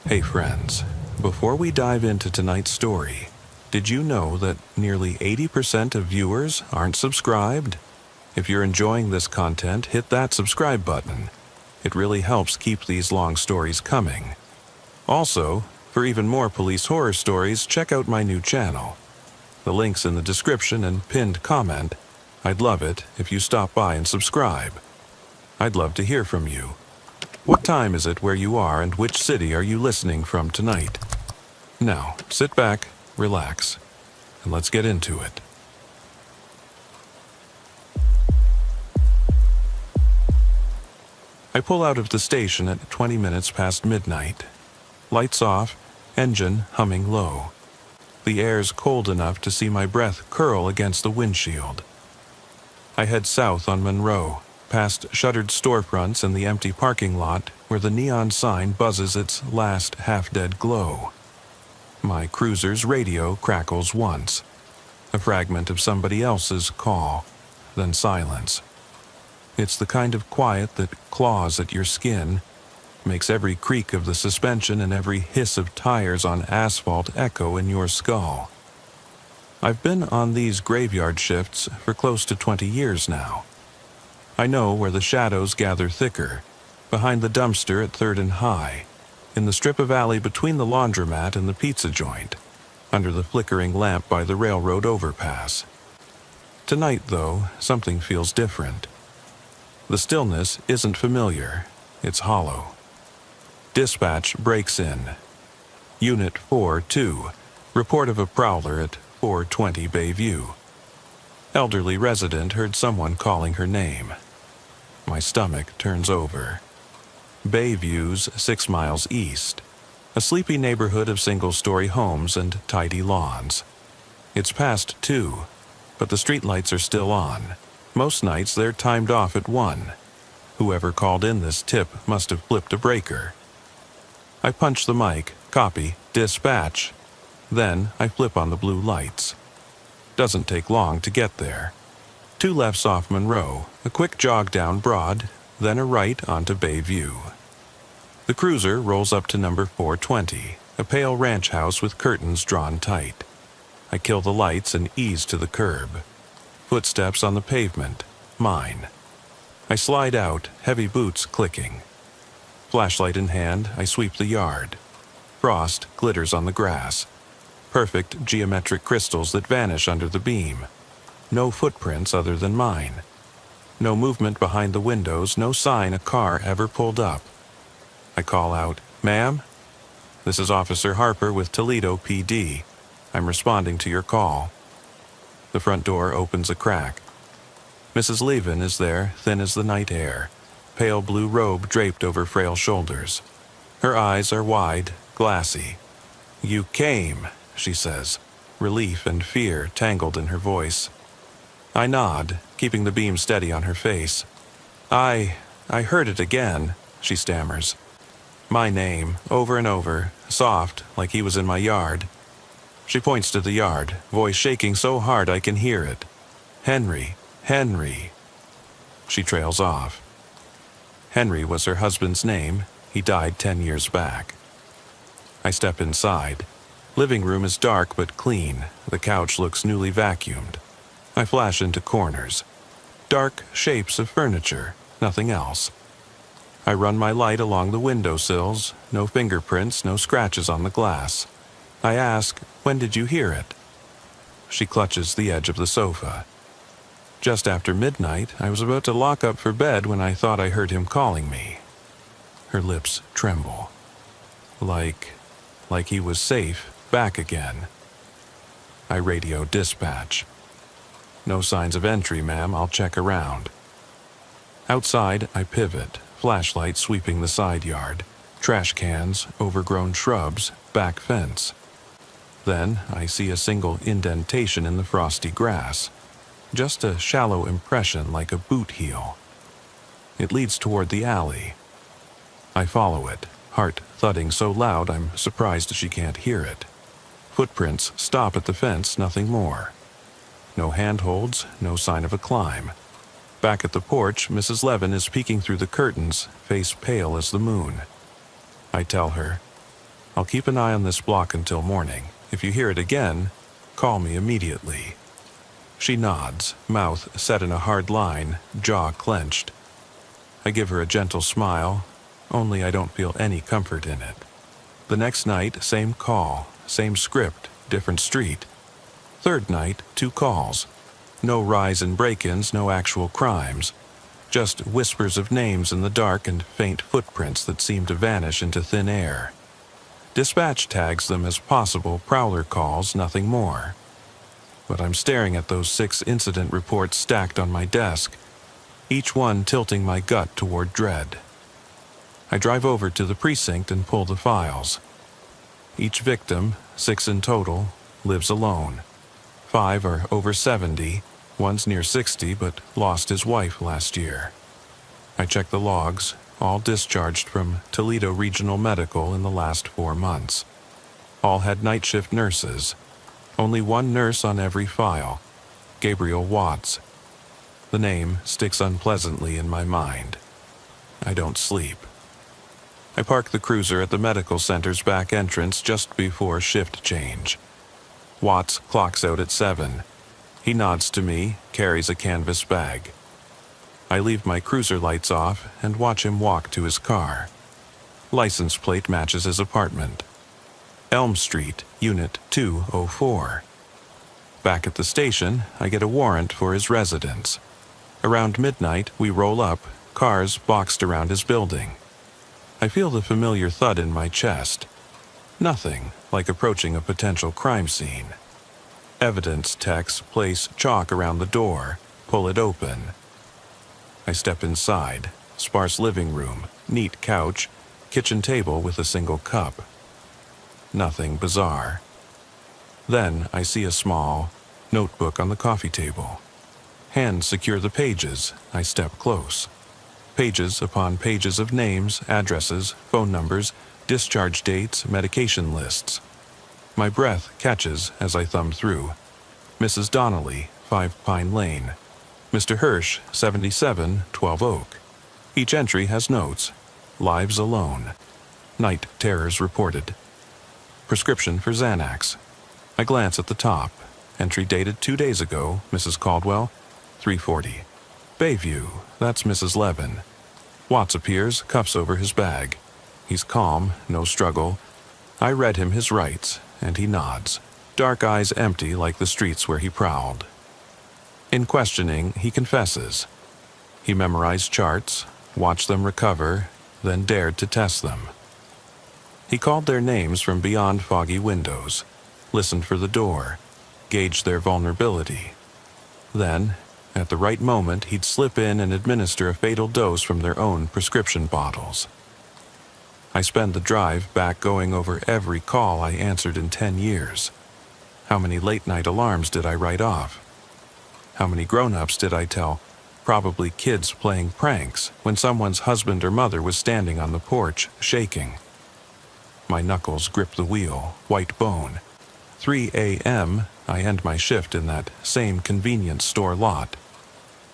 Hey friends, before we dive into tonight's story, did you know that nearly 80% of viewers aren't subscribed? If you're enjoying this content, hit that subscribe button. It really helps keep these long stories coming. Also, for even more police horror stories, check out my new channel. The link's in the description and pinned comment. I'd love it if you stop by and subscribe. I'd love to hear from you. What time is it where you are and which city are you listening from tonight? Now, sit back, relax, and let's get into it. I pull out of the station at 20 minutes past midnight. Lights off, engine humming low. The air's cold enough to see my breath curl against the windshield. I head south on Monroe, past shuttered storefronts and the empty parking lot where the neon sign buzzes its last half-dead glow. My cruiser's radio crackles once, a fragment of somebody else's call, then silence. It's the kind of quiet that claws at your skin, makes every creak of the suspension and every hiss of tires on asphalt echo in your skull. I've been on these graveyard shifts for close to 20 years now. I know where the shadows gather thicker, behind the dumpster at 3rd and High, in the strip of alley between the laundromat and the pizza joint, under the flickering lamp by the railroad overpass. Tonight, though, something feels different. The stillness isn't familiar, it's hollow. Dispatch breaks in. Unit 4-2, report of a prowler at 420 Bayview. Elderly resident heard someone calling her name. My stomach turns over. Bayview's 6 miles east, a sleepy neighborhood of single-story homes and tidy lawns. It's past 2, but the streetlights are still on. Most nights they're timed off at 1. Whoever called in this tip must have flipped a breaker. I punch the mic, copy, dispatch. Then I flip on the blue lights. Doesn't take long to get there. 2 lefts off Monroe, a quick jog down Broad, then a right onto Bayview. The cruiser rolls up to number 420, a pale ranch house with curtains drawn tight. I kill the lights and ease to the curb. Footsteps on the pavement, mine. I slide out, heavy boots clicking. Flashlight in hand, I sweep the yard. Frost glitters on the grass. Perfect geometric crystals that vanish under the beam. No footprints other than mine. No movement behind the windows, no sign a car ever pulled up. I call out, "Ma'am? This is Officer Harper with Toledo PD. I'm responding to your call." The front door opens a crack. Mrs. Levin is there, thin as the night air, pale blue robe draped over frail shoulders. Her eyes are wide, glassy. "You came," she says, relief and fear tangled in her voice. I nod, keeping the beam steady on her face. I heard it again," she stammers. My name, over and over, soft, like he was in my yard. She points to the yard, voice shaking so hard I can hear it. "Henry, Henry." She trails off. Henry was her husband's name. He died 10 years back. I step inside. Living room is dark but clean. The couch looks newly vacuumed. I flash into corners. Dark shapes of furniture, nothing else. I run my light along the windowsills. No fingerprints, no scratches on the glass. I ask, "When did you hear it?" She clutches the edge of the sofa. "Just after midnight, I was about to lock up for bed when I thought I heard him calling me." Her lips tremble. Like he was safe, back again. I radio dispatch. "No signs of entry, ma'am. I'll check around." Outside, I pivot, flashlight sweeping the side yard. Trash cans, overgrown shrubs, back fence. Then I see a single indentation in the frosty grass. Just a shallow impression like a boot heel. It leads toward the alley. I follow it, heart thudding so loud I'm surprised she can't hear it. Footprints stop at the fence, nothing more. No handholds, no sign of a climb. Back at the porch, Mrs. Levin is peeking through the curtains, face pale as the moon. I tell her, I'll keep an eye on this block until morning. If you hear it again, call me immediately." She nods, mouth set in a hard line, jaw clenched. I give her a gentle smile, only I don't feel any comfort in it. The next night, same call, same script, different street. Third night, 2 calls. No rise in break-ins, no actual crimes. Just whispers of names in the dark and faint footprints that seem to vanish into thin air. Dispatch tags them as possible prowler calls, nothing more. But I'm staring at those 6 incident reports stacked on my desk, each one tilting my gut toward dread. I drive over to the precinct and pull the files. Each victim, 6 in total, lives alone. 5 are over 70, one's near 60 but lost his wife last year. I check the logs, all discharged from Toledo Regional Medical in the last 4 months. All had night shift nurses. Only 1 nurse on every file, Gabriel Watts. The name sticks unpleasantly in my mind. I don't sleep. I park the cruiser at the medical center's back entrance just before shift change. Watts clocks out at 7. He nods to me, carries a canvas bag. I leave my cruiser lights off and watch him walk to his car. License plate matches his apartment. Elm Street, Unit 204. Back at the station, I get a warrant for his residence. Around midnight, we roll up, cars boxed around his building. I feel the familiar thud in my chest. Nothing like approaching a potential crime scene. Evidence techs place chalk around the door, pull it open. I step inside, sparse living room, neat couch, kitchen table with a single cup. Nothing bizarre. Then I see a small notebook on the coffee table. Hands secure the pages. I step close. Pages upon pages of names, addresses, phone numbers, discharge dates, medication lists. My breath catches as I thumb through. Mrs. Donnelly, 5 Pine Lane. Mr. Hirsch, 77, 12 Oak. Each entry has notes. Lives alone. Night terrors reported. Prescription for Xanax. I glance at the top. Entry dated 2 days ago, Mrs. Caldwell, 3:40. Bayview, that's Mrs. Levin. Watts appears, cuffs over his bag. He's calm, no struggle. I read him his rights, and he nods. Dark eyes empty like the streets where he prowled. In questioning, he confesses. He memorized charts, watched them recover, then dared to test them. He called their names from beyond foggy windows, listened for the door, gauged their vulnerability. Then, at the right moment, he'd slip in and administer a fatal dose from their own prescription bottles. I spend the drive back going over every call I answered in 10 years. How many late-night alarms did I write off? How many grown-ups did I tell, probably kids playing pranks, when someone's husband or mother was standing on the porch, shaking? My knuckles grip the wheel, white bone. 3 a.m., I end my shift in that same convenience store lot.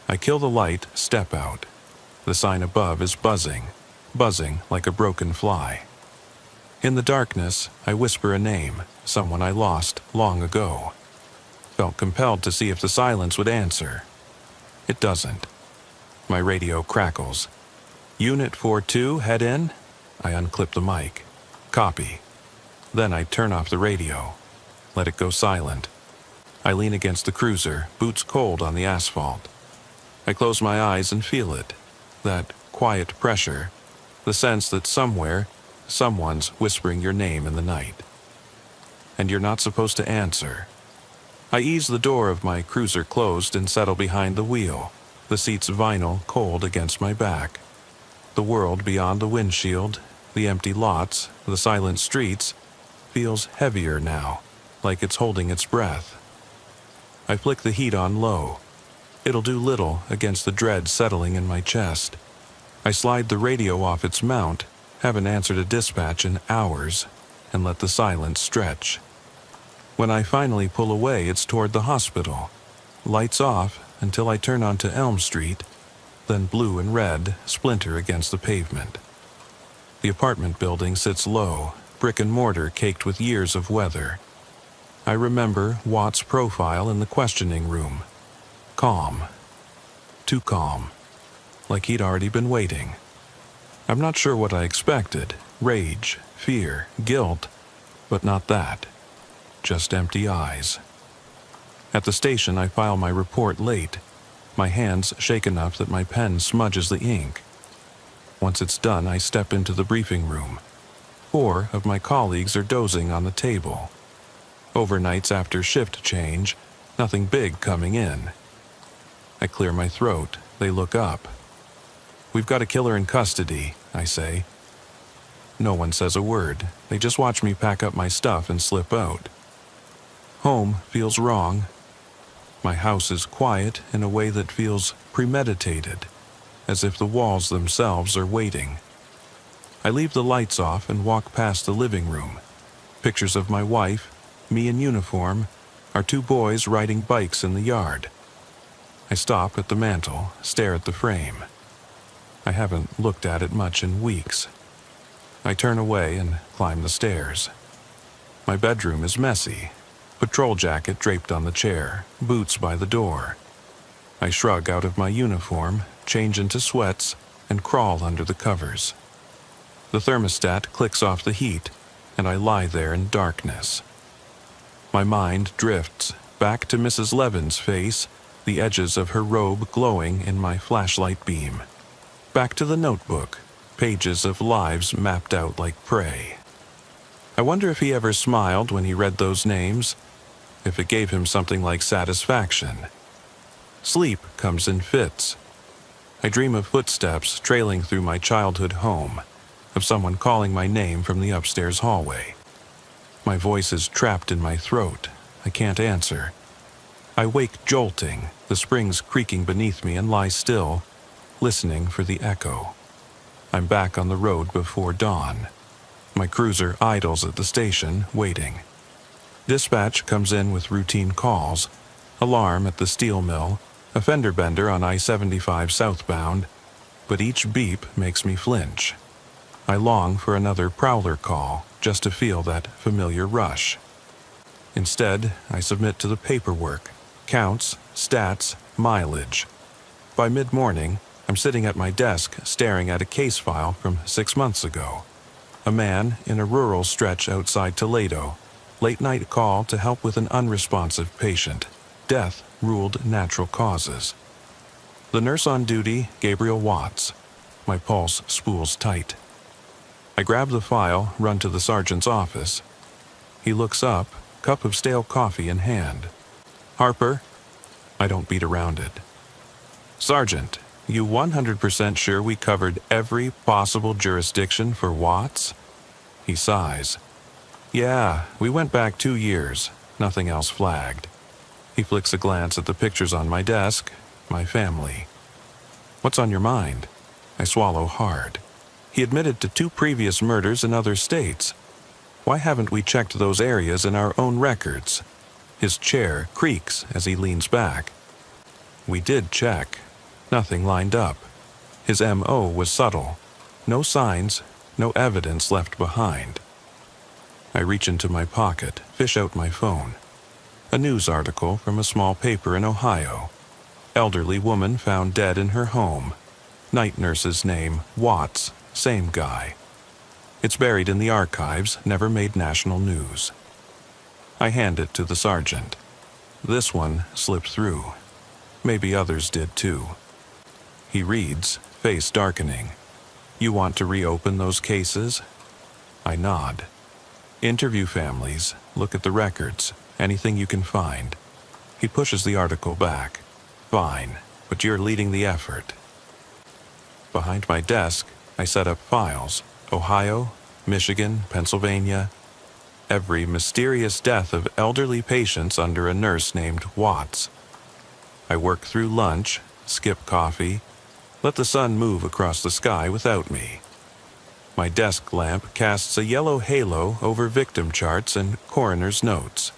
I kill the light, step out. The sign above is buzzing like a broken fly. In the darkness, I whisper a name, someone I lost long ago. Felt compelled to see if the silence would answer. It doesn't. My radio crackles. Unit 42, head in? I unclip the mic. Copy. Then I turn off the radio. Let it go silent. I lean against the cruiser, boots cold on the asphalt. I close my eyes and feel it. That quiet pressure. The sense that somewhere, someone's whispering your name in the night. And you're not supposed to answer. I ease the door of my cruiser closed and settle behind the wheel, the seat's vinyl cold against my back. The world beyond the windshield, the empty lots, the silent streets, feels heavier now, like it's holding its breath. I flick the heat on low. It'll do little against the dread settling in my chest. I slide the radio off its mount, haven't answered a dispatch in hours, and let the silence stretch. When I finally pull away, it's toward the hospital. Lights off until I turn onto Elm Street, then blue and red splinter against the pavement. The apartment building sits low, brick and mortar caked with years of weather. I remember Watt's profile in the questioning room. Calm. Too calm. Like he'd already been waiting. I'm not sure what I expected. Rage, fear, guilt. But not that. Just empty eyes. At the station, I file my report late. My hands shake enough that my pen smudges the ink. Once it's done, I step into the briefing room. 4 of my colleagues are dozing on the table. Overnights after shift change, nothing big coming in. I clear my throat. They look up. "We've got a killer in custody," I say. No one says a word. They just watch me pack up my stuff and slip out. Home feels wrong. My house is quiet in a way that feels premeditated, as if the walls themselves are waiting. I leave the lights off and walk past the living room. Pictures of my wife, me in uniform, our 2 boys riding bikes in the yard. I stop at the mantel, stare at the frame. I haven't looked at it much in weeks. I turn away and climb the stairs. My bedroom is messy. Patrol jacket draped on the chair, boots by the door. I shrug out of my uniform, change into sweats, and crawl under the covers. The thermostat clicks off the heat, and I lie there in darkness. My mind drifts back to Mrs. Levin's face, the edges of her robe glowing in my flashlight beam. Back to the notebook, pages of lives mapped out like prey. I wonder if he ever smiled when he read those names, if it gave him something like satisfaction. Sleep comes in fits. I dream of footsteps trailing through my childhood home, of someone calling my name from the upstairs hallway. My voice is trapped in my throat. I can't answer. I wake jolting, the springs creaking beneath me, and lie still, listening for the echo. I'm back on the road before dawn. My cruiser idles at the station, waiting. Dispatch comes in with routine calls, alarm at the steel mill, a fender bender on I-75 southbound, but each beep makes me flinch. I long for another prowler call, just to feel that familiar rush. Instead, I submit to the paperwork, counts, stats, mileage. By mid-morning, I'm sitting at my desk staring at a case file from 6 months ago. A man in a rural stretch outside Toledo. Late-night call to help with an unresponsive patient. Death ruled natural causes. The nurse on duty, Gabriel Watts. My pulse spools tight. I grab the file, run to the sergeant's office. He looks up, cup of stale coffee in hand. "Harper?" I don't beat around it. "Sergeant, you 100% sure we covered every possible jurisdiction for Watts?" He sighs. "Yeah, we went back 2 years. Nothing else flagged." He flicks a glance at the pictures on my desk, my family. "What's on your mind?" I swallow hard. He admitted to 2 previous murders in other states. Why haven't we checked those areas in our own records? His chair creaks as he leans back. We did check. Nothing lined up. His M.O. was subtle. No signs, no evidence left behind. I reach into my pocket, fish out my phone. A news article from a small paper in Ohio. Elderly woman found dead in her home. Night nurse's name, Watts, same guy. It's buried in the archives, never made national news. I hand it to the sergeant. This one slipped through. Maybe others did too. He reads, face darkening. "You want to reopen those cases?" I nod. "Interview families, look at the records, anything you can find." He pushes the article back. "Fine, but you're leading the effort." Behind my desk, I set up files. Ohio, Michigan, Pennsylvania. Every mysterious death of elderly patients under a nurse named Watts. I work through lunch, skip coffee, let the sun move across the sky without me. My desk lamp casts a yellow halo over victim charts and coroner's notes.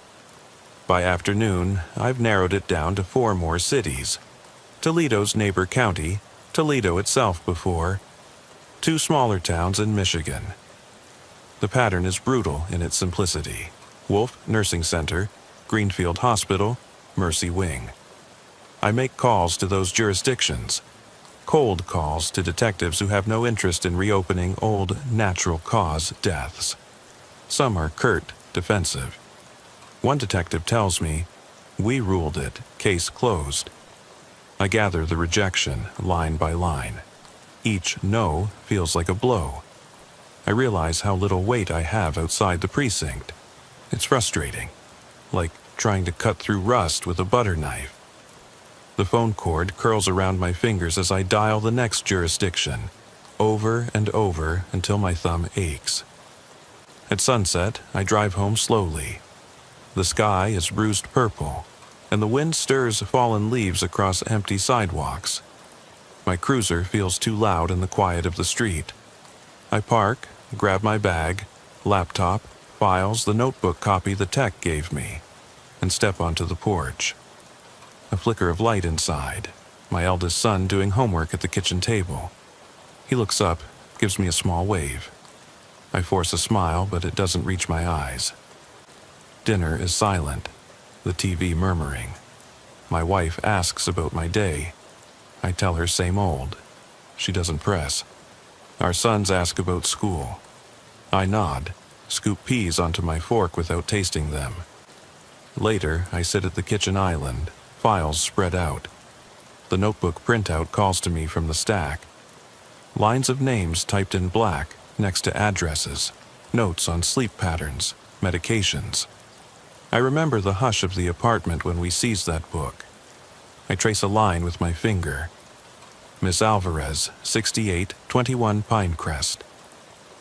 By afternoon, I've narrowed it down to 4 more cities. Toledo's neighbor county, Toledo itself before, 2 smaller towns in Michigan. The pattern is brutal in its simplicity. Wolf Nursing Center, Greenfield Hospital, Mercy Wing. I make calls to those jurisdictions. Cold calls to detectives who have no interest in reopening old natural cause deaths. Some are curt, defensive. One detective tells me, "We ruled it, case closed." I gather the rejection line by line. Each no feels like a blow. I realize how little weight I have outside the precinct. It's frustrating, like trying to cut through rust with a butter knife. The phone cord curls around my fingers as I dial the next jurisdiction, over and over until my thumb aches. At sunset, I drive home slowly. The sky is bruised purple, and the wind stirs fallen leaves across empty sidewalks. My cruiser feels too loud in the quiet of the street. I park, grab my bag, laptop, files, the notebook copy the tech gave me, and step onto the porch. A flicker of light inside, my eldest son doing homework at the kitchen table. He looks up, gives me a small wave. I force a smile, but it doesn't reach my eyes. Dinner is silent, the TV murmuring. My wife asks about my day. I tell her same old. She doesn't press. Our sons ask about school. I nod, scoop peas onto my fork without tasting them. Later, I sit at the kitchen island, files spread out. The notebook printout calls to me from the stack. Lines of names typed in black next to addresses, notes on sleep patterns, medications. I remember the hush of the apartment when we seized that book. I trace a line with my finger. Miss Alvarez, 68, 21 Pinecrest.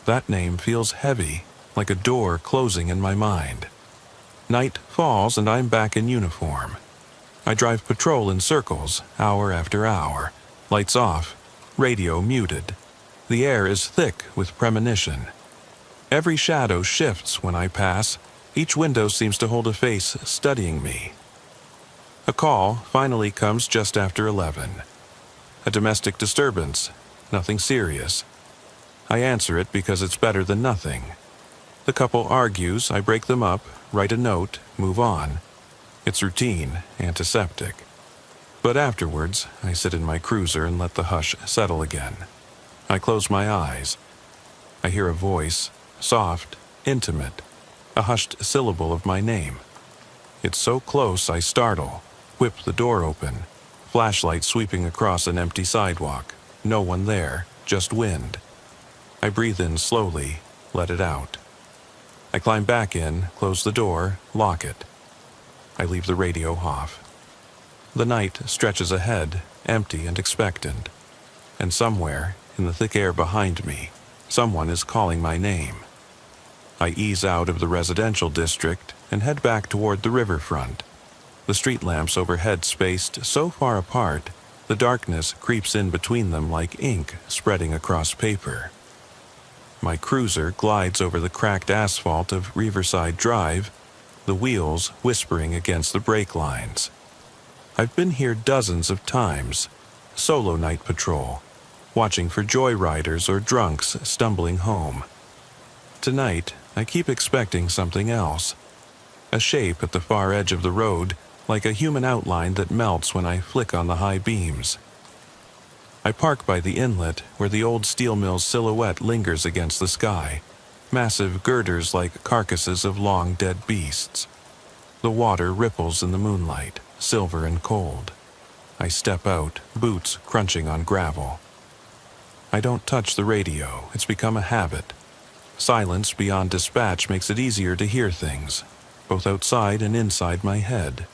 That name feels heavy, like a door closing in my mind. Night falls and I'm back in uniform. I drive patrol in circles, hour after hour. Lights off, radio muted. The air is thick with premonition. Every shadow shifts when I pass. Each window seems to hold a face studying me. A call finally comes just after 11. A domestic disturbance, nothing serious. I answer it because it's better than nothing. The couple argues, I break them up, write a note, move on. It's routine, antiseptic. But afterwards, I sit in my cruiser and let the hush settle again. I close my eyes. I hear a voice, soft, intimate, a hushed syllable of my name. It's so close I startle, whip the door open, flashlight sweeping across an empty sidewalk. No one there, just wind. I breathe in slowly, let it out. I climb back in, close the door, lock it. I leave the radio off. The night stretches ahead, empty and expectant. And somewhere, in the thick air behind me, someone is calling my name. I ease out of the residential district and head back toward the riverfront. The street lamps overhead spaced so far apart, the darkness creeps in between them like ink spreading across paper. My cruiser glides over the cracked asphalt of Riverside Drive, the wheels whispering against the brake lines. I've been here dozens of times, solo night patrol, watching for joyriders or drunks stumbling home. Tonight, I keep expecting something else. A shape at the far edge of the road, like a human outline that melts when I flick on the high beams. I park by the inlet where the old steel mill's silhouette lingers against the sky, massive girders like carcasses of long dead beasts. The water ripples in the moonlight, silver and cold. I step out, boots crunching on gravel. I don't touch the radio, it's become a habit. Silence beyond dispatch makes it easier to hear things, both outside and inside my head.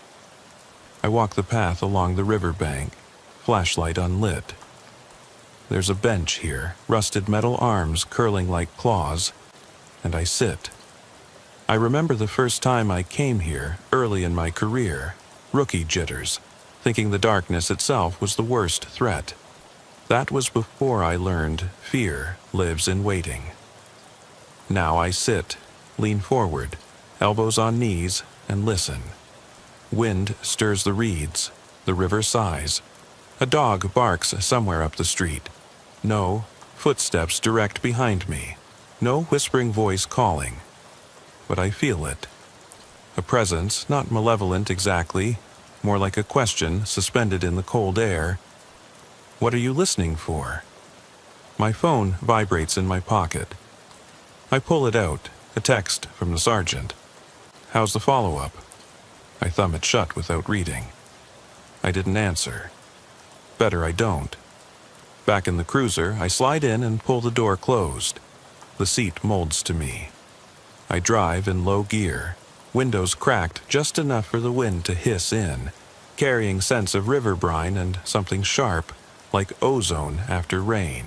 I walk the path along the riverbank, flashlight unlit. There's a bench here, rusted metal arms curling like claws, and I sit. I remember the first time I came here, early in my career, rookie jitters, thinking the darkness itself was the worst threat. That was before I learned fear lives in waiting. Now I sit, lean forward, elbows on knees, and listen. Wind stirs the reeds, the river sighs. A dog barks somewhere up the street. No, footsteps direct behind me. No whispering voice calling, but I feel it. A presence, not malevolent exactly, more like a question suspended in the cold air. What are you listening for? My phone vibrates in my pocket. I pull it out, a text from the sergeant. How's the follow-up? I thumb it shut without reading. I didn't answer. Better I don't. Back in the cruiser, I slide in and pull the door closed. The seat molds to me. I drive in low gear, windows cracked just enough for the wind to hiss in, carrying scents of river brine and something sharp, like ozone after rain.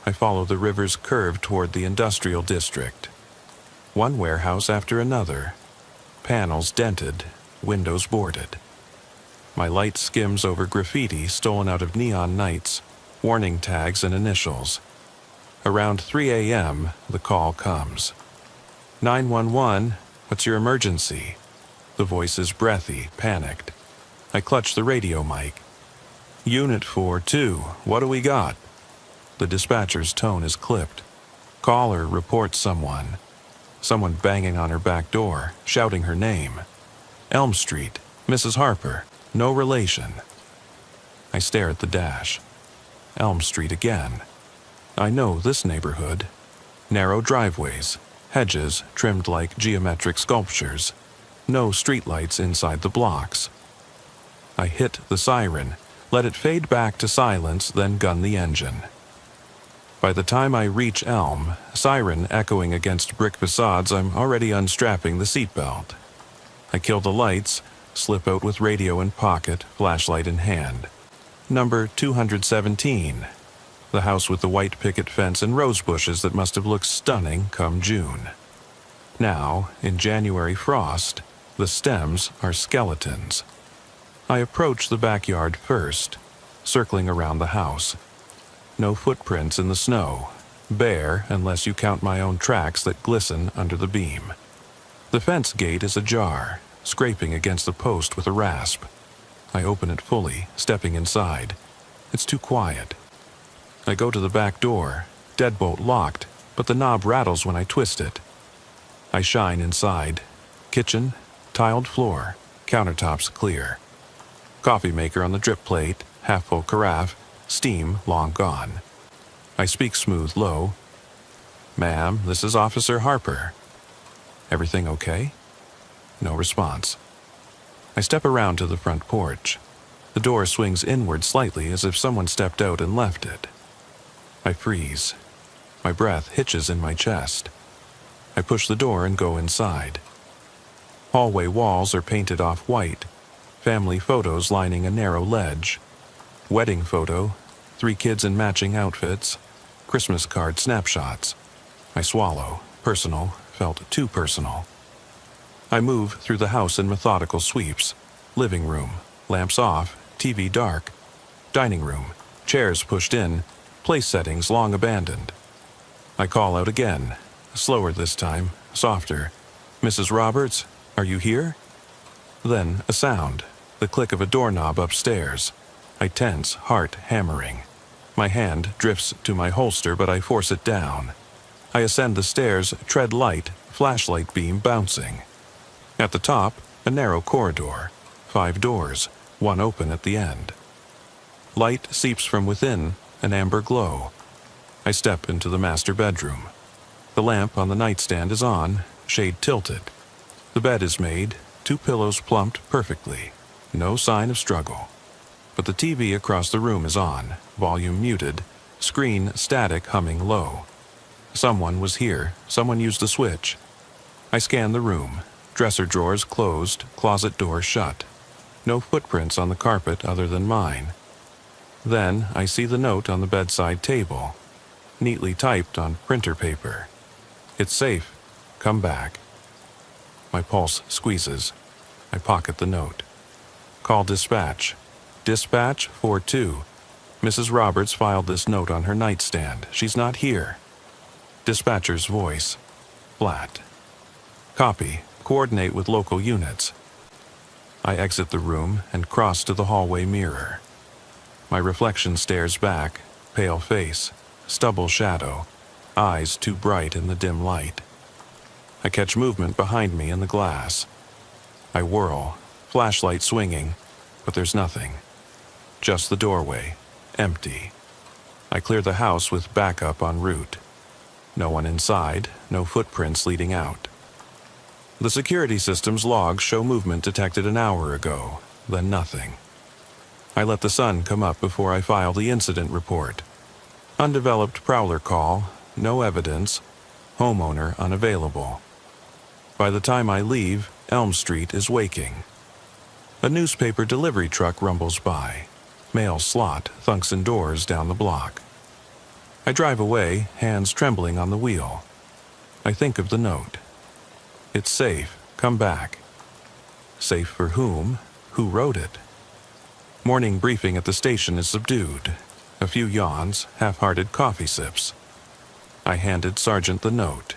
I follow the river's curve toward the industrial district. One warehouse after another, panels dented, windows boarded. My light skims over graffiti stolen out of neon nights, warning tags and initials. Around 3 a.m., the call comes. 911, what's your emergency? The voice is breathy, panicked. I clutch the radio mic. Unit 4-2, what do we got? The dispatcher's tone is clipped. Caller reports someone. Someone banging on her back door, shouting her name. Elm Street, Mrs. Harper, no relation. I stare at the dash. Elm Street again. I know this neighborhood. Narrow driveways, hedges trimmed like geometric sculptures. No streetlights inside the blocks. I hit the siren, let it fade back to silence, then gun the engine. By the time I reach Elm, siren echoing against brick facades, I'm already unstrapping the seatbelt. I kill the lights, slip out with radio in pocket, flashlight in hand. Number 217. The house with the white picket fence and rose bushes that must have looked stunning come June. Now, in January frost, the stems are skeletons. I approach the backyard first, circling around the house. No footprints in the snow, bare unless you count my own tracks that glisten under the beam. The fence gate is ajar, scraping against the post with a rasp. I open it fully, stepping inside. It's too quiet. I go to the back door, deadbolt locked, but the knob rattles when I twist it. I shine inside. Kitchen, tiled floor, countertops clear. Coffee maker on the drip plate, half-full carafe, steam long gone. I speak smooth, low. Ma'am, this is Officer Harper. Everything okay? No response. I step around to the front porch. The door swings inward slightly as if someone stepped out and left it. I freeze. My breath hitches in my chest. I push the door and go inside. Hallway walls are painted off-white, family photos lining a narrow ledge. Wedding photo, 3 kids in matching outfits, Christmas card snapshots. I swallow. Personal, felt too personal. I move through the house in methodical sweeps. Living room, lamps off, TV dark. Dining room, chairs pushed in, place settings long abandoned. I call out again, slower this time, softer. Mrs. Roberts, are you here? Then a sound, the click of a doorknob upstairs. I tense, heart hammering. My hand drifts to my holster, but I force it down. I ascend the stairs, tread light, flashlight beam bouncing. At the top, a narrow corridor, 5 doors, one open at the end. Light seeps from within, an amber glow. I step into the master bedroom. The lamp on the nightstand is on, shade tilted. The bed is made, 2 pillows plumped perfectly. No sign of struggle. But the TV across the room is on, volume muted, screen static humming low. Someone was here, someone used the switch. I scan the room, dresser drawers closed, closet door shut. No footprints on the carpet other than mine. Then I see the note on the bedside table, neatly typed on printer paper. It's safe. Come back. My pulse squeezes. I pocket the note. Call dispatch. Dispatch 4-2. Mrs. Roberts filed this note on her nightstand. She's not here. Dispatcher's voice. Flat. Copy. Coordinate with local units. I exit the room and cross to the hallway mirror. My reflection stares back, pale face, stubble shadow. eyes too bright in the dim light. I catch movement behind me in the glass. I whirl, flashlight swinging, but there's nothing. Just the doorway, empty. I clear the house with backup en route. No one inside, no footprints leading out. The security system's logs show movement detected an hour ago, then nothing. I let the sun come up before I file the incident report. Undeveloped prowler call, no evidence, homeowner unavailable. By the time I leave, Elm Street is waking. A newspaper delivery truck rumbles by. Mail slot thunks indoors down the block. I drive away, hands trembling on the wheel. I think of the note. It's safe, come back. Safe for whom? Who wrote it? Morning briefing at the station is subdued. A few yawns, half-hearted coffee sips. I handed Sergeant the note.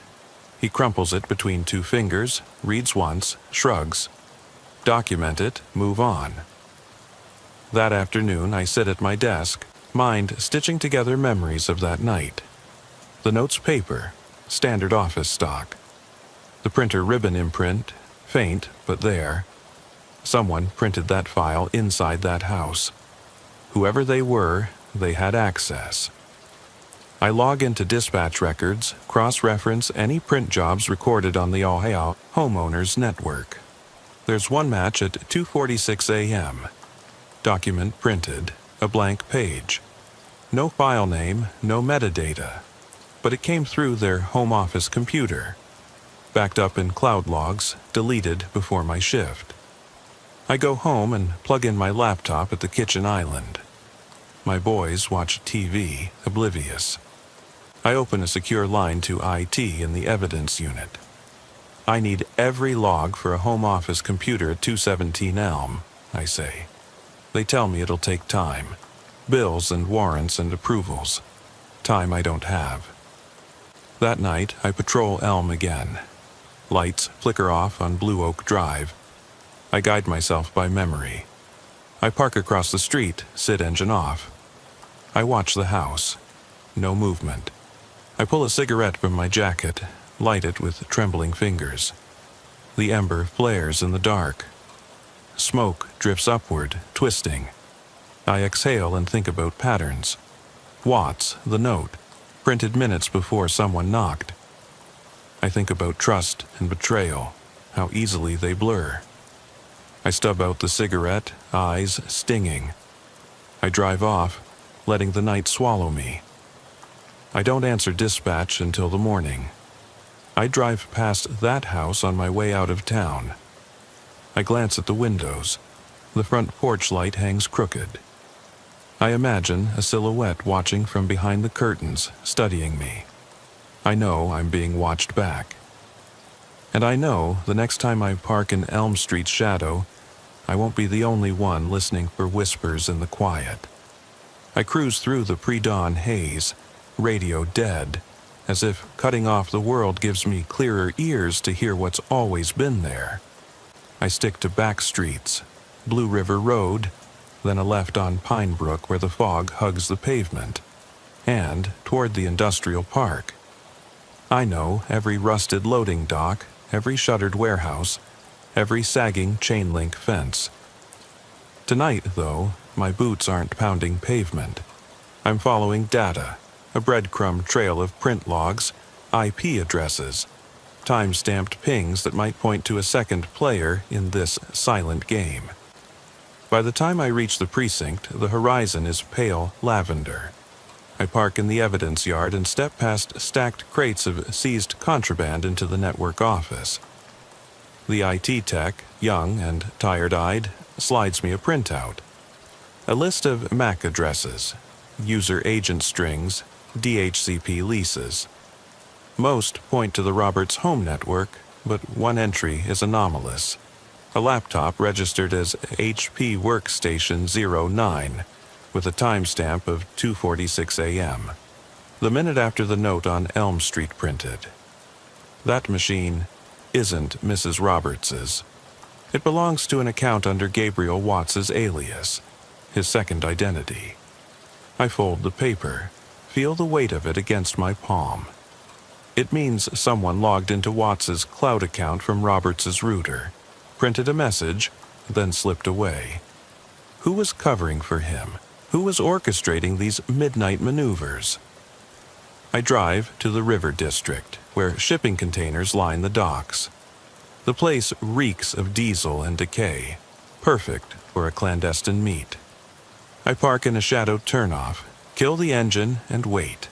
He crumples it between two fingers, reads once, shrugs. Document it, move on. That afternoon I sit at my desk, mind stitching together memories of that night. The note's paper, standard office stock. The printer ribbon imprint, faint but there. Someone printed that file inside that house. Whoever they were, they had access. I log into dispatch records, cross-reference any print jobs recorded on the Ohio homeowners network. There's one match at 2:46 a.m. Document printed, a blank page. No file name, no metadata. But it came through their home office computer. Backed up in cloud logs, deleted before my shift. I go home and plug in my laptop at the kitchen island. My boys watch TV, oblivious. I open a secure line to IT in the evidence unit. I need every log for a home office computer at 217 Elm, I say. They tell me it'll take time. Bills and warrants and approvals. Time I don't have. That night, I patrol Elm again. Lights flicker off on Blue Oak Drive. I guide myself by memory. I park across the street, sit engine off. I watch the house. No movement. I pull a cigarette from my jacket, light it with trembling fingers. The ember flares in the dark. Smoke drifts upward, twisting. I exhale and think about patterns. Watts, the note, printed minutes before someone knocked. I think about trust and betrayal, how easily they blur. I stub out the cigarette, eyes stinging. I drive off, letting the night swallow me. I don't answer dispatch until the morning. I drive past that house on my way out of town. I glance at the windows. The front porch light hangs crooked. I imagine a silhouette watching from behind the curtains, studying me. I know I'm being watched back. And I know the next time I park in Elm Street's shadow, I won't be the only one listening for whispers in the quiet. I cruise through the pre-dawn haze, radio dead, as if cutting off the world gives me clearer ears to hear what's always been there. I stick to back streets, Blue River Road, then a left on Pine Brook where the fog hugs the pavement, and toward the industrial park. I know every rusted loading dock, every shuttered warehouse, every sagging chain-link fence. Tonight, though, my boots aren't pounding pavement. I'm following data, a breadcrumb trail of print logs, IP addresses, time-stamped pings that might point to a second player in this silent game. By the time I reach the precinct, the horizon is pale lavender. I park in the evidence yard and step past stacked crates of seized contraband into the network office. The IT tech, young and tired-eyed, slides me a printout. A list of MAC addresses, user agent strings, DHCP leases. Most point to the Roberts home network, but one entry is anomalous. A laptop registered as HP Workstation 09, with a timestamp of 2:46 a.m., the minute after the note on Elm Street printed. That machine isn't Mrs. Roberts's. It belongs to an account under Gabriel Watts's alias, his second identity. I fold the paper, feel the weight of it against my palm. It means someone logged into Watts's cloud account from Roberts's router, printed a message, then slipped away. Who was covering for him? Who was orchestrating these midnight maneuvers? I drive to the River District, where shipping containers line the docks. The place reeks of diesel and decay, perfect for a clandestine meet. I park in a shadowed turnoff, kill the engine, and wait.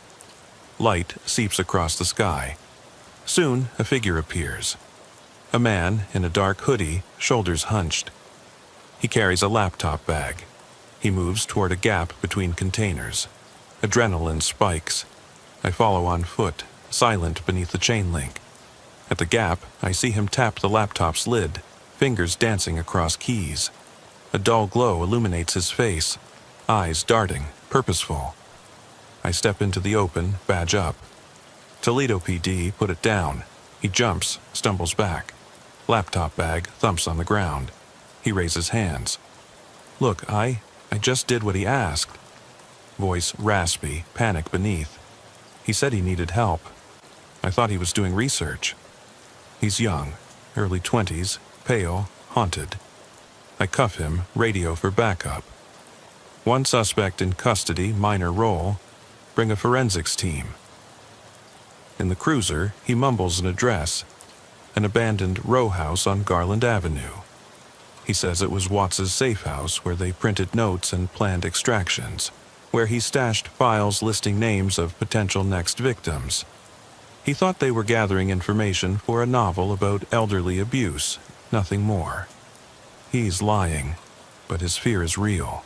Light seeps across the sky. Soon, a figure appears. A man in a dark hoodie, shoulders hunched. He carries a laptop bag. He moves toward a gap between containers. Adrenaline spikes. I follow on foot, silent beneath the chain link. At the gap, I see him tap the laptop's lid, fingers dancing across keys. A dull glow illuminates his face, eyes darting, purposeful. I step into the open, badge up. Toledo PD, put it down. He jumps, stumbles back. Laptop bag thumps on the ground. He raises hands. Look, I just did what he asked. Voice raspy, panic beneath. He said he needed help. I thought he was doing research. He's young, early 20s, pale, haunted. I cuff him, radio for backup. One suspect in custody, minor role. Bring a forensics team. In the cruiser, he mumbles an address. An abandoned row house on Garland Avenue. He says it was Watts's safe house where they printed notes and planned extractions, where he stashed files listing names of potential next victims. He thought they were gathering information for a novel about elderly abuse, nothing more. He's lying, but his fear is real.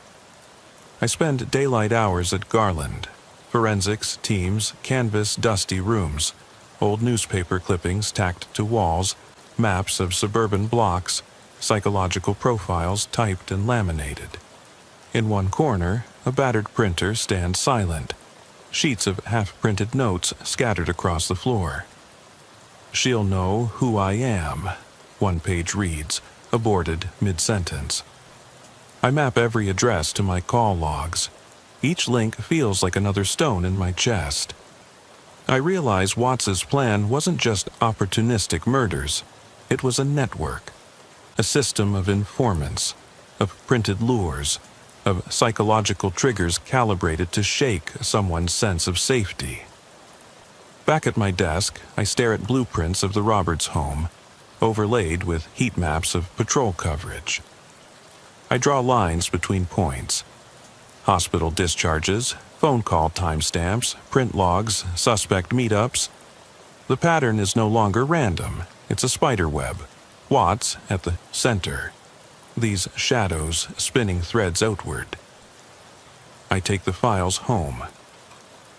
I spend daylight hours at Garland. Forensics, teams, canvas, dusty rooms, old newspaper clippings tacked to walls, maps of suburban blocks, psychological profiles typed and laminated. In one corner, a battered printer stands silent, sheets of half-printed notes scattered across the floor. She'll know who I am, one page reads, aborted mid-sentence. I map every address to my call logs. Each link feels like another stone in my chest. I realize Watts's plan wasn't just opportunistic murders. It was a network, a system of informants, of printed lures, of psychological triggers calibrated to shake someone's sense of safety. Back at my desk, I stare at blueprints of the Roberts home, overlaid with heat maps of patrol coverage. I draw lines between points. Hospital discharges, phone call timestamps, print logs, suspect meetups. The pattern is no longer random. It's a spider web. Watts at the center. These shadows spinning threads outward. I take the files home.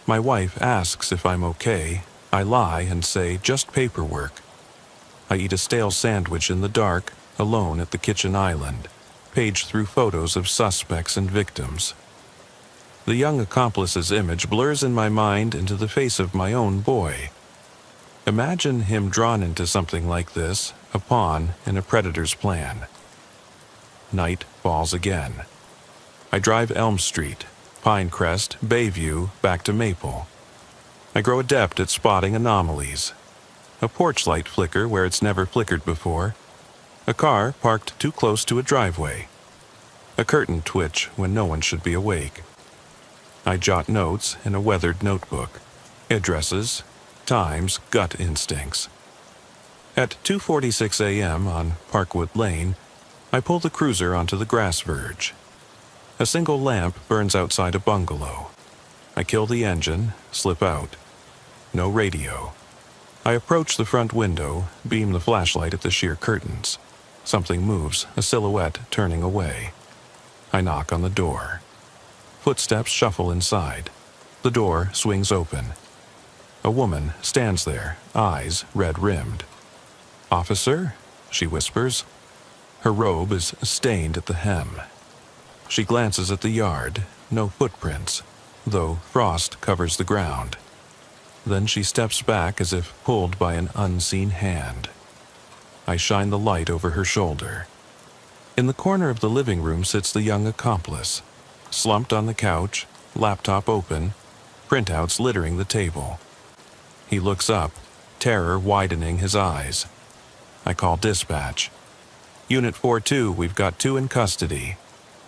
My wife asks if I'm okay. I lie and say just paperwork. I eat a stale sandwich in the dark, alone at the kitchen island, page through photos of suspects and victims. The young accomplice's image blurs in my mind into the face of my own boy. Imagine him drawn into something like this, a pawn in a predator's plan. Night falls again. I drive Elm Street, Pinecrest, Bayview, back to Maple. I grow adept at spotting anomalies. A porch light flicker where it's never flickered before. A car parked too close to a driveway. A curtain twitch when no one should be awake. I jot notes in a weathered notebook. Addresses, times, gut instincts. At 2:46 a.m. on Parkwood Lane, I pull the cruiser onto the grass verge. A single lamp burns outside a bungalow. I kill the engine, slip out. No radio. I approach the front window, beam the flashlight at the sheer curtains. Something moves, a silhouette turning away. I knock on the door. Footsteps shuffle inside. The door swings open. A woman stands there, eyes red-rimmed. "Officer?" she whispers. Her robe is stained at the hem. She glances at the yard, no footprints, though frost covers the ground. Then she steps back as if pulled by an unseen hand. I shine the light over her shoulder. In the corner of the living room sits the young accomplice, slumped on the couch, laptop open, printouts littering the table. He looks up, terror widening his eyes. I call dispatch. Unit 4-2, we've got 2 in custody.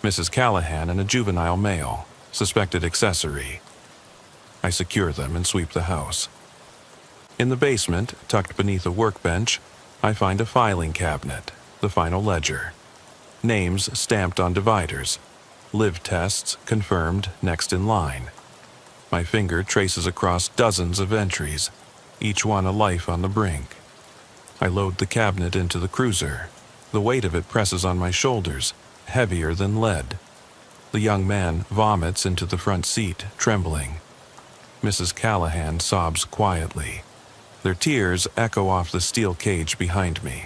Mrs. Callahan and a juvenile male, suspected accessory. I secure them and sweep the house. In the basement, tucked beneath a workbench, I find a filing cabinet, the final ledger. Names stamped on dividers. Live tests confirmed next in line. My finger traces across dozens of entries, each one a life on the brink. I load the cabinet into the cruiser. The weight of it presses on my shoulders, heavier than lead. The young man vomits into the front seat, trembling. Mrs. Callahan sobs quietly. Their tears echo off the steel cage behind me.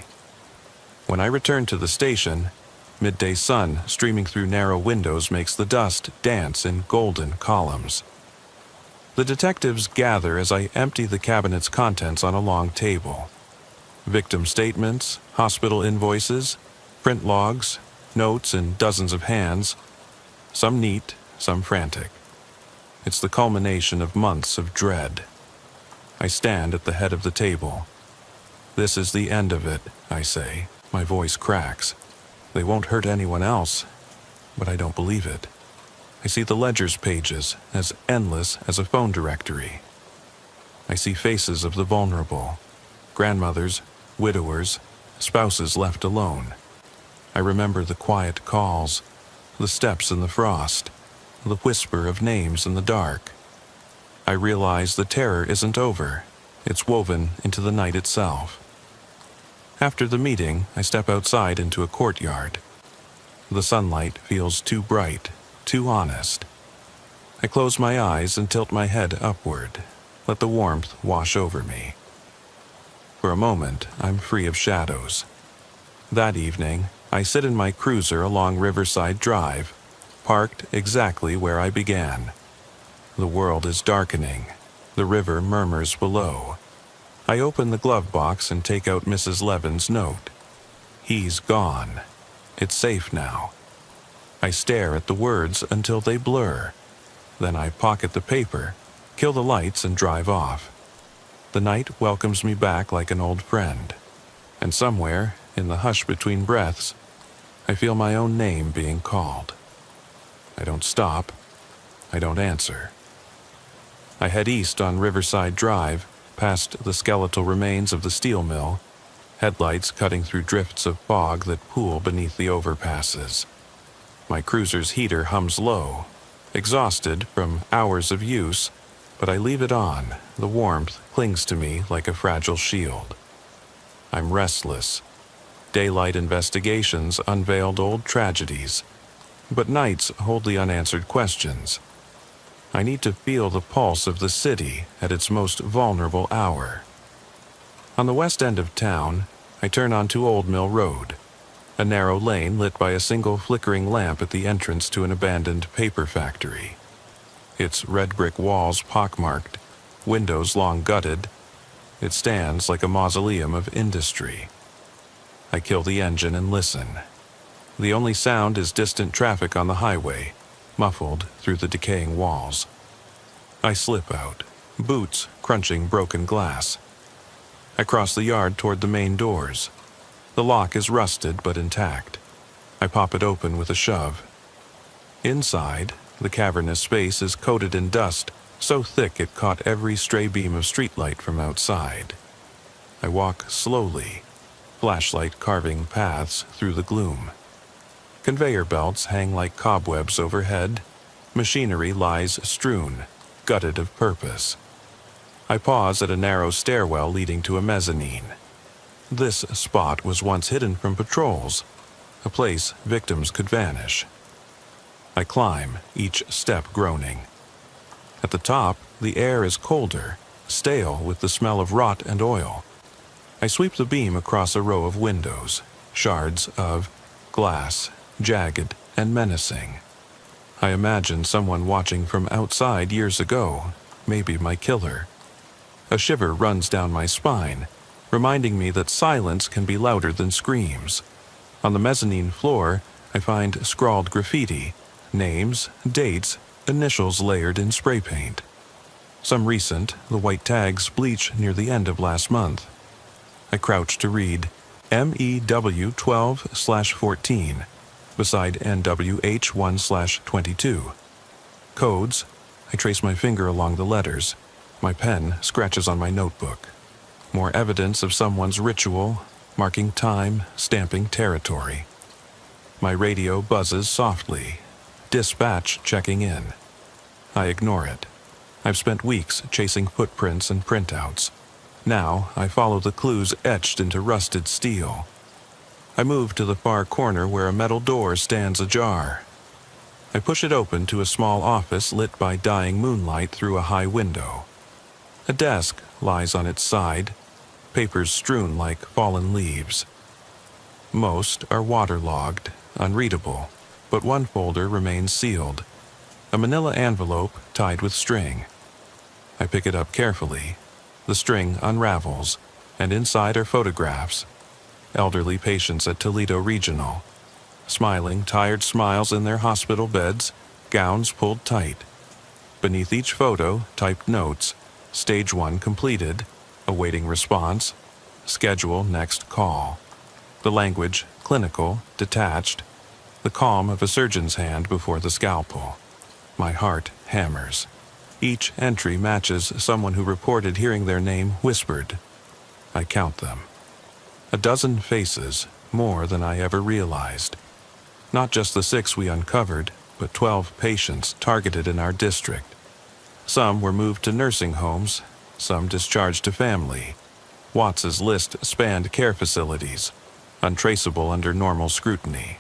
When I return to the station, midday sun streaming through narrow windows makes the dust dance in golden columns. The detectives gather as I empty the cabinet's contents on a long table. Victim statements, hospital invoices, print logs, notes in dozens of hands, some neat, some frantic. It's the culmination of months of dread. I stand at the head of the table. This is the end of it, I say. My voice cracks. They won't hurt anyone else, but I don't believe it. I see the ledger's pages, as endless as a phone directory. I see faces of the vulnerable, grandmothers, widowers, spouses left alone. I remember the quiet calls, the steps in the frost, the whisper of names in the dark. I realize the terror isn't over. It's woven into the night itself. After the meeting, I step outside into a courtyard. The sunlight feels too bright, too honest. I close my eyes and tilt my head upward, let the warmth wash over me. For a moment, I'm free of shadows. That evening, I sit in my cruiser along Riverside Drive, parked exactly where I began. The world is darkening. The river murmurs below. I open the glove box and take out Mrs. Levin's note. He's gone. It's safe now. I stare at the words until they blur. Then I pocket the paper, kill the lights, and drive off. The night welcomes me back like an old friend. And somewhere, in the hush between breaths, I feel my own name being called. I don't stop. I don't answer. I head east on Riverside Drive, past the skeletal remains of the steel mill, headlights cutting through drifts of fog that pool beneath the overpasses. My cruiser's heater hums low, exhausted from hours of use, but I leave it on. The warmth clings to me like a fragile shield. I'm restless. Daylight investigations unveiled old tragedies, but nights hold the unanswered questions. I need to feel the pulse of the city at its most vulnerable hour. On the west end of town, I turn onto Old Mill Road, a narrow lane lit by a single flickering lamp at the entrance to an abandoned paper factory. Its red brick walls pockmarked, windows long gutted, it stands like a mausoleum of industry. I kill the engine and listen. The only sound is distant traffic on the highway, muffled through the decaying walls. I slip out, boots crunching broken glass. I cross the yard toward the main doors. The lock is rusted but intact. I pop it open with a shove. Inside, the cavernous space is coated in dust, so thick it caught every stray beam of streetlight from outside. I walk slowly, flashlight carving paths through the gloom. Conveyor belts hang like cobwebs overhead. Machinery lies strewn, gutted of purpose. I pause at a narrow stairwell leading to a mezzanine. This spot was once hidden from patrols, a place victims could vanish. I climb, each step groaning. At the top, the air is colder, stale with the smell of rot and oil. I sweep the beam across a row of windows, shards of glass, jagged and menacing. I imagine someone watching from outside years ago, maybe my killer. A shiver runs down my spine, reminding me that silence can be louder than screams. On the mezzanine floor, I find scrawled graffiti, names, dates, initials layered in spray paint. Some recent, the white tags bleach near the end of last month. I crouch to read MEW 12/14 beside NWH 1/22. Codes. I trace my finger along the letters. My pen scratches on my notebook. More evidence of someone's ritual, marking time, stamping territory. My radio buzzes softly. Dispatch checking in. I ignore it. I've spent weeks chasing footprints and printouts. Now I follow the clues etched into rusted steel. I move to the far corner where a metal door stands ajar. I push it open to a small office lit by dying moonlight through a high window. A desk lies on its side, papers strewn like fallen leaves. Most are waterlogged, unreadable, but one folder remains sealed, a manila envelope tied with string. I pick it up carefully. The string unravels, and inside are photographs. Elderly patients at Toledo Regional, smiling tired smiles in their hospital beds, gowns pulled tight. Beneath each photo, typed notes: Stage 1 completed, awaiting response, schedule next call. The language, clinical, detached, the calm of a surgeon's hand before the scalpel. My heart hammers. Each entry matches someone who reported hearing their name whispered. I count them. A dozen faces, more than I ever realized. Not just the 6 we uncovered, but 12 patients targeted in our district. Some were moved to nursing homes, some discharged to family. Watts's list spanned care facilities, untraceable under normal scrutiny.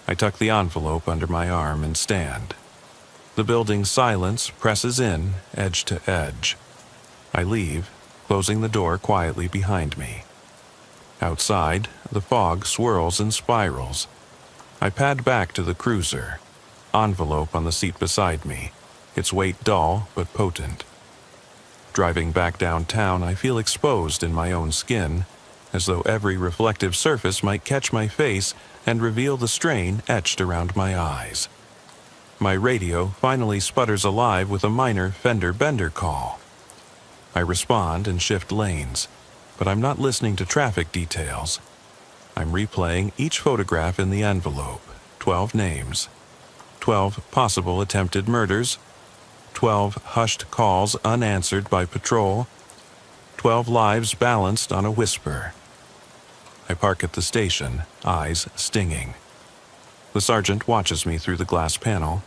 I tuck the envelope under my arm and stand. The building's silence presses in, edge to edge. I leave, closing the door quietly behind me. Outside, the fog swirls and spirals. I pad back to the cruiser, envelope on the seat beside me, its weight dull but potent. Driving back downtown, I feel exposed in my own skin, as though every reflective surface might catch my face and reveal the strain etched around my eyes. My radio finally sputters alive with a minor fender-bender call. I respond and shift lanes, but I'm not listening to traffic details. I'm replaying each photograph in the envelope, 12 names, 12 possible attempted murders, 12 hushed calls unanswered by patrol, 12 lives balanced on a whisper. I park at the station, eyes stinging. The sergeant watches me through the glass panel,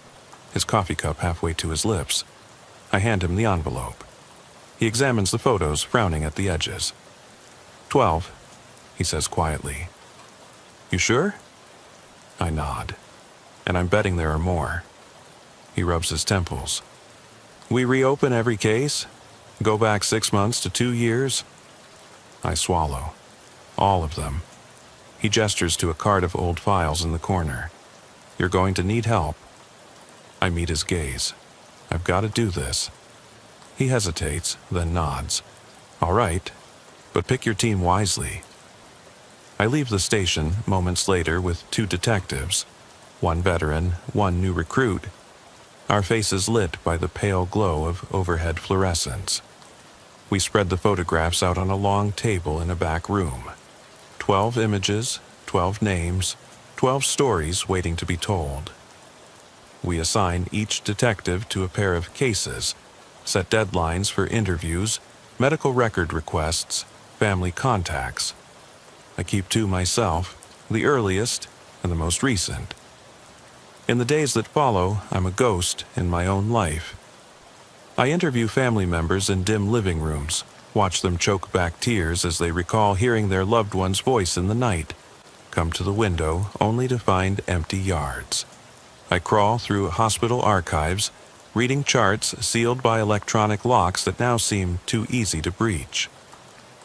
his coffee cup halfway to his lips. I hand him the envelope. He examines the photos, frowning at the edges. 12, he says quietly. You sure? I nod, and I'm betting there are more. He rubs his temples. We reopen every case? Go back 6 months to 2 years? I swallow. All of them. He gestures to a card of old files in the corner. You're going to need help. I meet his gaze. I've got to do this. He hesitates, then nods. All right, but pick your team wisely. I leave the station moments later with 2 detectives, 1 veteran, 1 new recruit, our faces lit by the pale glow of overhead fluorescence. We spread the photographs out on a long table in a back room. 12 images, 12 names, 12 stories waiting to be told. We assign each detective to a pair of cases, set deadlines for interviews, medical record requests, family contacts. I keep 2 myself, the earliest and the most recent. In the days that follow, I'm a ghost in my own life. I interview family members in dim living rooms, watch them choke back tears as they recall hearing their loved one's voice in the night, come to the window only to find empty yards. I crawl through hospital archives, reading charts sealed by electronic locks that now seem too easy to breach.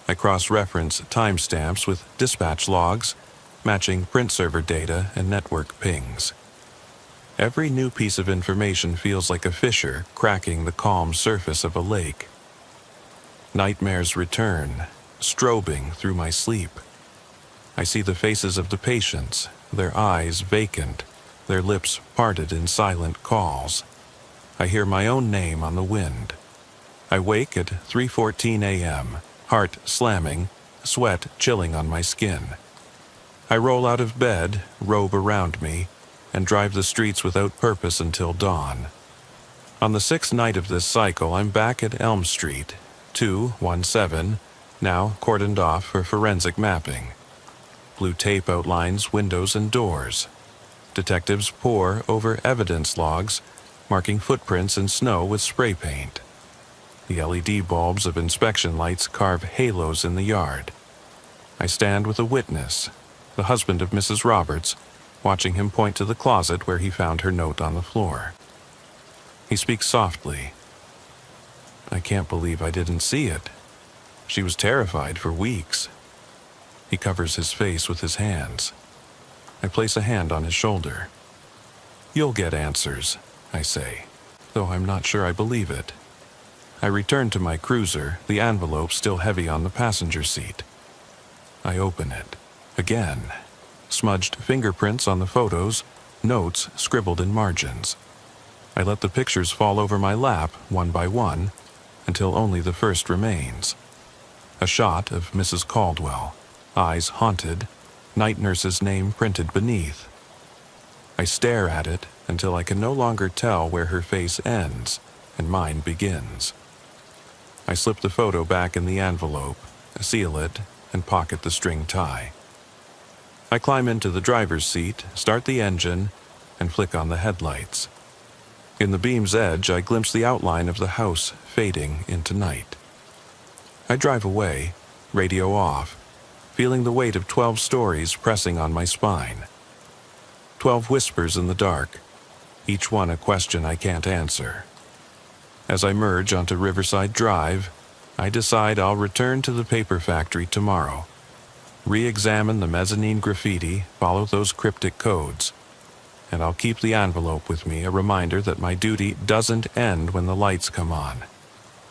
I cross-reference timestamps with dispatch logs, matching print server data and network pings. Every new piece of information feels like a fissure cracking the calm surface of a lake. Nightmares return, strobing through my sleep. I see the faces of the patients, their eyes vacant, their lips parted in silent calls. I hear my own name on the wind. I wake at 3:14 a.m., heart slamming, sweat chilling on my skin. I roll out of bed, robe around me, and drive the streets without purpose until dawn. On the sixth night of this cycle, I'm back at Elm Street, 217, now cordoned off for forensic mapping. Blue tape outlines windows and doors. Detectives pore over evidence logs, marking footprints in snow with spray paint. The LED bulbs of inspection lights carve halos in the yard. I stand with a witness, the husband of Mrs. Roberts, watching him point to the closet where he found her note on the floor. He speaks softly. I can't believe I didn't see it. She was terrified for weeks. He covers his face with his hands. I place a hand on his shoulder. You'll get answers, I say, though I'm not sure I believe it. I return to my cruiser, the envelope still heavy on the passenger seat. I open it. Again. Smudged fingerprints on the photos, notes scribbled in margins. I let the pictures fall over my lap, one by one, until only the first remains. A shot of Mrs. Caldwell, eyes haunted, night nurse's name printed beneath. I stare at it until I can no longer tell where her face ends and mine begins. I slip the photo back in the envelope, seal it, and pocket the string tie. I climb into the driver's seat, start the engine, and flick on the headlights. In the beam's edge, I glimpse the outline of the house fading into night. I drive away, radio off, feeling the weight of 12 stories pressing on my spine. 12 whispers in the dark, each one a question I can't answer. As I merge onto Riverside Drive, I decide I'll return to the paper factory tomorrow. Re-examine the mezzanine graffiti, follow those cryptic codes. And I'll keep the envelope with me, a reminder that my duty doesn't end when the lights come on.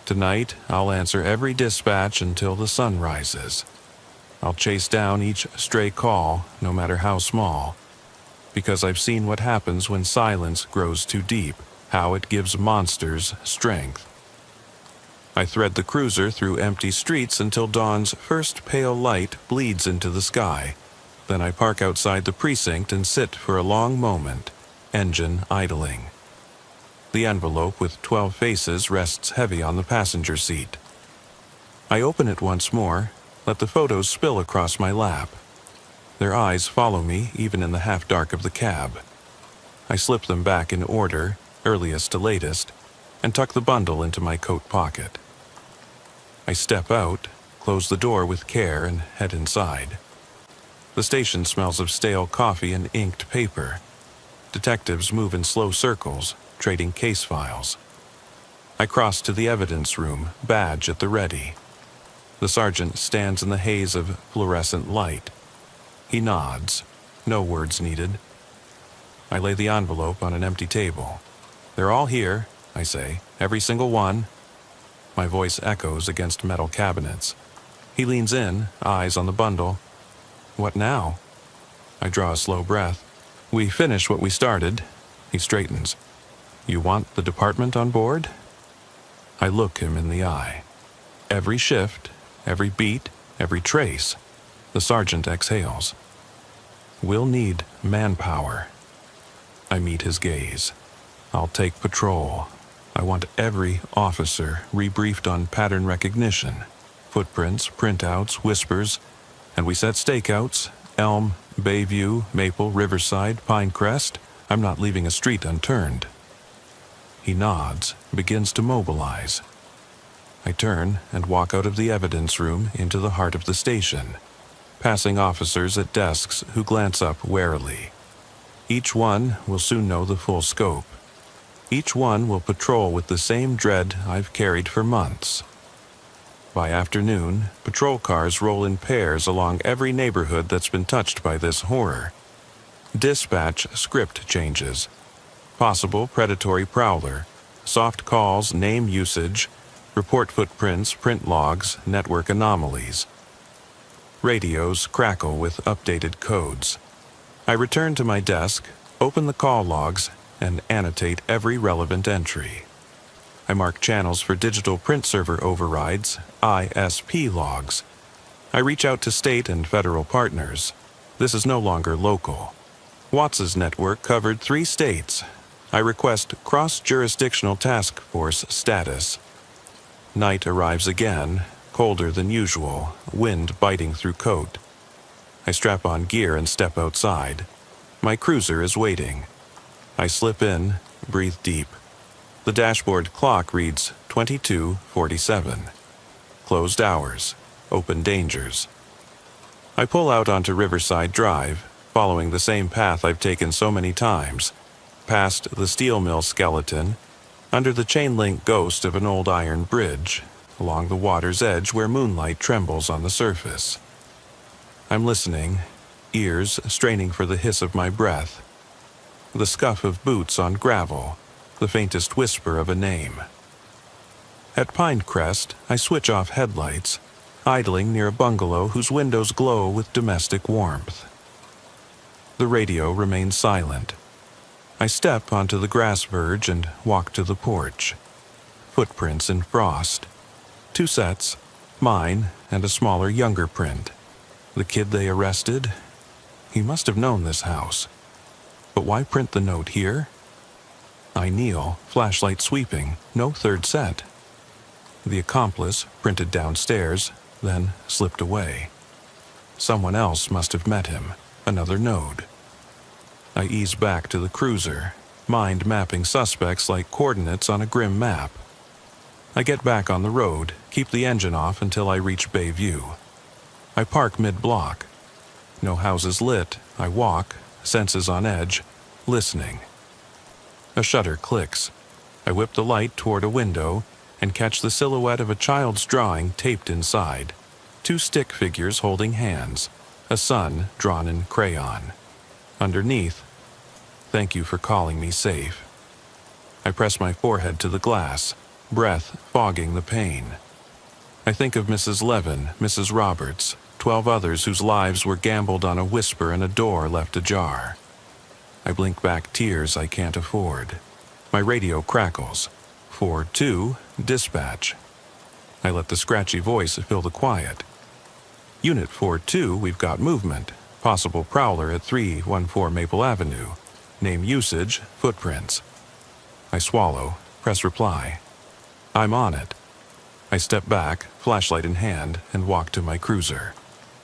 Tonight, I'll answer every dispatch until the sun rises. I'll chase down each stray call, no matter how small, because I've seen what happens when silence grows too deep, how it gives monsters strength. I thread the cruiser through empty streets until dawn's first pale light bleeds into the sky. Then I park outside the precinct and sit for a long moment, engine idling. The envelope with 12 faces rests heavy on the passenger seat. I open it once more, let the photos spill across my lap. Their eyes follow me even in the half-dark of the cab. I slip them back in order, earliest to latest, and tuck the bundle into my coat pocket. I step out, close the door with care, and head inside. The station smells of stale coffee and inked paper. Detectives move in slow circles, trading case files. I cross to the evidence room, badge at the ready. The sergeant stands in the haze of fluorescent light. He nods. No words needed. I lay the envelope on an empty table. They're all here, I say, every single one. My voice echoes against metal cabinets. He leans in, eyes on the bundle. What now? I draw a slow breath. We finish what we started. He straightens. You want the department on board? I look him in the eye. Every shift, every beat, every trace. The sergeant exhales. We'll need manpower. I meet his gaze. I'll take patrol. I want every officer rebriefed on pattern recognition. Footprints, printouts, whispers, and we set stakeouts, Elm, Bayview, Maple, Riverside, Pinecrest. I'm not leaving a street unturned. He nods, begins to mobilize. I turn and walk out of the evidence room into the heart of the station, passing officers at desks who glance up warily. Each one will soon know the full scope. Each one will patrol with the same dread I've carried for months. By afternoon, patrol cars roll in pairs along every neighborhood that's been touched by this horror. Dispatch script changes. Possible predatory prowler. Soft calls, name usage. Report footprints, print logs, network anomalies. Radios crackle with updated codes. I return to my desk, open the call logs, and annotate every relevant entry. I mark channels for digital print server overrides, ISP logs. I reach out to state and federal partners. This is no longer local. Watts's network covered 3 states. I request cross-jurisdictional task force status. Night arrives again, colder than usual, wind biting through coat. I strap on gear and step outside. My cruiser is waiting. I slip in, breathe deep. The dashboard clock reads 22:47. Closed hours, open dangers. I pull out onto Riverside Drive, following the same path I've taken so many times, past the steel mill skeleton, under the chain-link ghost of an old iron bridge, along the water's edge where moonlight trembles on the surface. I'm listening, ears straining for the hiss of my breath, the scuff of boots on gravel, the faintest whisper of a name. At Pinecrest, I switch off headlights, idling near a bungalow whose windows glow with domestic warmth. The radio remains silent. I step onto the grass verge and walk to the porch. Footprints in frost. 2 sets, mine and a smaller, younger print. The kid they arrested? He must have known this house. But why print the note here? I kneel, flashlight sweeping, no 3rd set. The accomplice printed downstairs, then slipped away. Someone else must have met him, another node. I ease back to the cruiser, mind mapping suspects like coordinates on a grim map. I get back on the road, keep the engine off until I reach Bayview. I park mid-block. No houses lit, I walk, senses on edge, listening. A shutter clicks. I whip the light toward a window and catch the silhouette of a child's drawing taped inside. 2 stick figures holding hands, a sun drawn in crayon. Underneath, "Thank you for calling me safe." I press my forehead to the glass, breath fogging the pain. I think of Mrs. Levin, Mrs. Roberts, 12 others whose lives were gambled on a whisper and a door left ajar. I blink back tears I can't afford. My radio crackles. 4-2, dispatch. I let the scratchy voice fill the quiet. Unit 4-2, we've got movement. Possible prowler at 314 Maple Avenue. Name usage, footprints. I swallow, press reply. I'm on it. I step back, flashlight in hand, and walk to my cruiser.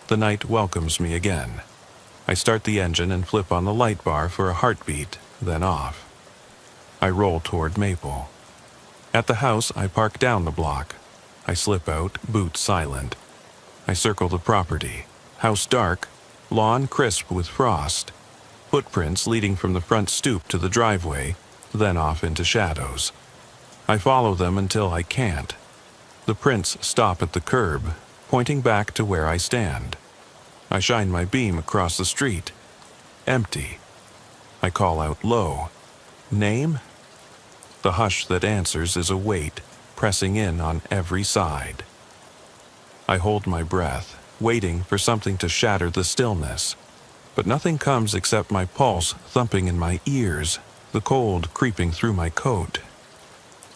The night welcomes me again. I start the engine and flip on the light bar for a heartbeat, then off. I roll toward Maple. At the house, I park down the block. I slip out, boots silent. I circle the property. House dark, lawn crisp with frost. Footprints leading from the front stoop to the driveway, then off into shadows. I follow them until I can't. The prints stop at the curb, pointing back to where I stand. I shine my beam across the street. Empty. I call out low. Name? The hush that answers is a weight, pressing in on every side. I hold my breath, waiting for something to shatter the stillness. But nothing comes except my pulse thumping in my ears, the cold creeping through my coat.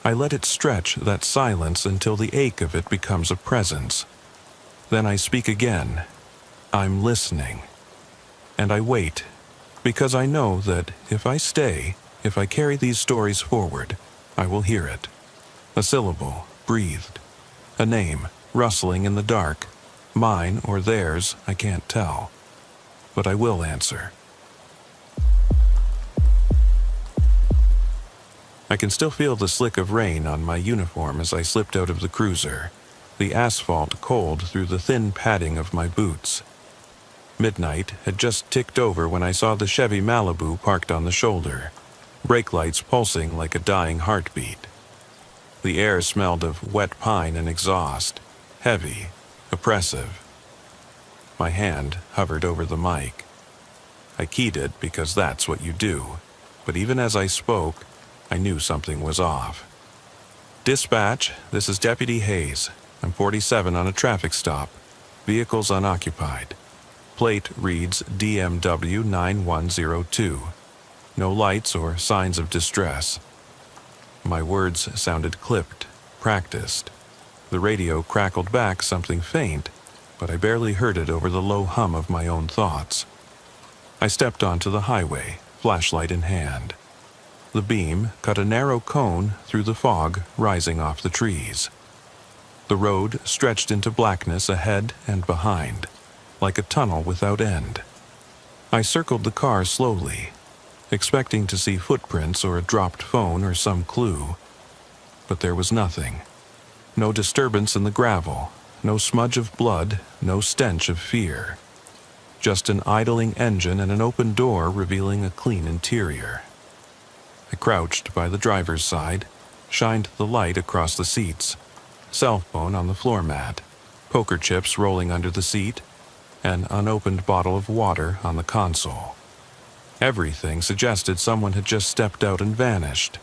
I let it stretch that silence until the ache of it becomes a presence. Then I speak again. I'm listening. And I wait, because I know that if I stay, if I carry these stories forward, I will hear it. A syllable, breathed. A name, rustling in the dark. Mine or theirs, I can't tell. But I will answer. I can still feel the slick of rain on my uniform as I slipped out of the cruiser, the asphalt cold through the thin padding of my boots. Midnight had just ticked over when I saw the Chevy Malibu parked on the shoulder, brake lights pulsing like a dying heartbeat. The air smelled of wet pine and exhaust, heavy, oppressive. My hand hovered over the mic. I keyed it because that's what you do, but even as I spoke, I knew something was off. Dispatch, this is Deputy Hayes. I'm 47 on a traffic stop. Vehicles unoccupied. Plate reads DMW 9102. No lights or signs of distress. My words sounded clipped, practiced. The radio crackled back something faint, but I barely heard it over the low hum of my own thoughts. I stepped onto the highway, flashlight in hand. The beam cut a narrow cone through the fog rising off the trees. The road stretched into blackness ahead and behind, like a tunnel without end. I circled the car slowly, expecting to see footprints or a dropped phone or some clue. But there was nothing. No disturbance in the gravel, no smudge of blood, no stench of fear. Just an idling engine and an open door revealing a clean interior. I crouched by the driver's side, shined the light across the seats, cell phone on the floor mat, poker chips rolling under the seat, an unopened bottle of water on the console. Everything suggested someone had just stepped out and vanished.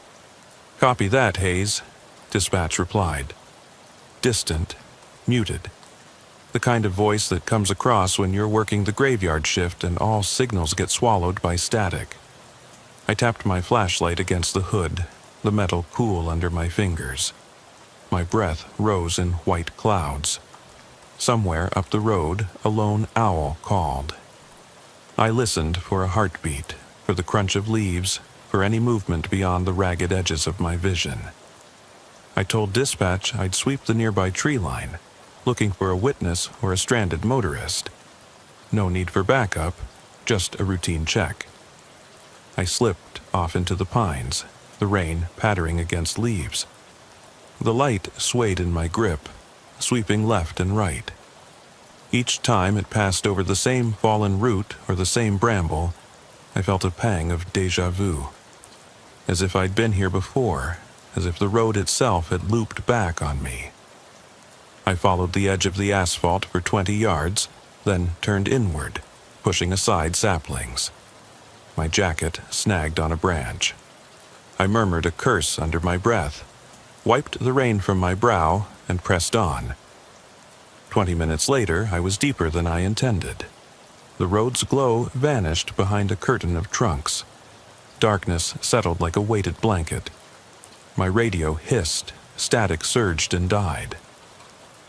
"Copy that, Hayes," dispatch replied. Distant, muted. The kind of voice that comes across when you're working the graveyard shift and all signals get swallowed by static. I tapped my flashlight against the hood, the metal cool under my fingers. My breath rose in white clouds. Somewhere up the road, a lone owl called. I listened for a heartbeat, for the crunch of leaves, for any movement beyond the ragged edges of my vision. I told dispatch I'd sweep the nearby tree line, looking for a witness or a stranded motorist. No need for backup, just a routine check. I slipped off into the pines, the rain pattering against leaves. The light swayed in my grip, sweeping left and right. Each time it passed over the same fallen root or the same bramble, I felt a pang of déjà vu. As if I'd been here before, as if the road itself had looped back on me. I followed the edge of the asphalt for 20 yards, then turned inward, pushing aside saplings. My jacket snagged on a branch. I murmured a curse under my breath, wiped the rain from my brow, and pressed on. 20 minutes later, I was deeper than I intended. The road's glow vanished behind a curtain of trunks. Darkness settled like a weighted blanket. My radio hissed, static surged and died.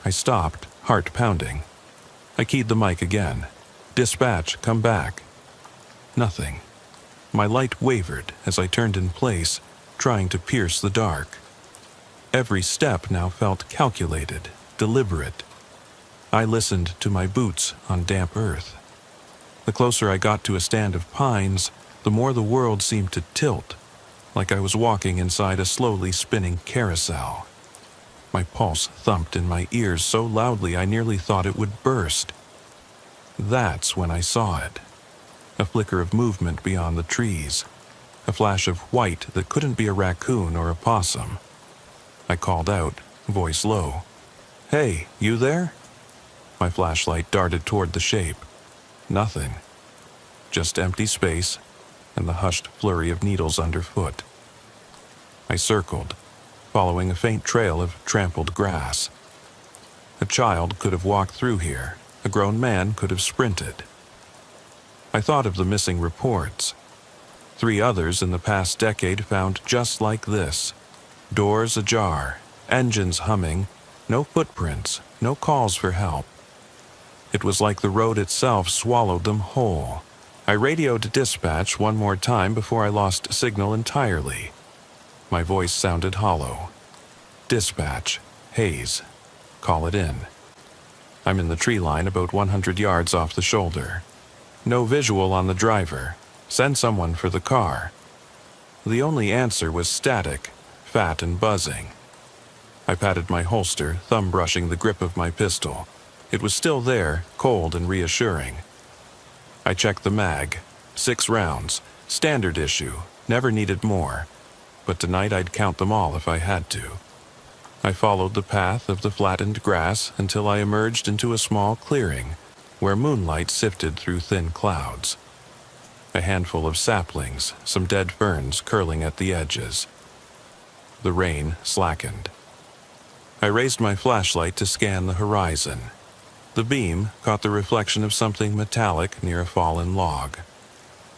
I stopped, heart pounding. I keyed the mic again. "Dispatch, come back." Nothing. My light wavered as I turned in place, trying to pierce the dark. Every step now felt calculated, deliberate. I listened to my boots on damp earth. The closer I got to a stand of pines, the more the world seemed to tilt, like I was walking inside a slowly spinning carousel. My pulse thumped in my ears so loudly I nearly thought it would burst. That's when I saw it. A flicker of movement beyond the trees. A flash of white that couldn't be a raccoon or a possum. I called out, voice low. "Hey, you there?" My flashlight darted toward the shape. Nothing. Just empty space and the hushed flurry of needles underfoot. I circled, following a faint trail of trampled grass. A child could have walked through here. A grown man could have sprinted. I thought of the missing reports. 3 others in the past decade found just like this. Doors ajar, engines humming, no footprints, no calls for help. It was like the road itself swallowed them whole. I radioed dispatch one more time before I lost signal entirely. My voice sounded hollow. "Dispatch, Hayes. Call it in. I'm in the tree line about 100 yards off the shoulder. No visual on the driver. Send someone for the car." The only answer was static, fat and buzzing. I patted my holster, thumb brushing the grip of my pistol. It was still there, cold and reassuring. I checked the mag. 6 rounds. Standard issue. Never needed more. But tonight I'd count them all if I had to. I followed the path of the flattened grass until I emerged into a small clearing, where moonlight sifted through thin clouds. A handful of saplings, some dead ferns curling at the edges. The rain slackened. I raised my flashlight to scan the horizon. The beam caught the reflection of something metallic near a fallen log.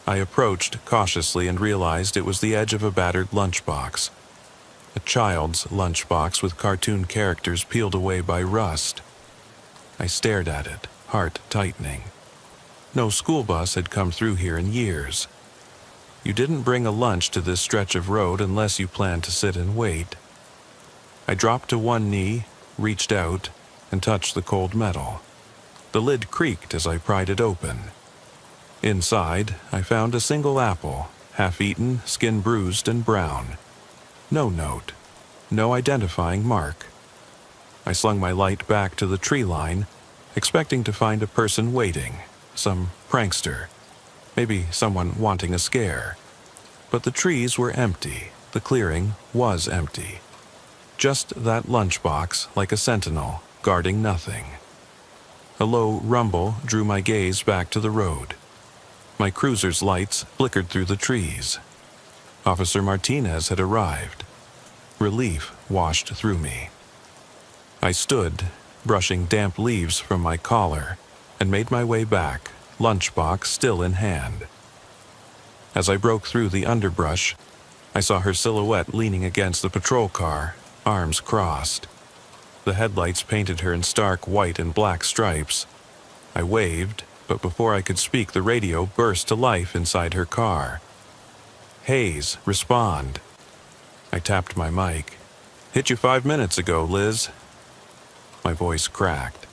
I approached cautiously and realized it was the edge of a battered lunchbox. a child's lunchbox with cartoon characters peeled away by rust. I stared at it, heart tightening. No school bus had come through here in years. You didn't bring a lunch to this stretch of road unless you planned to sit and wait. I dropped to one knee, reached out, and touched the cold metal. The lid creaked as I pried it open. Inside, I found a single apple, half-eaten, skin bruised and brown. No note, no identifying mark. I slung my light back to the tree line, expecting to find a person waiting, some prankster, maybe someone wanting a scare. But the trees were empty, the clearing was empty. Just that lunchbox like a sentinel, guarding nothing. A low rumble drew my gaze back to the road. My cruiser's lights flickered through the trees. Officer Martinez had arrived. Relief washed through me. I stood, brushing damp leaves from my collar, and made my way back, lunchbox still in hand. As I broke through the underbrush, I saw her silhouette leaning against the patrol car, arms crossed. The headlights painted her in stark white and black stripes. I waved, but before I could speak, the radio burst to life inside her car. "Hayes, respond." I tapped my mic. "Hit you 5 minutes ago, Liz." My voice cracked.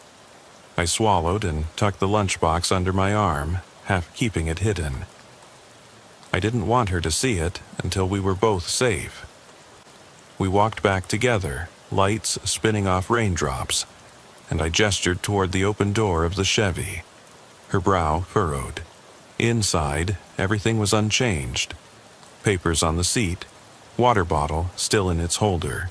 I swallowed and tucked the lunchbox under my arm, half keeping it hidden. I didn't want her to see it until we were both safe. We walked back together, lights spinning off raindrops, and I gestured toward the open door of the Chevy. Her brow furrowed. Inside, everything was unchanged. Papers on the seat, water bottle still in its holder.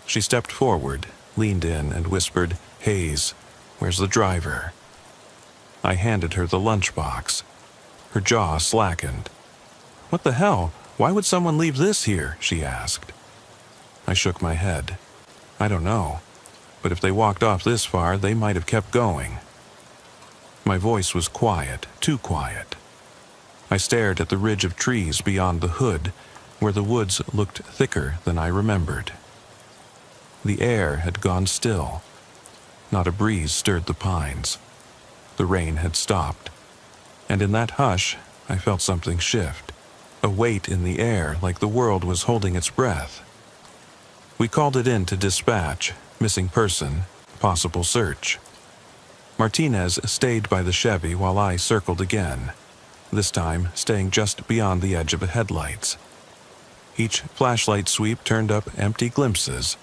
She stepped forward, leaned in, and whispered, "Hayes, where's the driver?" I handed her the lunchbox. Her jaw slackened. "What the hell? Why would someone leave this here?" she asked. I shook my head. "I don't know, but if they walked off this far, they might have kept going." My voice was quiet, too quiet. I stared at the ridge of trees beyond the hood, where the woods looked thicker than I remembered. The air had gone still. Not a breeze stirred the pines. The rain had stopped. And in that hush, I felt something shift. A weight in the air, like the world was holding its breath. We called it in to dispatch, missing person, possible search. Martinez stayed by the Chevy while I circled again, this time staying just beyond the edge of the headlights. Each flashlight sweep turned up empty glimpses.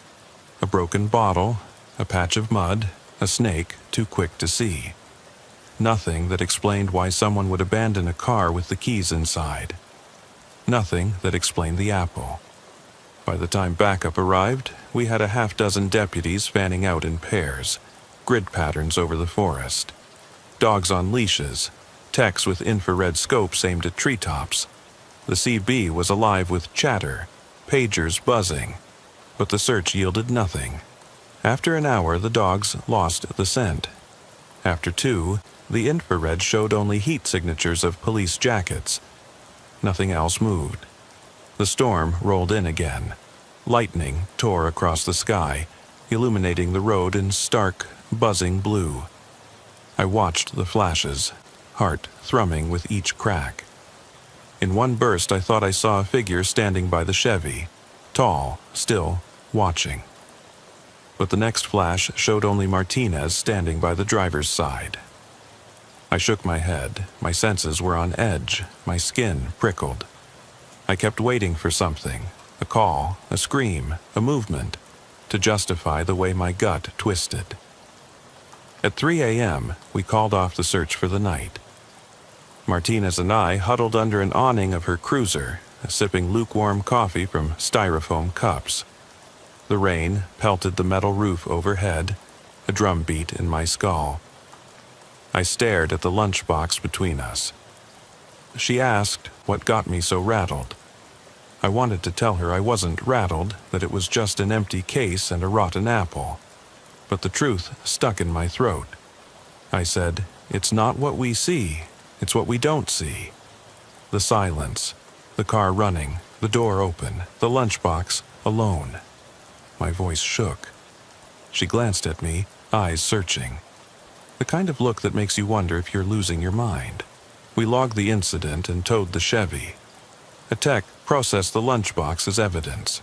A broken bottle, a patch of mud, a snake too quick to see. Nothing that explained why someone would abandon a car with the keys inside. Nothing that explained the apple. By the time backup arrived, we had a half-dozen deputies fanning out in pairs, grid patterns over the forest. Dogs on leashes, techs with infrared scopes aimed at treetops. The CB was alive with chatter, pagers buzzing, but the search yielded nothing. After an hour, the dogs lost the scent. After 2, the infrared showed only heat signatures of police jackets. Nothing else moved. The storm rolled in again. Lightning tore across the sky, illuminating the road in stark, buzzing blue. I watched the flashes, heart thrumming with each crack. In one burst, I thought I saw a figure standing by the Chevy, tall, still, watching. But the next flash showed only Martinez standing by the driver's side. I shook my head. My senses were on edge. My skin prickled. I kept waiting for something, a call, a scream, a movement, to justify the way my gut twisted. At 3 a.m., we called off the search for the night. Martinez and I huddled under an awning of her cruiser, sipping lukewarm coffee from styrofoam cups. The rain pelted the metal roof overhead, a drumbeat in my skull. I stared at the lunchbox between us. She asked what got me so rattled. I wanted to tell her I wasn't rattled, that it was just an empty case and a rotten apple. But the truth stuck in my throat. I said, "It's not what we see, it's what we don't see." The silence, the car running, the door open, the lunchbox alone. My voice shook. She glanced at me, eyes searching. The kind of look that makes you wonder if you're losing your mind. We logged the incident and towed the Chevy. A tech processed the lunchbox as evidence.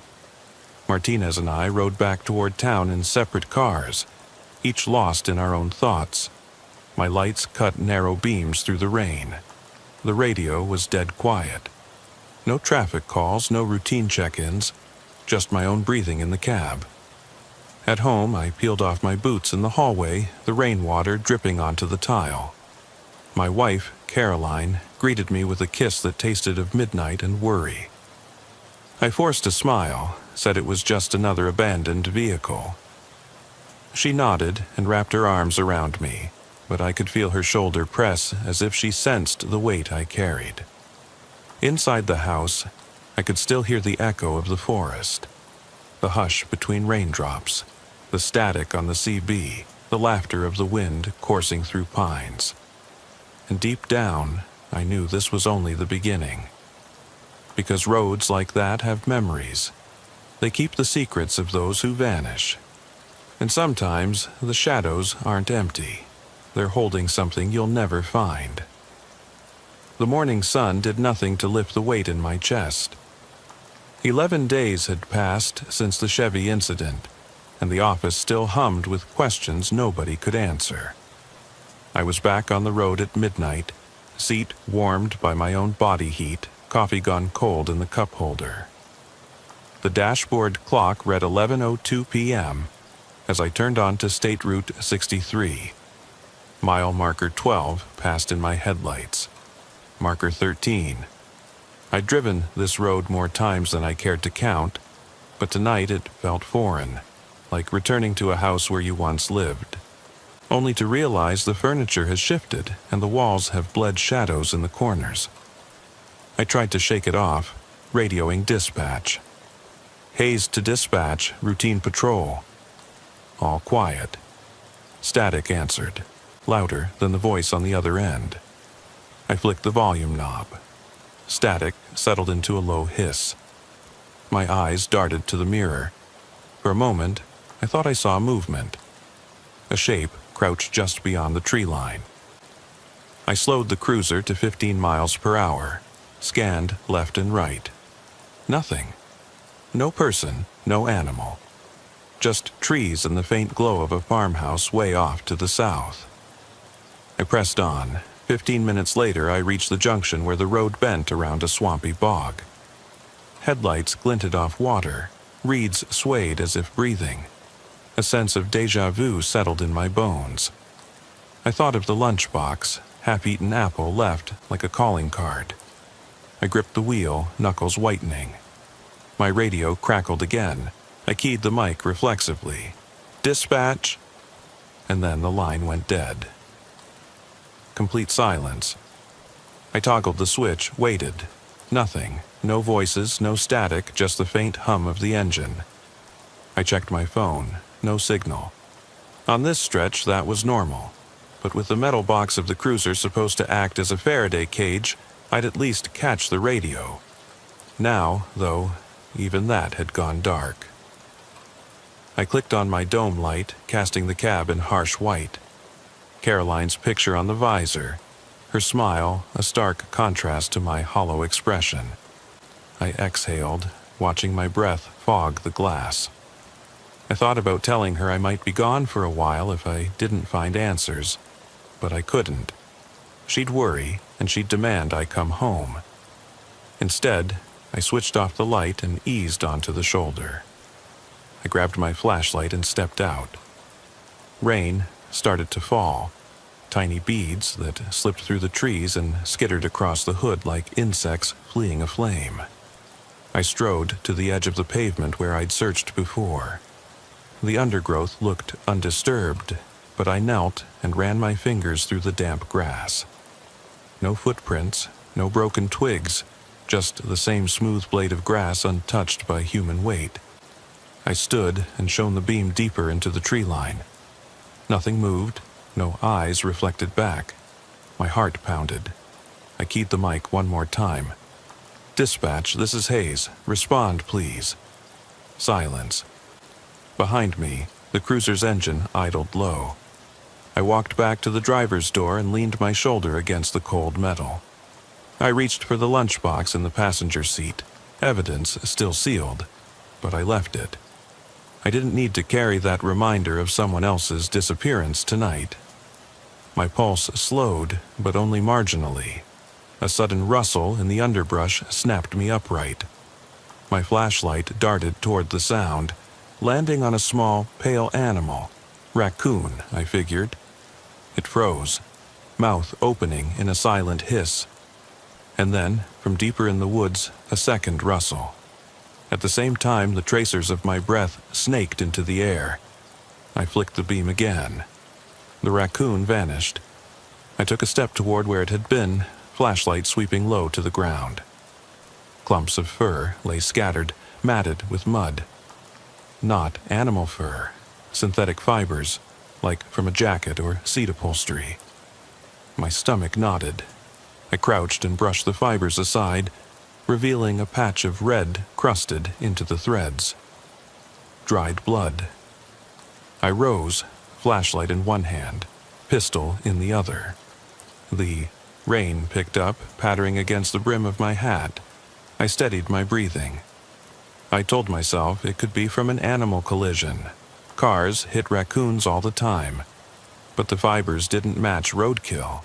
Martinez and I rode back toward town in separate cars, each lost in our own thoughts. My lights cut narrow beams through the rain. The radio was dead quiet. No traffic calls, no routine check-ins, just my own breathing in the cab. At home, I peeled off my boots in the hallway, the rainwater dripping onto the tile. My wife, Caroline, greeted me with a kiss that tasted of midnight and worry. I forced a smile, said it was just another abandoned vehicle. She nodded and wrapped her arms around me, but I could feel her shoulder press as if she sensed the weight I carried. Inside the house, I could still hear the echo of the forest, the hush between raindrops, the static on the CB, the laughter of the wind coursing through pines. And deep down, I knew this was only the beginning. Because roads like that have memories. They keep the secrets of those who vanish. And sometimes the shadows aren't empty. They're holding something you'll never find. The morning sun did nothing to lift the weight in my chest. 11 days had passed since the Chevy incident, and the office still hummed with questions nobody could answer. I was back on the road at midnight, seat warmed by my own body heat, coffee gone cold in the cup holder. The dashboard clock read 11:02 p.m. as I turned onto State Route 63. Mile marker 12 passed in my headlights. Marker 13. I'd driven this road more times than I cared to count, but tonight it felt foreign, like returning to a house where you once lived, only to realize the furniture has shifted and the walls have bled shadows in the corners. I tried to shake it off, radioing dispatch. Hayes to dispatch, routine patrol. All quiet. Static answered, louder than the voice on the other end. I flicked the volume knob. Static settled into a low hiss. My eyes darted to the mirror. For a moment, I thought I saw movement. A shape crouched just beyond the tree line. I slowed the cruiser to 15 miles per hour, scanned left and right. Nothing. No person, no animal. Just trees and the faint glow of a farmhouse way off to the south. I pressed on. 15 minutes later, I reached the junction where the road bent around a swampy bog. Headlights glinted off water. Reeds swayed as if breathing. A sense of déjà vu settled in my bones. I thought of the lunchbox, half-eaten apple left like a calling card. I gripped the wheel, knuckles whitening. My radio crackled again. I keyed the mic reflexively. Dispatch! And then the line went dead. Complete silence. I toggled the switch, waited. Nothing. No voices, no static, just the faint hum of the engine. I checked my phone. No signal. On this stretch, that was normal. But with the metal box of the cruiser supposed to act as a Faraday cage, I'd at least catch the radio. Now, though, even that had gone dark. I clicked on my dome light, casting the cab in harsh white. Caroline's picture on the visor, her smile a stark contrast to my hollow expression. I exhaled, watching my breath fog the glass. I thought about telling her I might be gone for a while if I didn't find answers, but I couldn't. She'd worry, and she'd demand I come home. Instead, I switched off the light and eased onto the shoulder. I grabbed my flashlight and stepped out. Rain started to fall, tiny beads that slipped through the trees and skittered across the hood like insects fleeing a flame. I strode to the edge of the pavement where I'd searched before. The undergrowth looked undisturbed, but I knelt and ran my fingers through the damp grass. No footprints, no broken twigs, just the same smooth blade of grass untouched by human weight. I stood and shone the beam deeper into the tree line. Nothing moved, no eyes reflected back. My heart pounded. I keyed the mic one more time. Dispatch, this is Hayes. Respond, please. Silence. Behind me, the cruiser's engine idled low. I walked back to the driver's door and leaned my shoulder against the cold metal. I reached for the lunchbox in the passenger seat, evidence still sealed, but I left it. I didn't need to carry that reminder of someone else's disappearance tonight. My pulse slowed, but only marginally. A sudden rustle in the underbrush snapped me upright. My flashlight darted toward the sound, landing on a small, pale animal. Raccoon, I figured. It froze, mouth opening in a silent hiss. And then, from deeper in the woods, a second rustle. At the same time, the tracers of my breath snaked into the air. I flicked the beam again. The raccoon vanished. I took a step toward where it had been, flashlight sweeping low to the ground. Clumps of fur lay scattered, matted with mud. Not animal fur, synthetic fibers, like from a jacket or seat upholstery. My stomach knotted. I crouched and brushed the fibers aside, revealing a patch of red crusted into the threads. Dried blood. I rose, flashlight in one hand, pistol in the other. The rain picked up, pattering against the brim of my hat. I steadied my breathing. I told myself it could be from an animal collision. Cars hit raccoons all the time, but the fibers didn't match roadkill.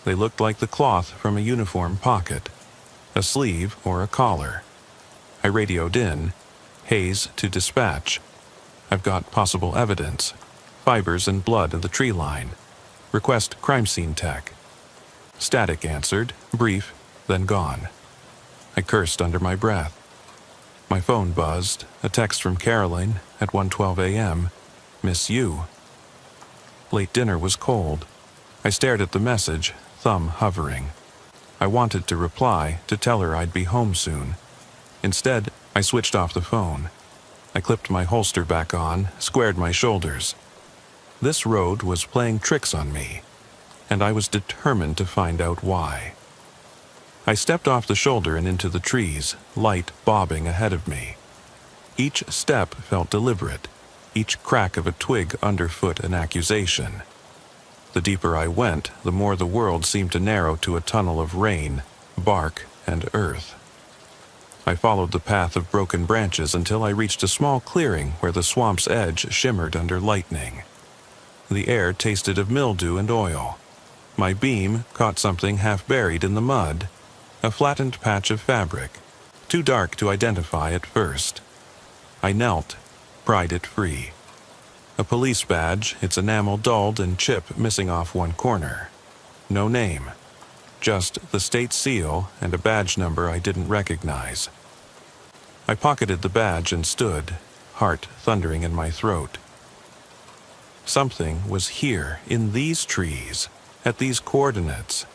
They looked like the cloth from a uniform pocket, a sleeve or a collar. I radioed in, Hayes to dispatch. I've got possible evidence. Fibers and blood in the tree line. Request crime scene tech. Static answered, brief, then gone. I cursed under my breath. My phone buzzed, a text from Caroline at 1:12 a.m. Miss you. Late dinner was cold. I stared at the message, thumb hovering. I wanted to reply, to tell her I'd be home soon. Instead, I switched off the phone. I clipped my holster back on, squared my shoulders. This road was playing tricks on me, and I was determined to find out why. I stepped off the shoulder and into the trees, light bobbing ahead of me. Each step felt deliberate, each crack of a twig underfoot an accusation. The deeper I went, the more the world seemed to narrow to a tunnel of rain, bark, and earth. I followed the path of broken branches until I reached a small clearing where the swamp's edge shimmered under lightning. The air tasted of mildew and oil. My beam caught something half buried in the mud, a flattened patch of fabric, too dark to identify at first. I knelt, pried it free. A police badge, its enamel dulled and chip missing off one corner. No name, just the state seal and a badge number I didn't recognize. I pocketed the badge and stood, heart thundering in my throat. Something was here, in these trees, at these coordinates.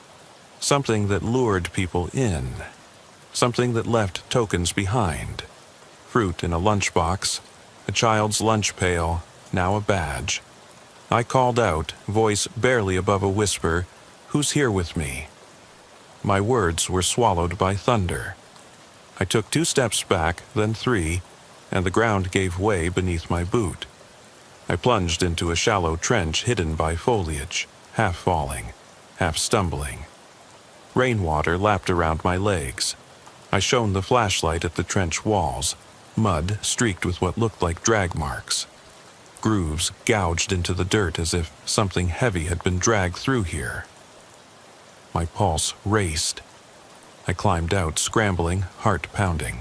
Something that lured people in. Something that left tokens behind. Fruit in a lunchbox, a child's lunch pail, now a badge. I called out, voice barely above a whisper, "Who's here with me?" My words were swallowed by thunder. I took 2 steps back, then 3, and the ground gave way beneath my boot. I plunged into a shallow trench hidden by foliage, half falling, half stumbling. Rainwater lapped around my legs. I shone the flashlight at the trench walls, mud streaked with what looked like drag marks. Grooves gouged into the dirt as if something heavy had been dragged through here. My pulse raced. I climbed out, scrambling, heart pounding.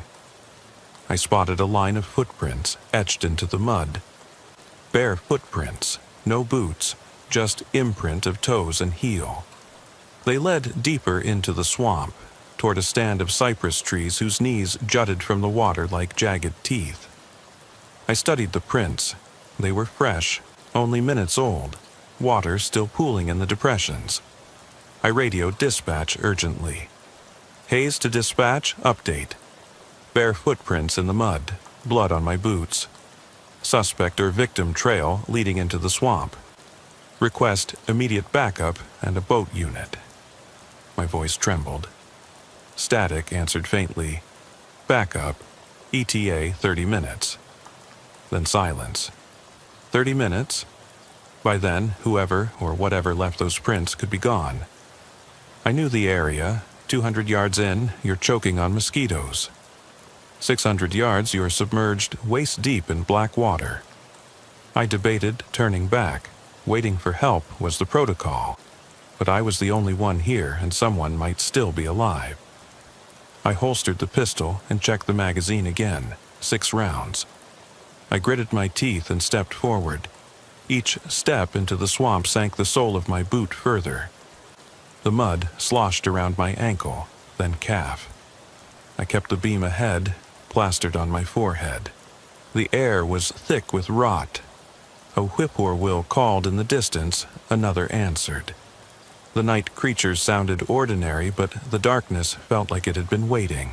I spotted a line of footprints etched into the mud. Bare footprints, no boots, just imprint of toes and heel. They led deeper into the swamp, toward a stand of cypress trees whose knees jutted from the water like jagged teeth. I studied the prints. They were fresh, only minutes old, water still pooling in the depressions. I radioed dispatch urgently. Hayes to dispatch, update. Bare footprints in the mud, blood on my boots. Suspect or victim trail leading into the swamp. Request immediate backup and a boat unit. My voice trembled. Static answered faintly. Backup. ETA 30 minutes. Then silence. 30 minutes? By then, whoever or whatever left those prints could be gone. I knew the area. 200 yards in, you're choking on mosquitoes. 600 yards, you're submerged waist-deep in black water. I debated turning back. Waiting for help was the protocol. But I was the only one here, and someone might still be alive. I holstered the pistol and checked the magazine again. 6 rounds. I gritted my teeth and stepped forward. Each step into the swamp sank the sole of my boot further. The mud sloshed around my ankle, then calf. I kept the beam ahead, plastered on my forehead. The air was thick with rot. A whippoorwill called in the distance, another answered. The night creatures sounded ordinary, but the darkness felt like it had been waiting.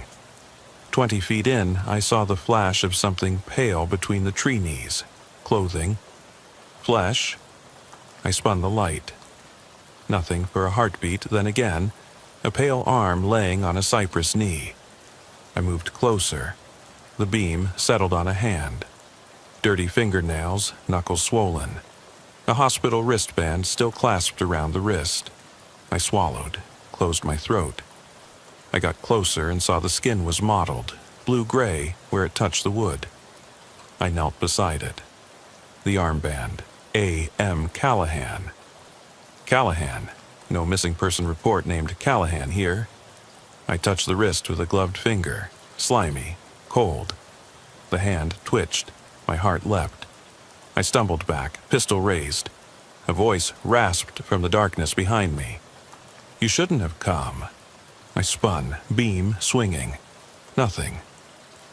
20 feet in, I saw the flash of something pale between the tree knees. Clothing. Flesh. I spun the light. Nothing for a heartbeat, then again, a pale arm laying on a cypress knee. I moved closer. The beam settled on a hand. Dirty fingernails, knuckles swollen. A hospital wristband still clasped around the wrist. I swallowed, closed my throat. I got closer and saw the skin was mottled, blue-gray where it touched the wood. I knelt beside it. The armband. A.M. Callahan. Callahan. No missing person report named Callahan here. I touched the wrist with a gloved finger. Slimy. Cold. The hand twitched. My heart leapt. I stumbled back, pistol raised. A voice rasped from the darkness behind me. "You shouldn't have come." I spun, beam swinging. Nothing.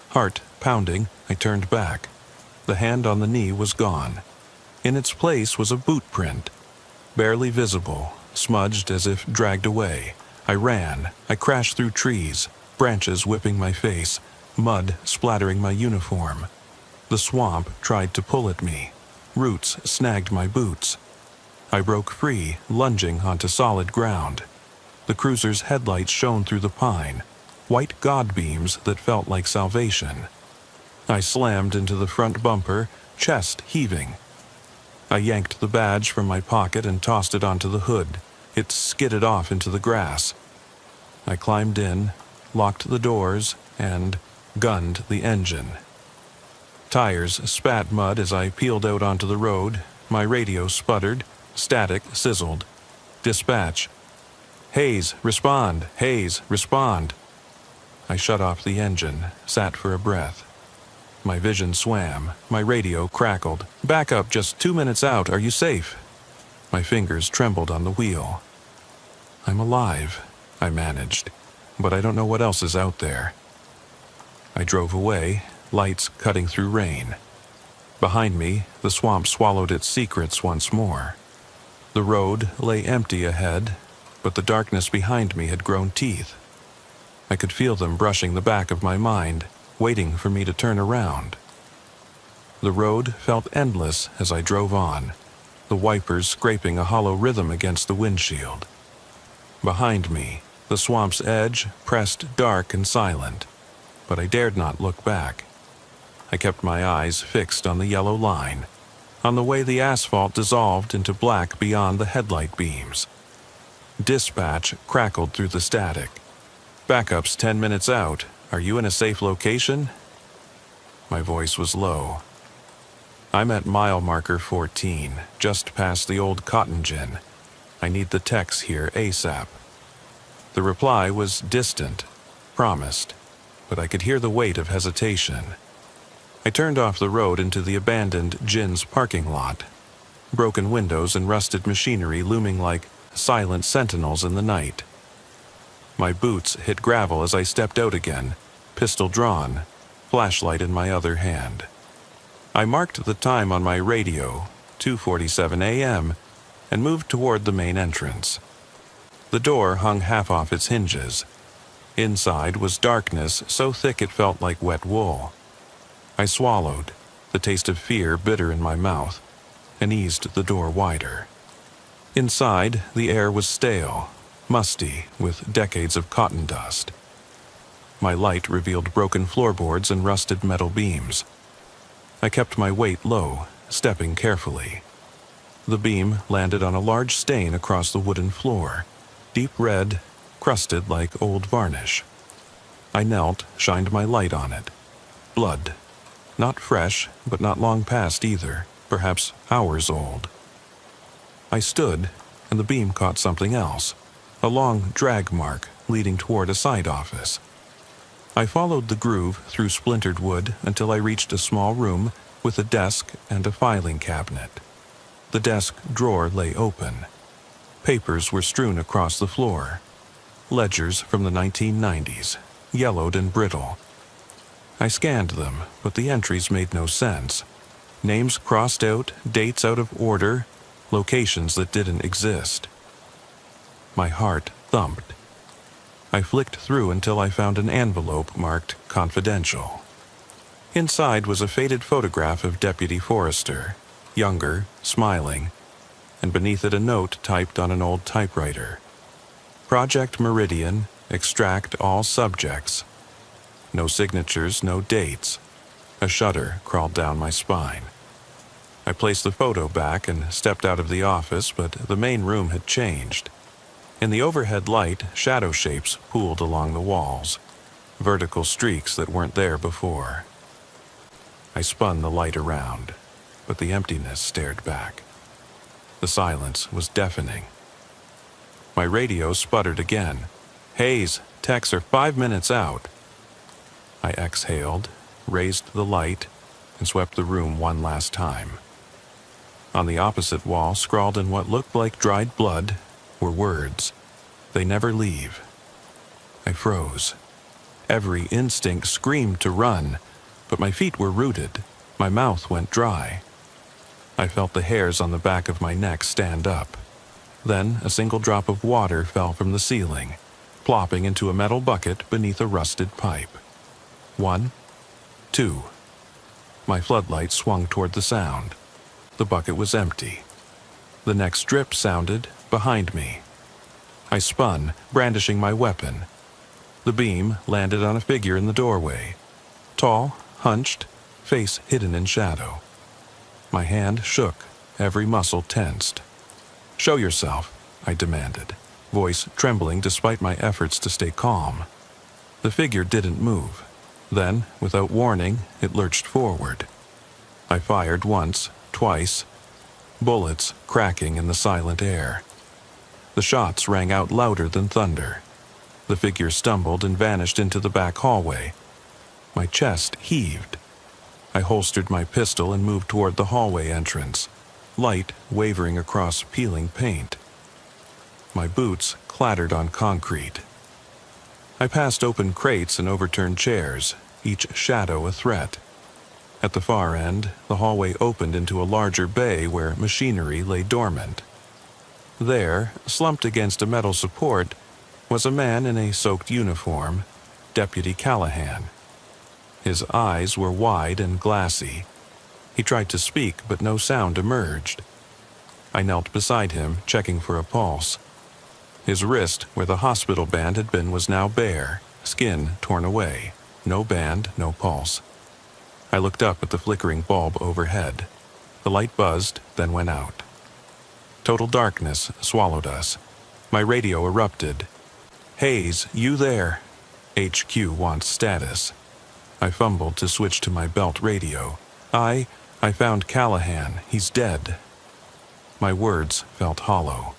Heart pounding, I turned back. The hand on the knee was gone. In its place was a boot print. Barely visible, smudged as if dragged away. I ran. I crashed through trees, branches whipping my face, mud splattering my uniform. The swamp tried to pull at me. Roots snagged my boots. I broke free, lunging onto solid ground. The cruiser's headlights shone through the pine, white god beams that felt like salvation. I slammed into the front bumper, chest heaving. I yanked the badge from my pocket and tossed it onto the hood. It skidded off into the grass. I climbed in, locked the doors, and gunned the engine. Tires spat mud as I peeled out onto the road. My radio sputtered. Static sizzled. Dispatch. "Hayes, respond! Hayes, respond!" I shut off the engine, sat for a breath. My vision swam. My radio crackled. "Back up just 2 minutes out. Are you safe?" My fingers trembled on the wheel. "I'm alive," I managed, "but I don't know what else is out there." I drove away, lights cutting through rain. Behind me, the swamp swallowed its secrets once more. The road lay empty ahead, but the darkness behind me had grown teeth. I could feel them brushing the back of my mind, waiting for me to turn around. The road felt endless as I drove on, the wipers scraping a hollow rhythm against the windshield. Behind me, the swamp's edge pressed dark and silent, but I dared not look back. I kept my eyes fixed on the yellow line, on the way the asphalt dissolved into black beyond the headlight beams. Dispatch crackled through the static. "Backup's 10 minutes out. Are you in a safe location?" My voice was low. "I'm at mile marker 14, just past the old cotton gin. I need the techs here ASAP." The reply was distant, promised, but I could hear the weight of hesitation. I turned off the road into the abandoned gin's parking lot. Broken windows and rusted machinery looming like silent sentinels in the night. My boots hit gravel as I stepped out again, pistol drawn, flashlight in my other hand. I marked the time on my radio, 2:47 a.m., and moved toward the main entrance. The door hung half off its hinges. Inside was darkness so thick it felt like wet wool. I swallowed, the taste of fear bitter in my mouth, and eased the door wider. Inside, the air was stale, musty, with decades of cotton dust. My light revealed broken floorboards and rusted metal beams. I kept my weight low, stepping carefully. The beam landed on a large stain across the wooden floor, deep red, crusted like old varnish. I knelt, shined my light on it. Blood. Not fresh, but not long past either, perhaps hours old. I stood, and the beam caught something else, a long drag mark leading toward a side office. I followed the groove through splintered wood until I reached a small room with a desk and a filing cabinet. The desk drawer lay open. Papers were strewn across the floor. Ledgers from the 1990s, yellowed and brittle. I scanned them, but the entries made no sense. Names crossed out, dates out of order, locations that didn't exist. My heart thumped. I flicked through until I found an envelope marked confidential. Inside was a faded photograph of Deputy Forrester, younger, smiling, and beneath it a note typed on an old typewriter. Project Meridian, extract all subjects. No signatures, no dates. A shudder crawled down my spine. I placed the photo back and stepped out of the office, but the main room had changed. In the overhead light, shadow shapes pooled along the walls, vertical streaks that weren't there before. I spun the light around, but the emptiness stared back. The silence was deafening. My radio sputtered again. "Hayes, techs are 5 minutes out." I exhaled, raised the light, and swept the room one last time. On the opposite wall, scrawled in what looked like dried blood, were words. "They never leave." I froze. Every instinct screamed to run, but my feet were rooted. My mouth went dry. I felt the hairs on the back of my neck stand up. Then a single drop of water fell from the ceiling, plopping into a metal bucket beneath a rusted pipe. 1, 2. My floodlight swung toward the sound. The bucket was empty. The next drip sounded behind me. I spun, brandishing my weapon. The beam landed on a figure in the doorway. Tall, hunched, face hidden in shadow. My hand shook, every muscle tensed. "Show yourself," I demanded, voice trembling despite my efforts to stay calm. The figure didn't move. Then, without warning, it lurched forward. I fired once, twice, bullets cracking in the silent air. The shots rang out louder than thunder. The figure stumbled and vanished into the back hallway. My chest heaved. I holstered my pistol and moved toward the hallway entrance, light wavering across peeling paint. My boots clattered on concrete. I passed open crates and overturned chairs, each shadow a threat. At the far end, the hallway opened into a larger bay where machinery lay dormant. There, slumped against a metal support, was a man in a soaked uniform, Deputy Callahan. His eyes were wide and glassy. He tried to speak, but no sound emerged. I knelt beside him, checking for a pulse. His wrist, where the hospital band had been, was now bare, skin torn away. No band, no pulse. I looked up at the flickering bulb overhead. The light buzzed, then went out. Total darkness swallowed us. My radio erupted. "Hayes, you there? HQ wants status." I fumbled to switch to my belt radio. I found Callahan. He's dead." My words felt hollow.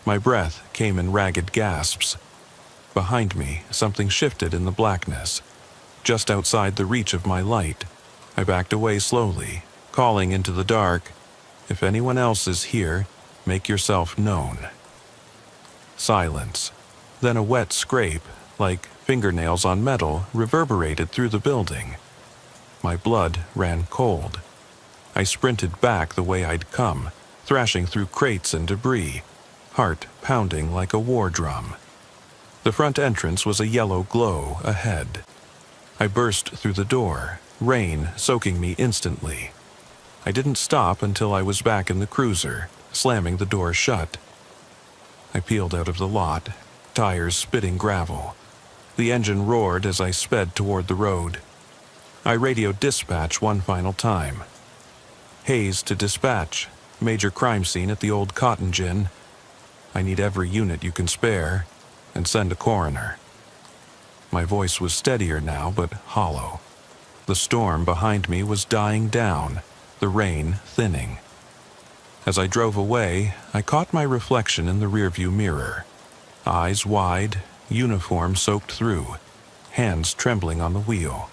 My breath came in ragged gasps. Behind me, something shifted in the blackness. Just outside the reach of my light, I backed away slowly, calling into the dark, "If anyone else is here, make yourself known." Silence. Then a wet scrape, like fingernails on metal, reverberated through the building. My blood ran cold. I sprinted back the way I'd come, thrashing through crates and debris, heart pounding like a war drum. The front entrance was a yellow glow ahead. I burst through the door, rain soaking me instantly. I didn't stop until I was back in the cruiser, slamming the door shut. I peeled out of the lot, tires spitting gravel. The engine roared as I sped toward the road. I radioed dispatch one final time. Hayes to dispatch. Major crime scene at the old cotton gin. I need every unit you can spare, and send a coroner. My voice was steadier now, but hollow. The storm behind me was dying down, the rain thinning. As I drove away, I caught my reflection in the rearview mirror. Eyes wide, uniform soaked through, hands trembling on the wheel.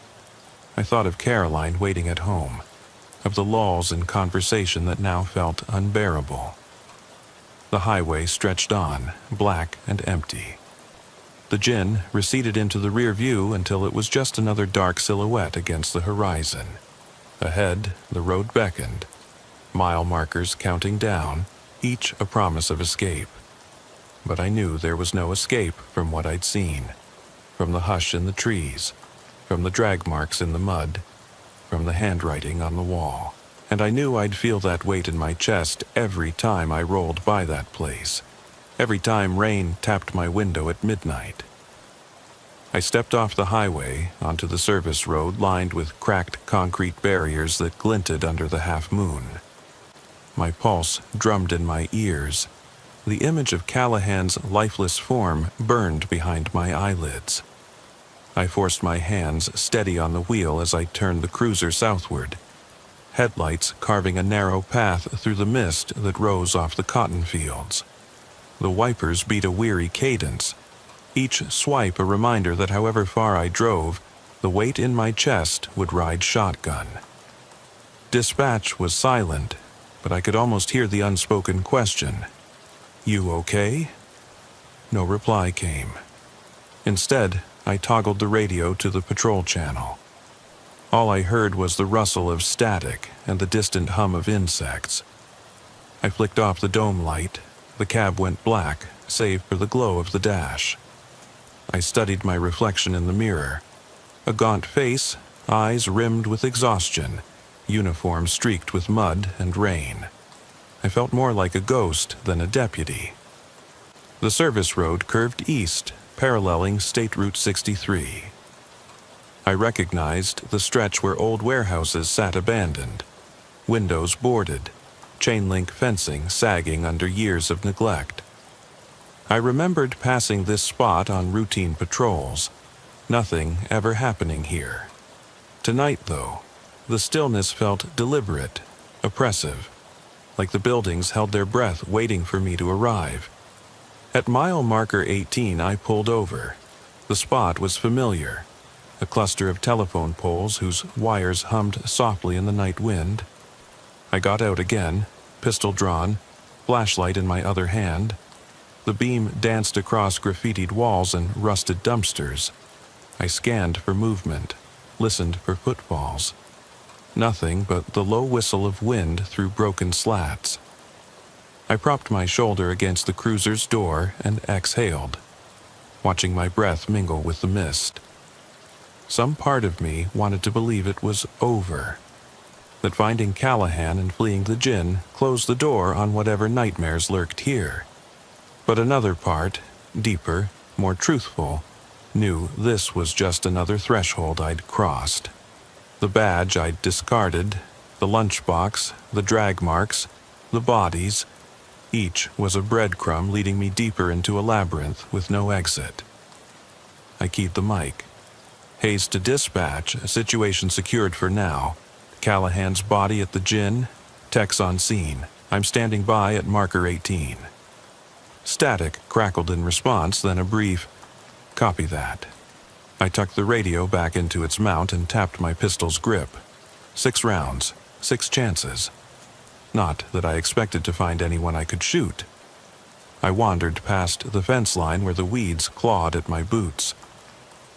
I thought of Caroline waiting at home, of the lulls in conversation that now felt unbearable. The highway stretched on, black and empty. The gin receded into the rear view until it was just another dark silhouette against the horizon. Ahead, the road beckoned, mile markers counting down, each a promise of escape. But I knew there was no escape from what I'd seen, from the hush in the trees, from the drag marks in the mud, from the handwriting on the wall. And I knew I'd feel that weight in my chest every time I rolled by that place, every time rain tapped my window at midnight. I stepped off the highway onto the service road lined with cracked concrete barriers that glinted under the half moon. My pulse drummed in my ears. The image of Callahan's lifeless form burned behind my eyelids. I forced my hands steady on the wheel as I turned the cruiser southward, headlights carving a narrow path through the mist that rose off the cotton fields. The wipers beat a weary cadence, each swipe a reminder that however far I drove, the weight in my chest would ride shotgun. Dispatch was silent, but I could almost hear the unspoken question, "You okay?" No reply came. Instead, I toggled the radio to the patrol channel. All I heard was the rustle of static and the distant hum of insects. I flicked off the dome light. The cab went black, save for the glow of the dash. I studied my reflection in the mirror. A gaunt face, eyes rimmed with exhaustion, uniform streaked with mud and rain. I felt more like a ghost than a deputy. The service road curved east, paralleling State Route 63. I recognized the stretch where old warehouses sat abandoned, windows boarded, chain-link fencing sagging under years of neglect. I remembered passing this spot on routine patrols, nothing ever happening here. Tonight, though, the stillness felt deliberate, oppressive, like the buildings held their breath waiting for me to arrive. At mile marker 18, I pulled over. The spot was familiar, a cluster of telephone poles whose wires hummed softly in the night wind. I got out again, pistol drawn, flashlight in my other hand. The beam danced across graffitied walls and rusted dumpsters. I scanned for movement, listened for footfalls. Nothing but the low whistle of wind through broken slats. I propped my shoulder against the cruiser's door and exhaled, watching my breath mingle with the mist. Some part of me wanted to believe it was over, that finding Callahan and fleeing the gin closed the door on whatever nightmares lurked here. But another part, deeper, more truthful, knew this was just another threshold I'd crossed. The badge I'd discarded, the lunchbox, the drag marks, the bodies, each was a breadcrumb leading me deeper into a labyrinth with no exit. I keyed the mic. Hayes to dispatch, a situation secured for now. Callahan's body at the gin, techs on scene. I'm standing by at marker 18. Static crackled in response, then a brief, "Copy that." I tucked the radio back into its mount and tapped my pistol's grip. 6 rounds, 6 chances. Not that I expected to find anyone I could shoot. I wandered past the fence line where the weeds clawed at my boots.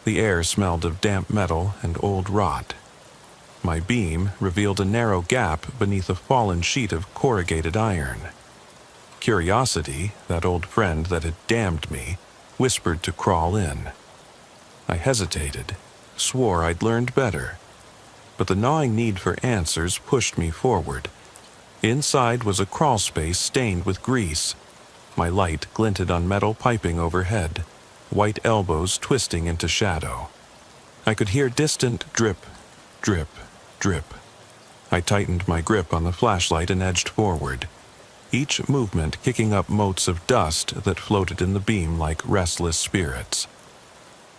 The air smelled of damp metal and old rot. My beam revealed a narrow gap beneath a fallen sheet of corrugated iron. Curiosity, that old friend that had damned me, whispered to crawl in. I hesitated, swore I'd learned better. But the gnawing need for answers pushed me forward. Inside was a crawl space stained with grease. My light glinted on metal piping overhead. white elbows twisting into shadow. I could hear distant drip, drip, drip. I tightened my grip on the flashlight and edged forward, each movement kicking up motes of dust that floated in the beam like restless spirits.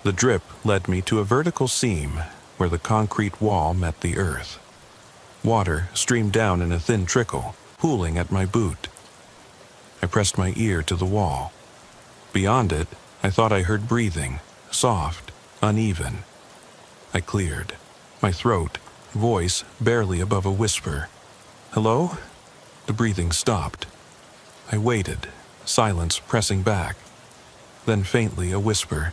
The drip led me to a vertical seam where the concrete wall met the earth. Water streamed down in a thin trickle, pooling at my boot. I pressed my ear to the wall. Beyond it, I thought I heard breathing, soft, uneven. I cleared, my throat, voice barely above a whisper. "Hello?" The breathing stopped. I waited, silence pressing back. Then faintly a whisper,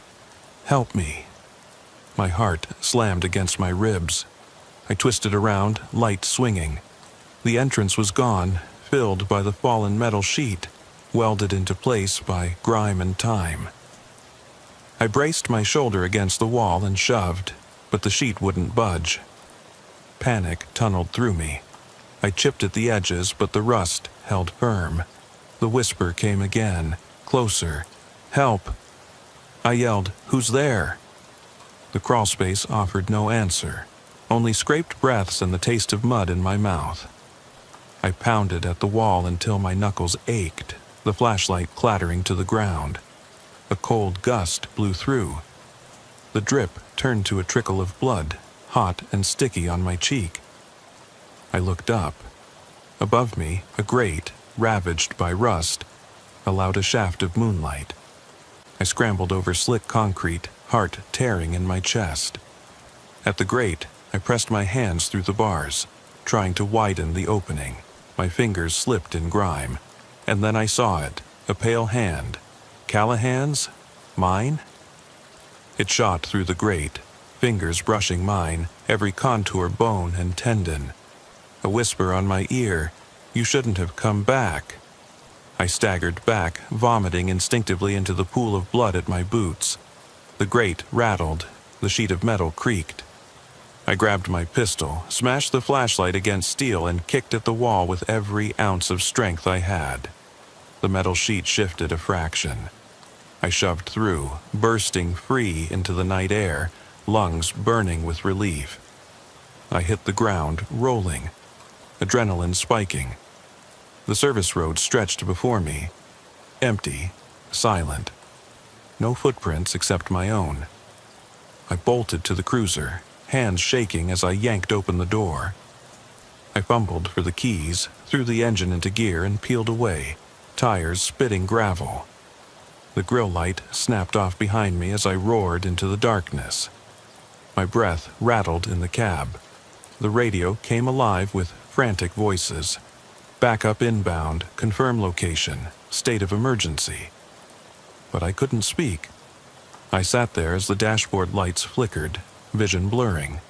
"Help me." My heart slammed against my ribs. I twisted around, light swinging. The entrance was gone, filled by the fallen metal sheet, welded into place by grime and time. I braced my shoulder against the wall and shoved, but the sheet wouldn't budge. Panic tunneled through me. I chipped at the edges, but the rust held firm. The whisper came again, closer. "Help!" I yelled, "Who's there?" The crawlspace offered no answer, only scraped breaths and the taste of mud in my mouth. I pounded at the wall until my knuckles ached, the flashlight clattering to the ground. A cold gust blew through. The drip turned to a trickle of blood, hot and sticky on my cheek. I looked up. Above me, a grate, ravaged by rust, allowed a shaft of moonlight. I scrambled over slick concrete, heart tearing in my chest. At the grate, I pressed my hands through the bars, trying to widen the opening. My fingers slipped in grime, and then I saw it, a pale hand. Callahan's? Mine? It shot through the grate, fingers brushing mine, every contour bone and tendon. A whisper on my ear, "You shouldn't have come back." I staggered back, vomiting instinctively into the pool of blood at my boots. The grate rattled, the sheet of metal creaked. I grabbed my pistol, smashed the flashlight against steel, and kicked at the wall with every ounce of strength I had. The metal sheet shifted a fraction. I shoved through, bursting free into the night air, lungs burning with relief. I hit the ground, rolling, adrenaline spiking. The service road stretched before me, empty, silent. No footprints except my own. I bolted to the cruiser, hands shaking as I yanked open the door. I fumbled for the keys, threw the engine into gear, and peeled away, tires spitting gravel. The grill light snapped off behind me as I roared into the darkness. My breath rattled in the cab. The radio came alive with frantic voices. Backup inbound, confirm location, state of emergency. But I couldn't speak. I sat there as the dashboard lights flickered, vision blurring.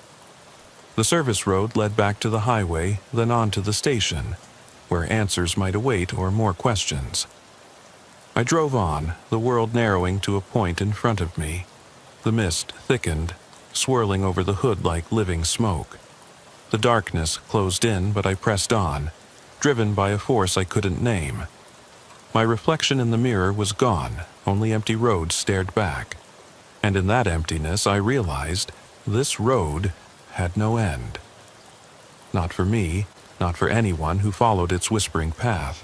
The service road led back to the highway, then on to the station, where answers might await or more questions. I drove on, the world narrowing to a point in front of me. The mist thickened, swirling over the hood like living smoke. The darkness closed in, but I pressed on, driven by a force I couldn't name. My reflection in the mirror was gone, only empty roads stared back. And in that emptiness I realized this road had no end. Not for me, not for anyone who followed its whispering path.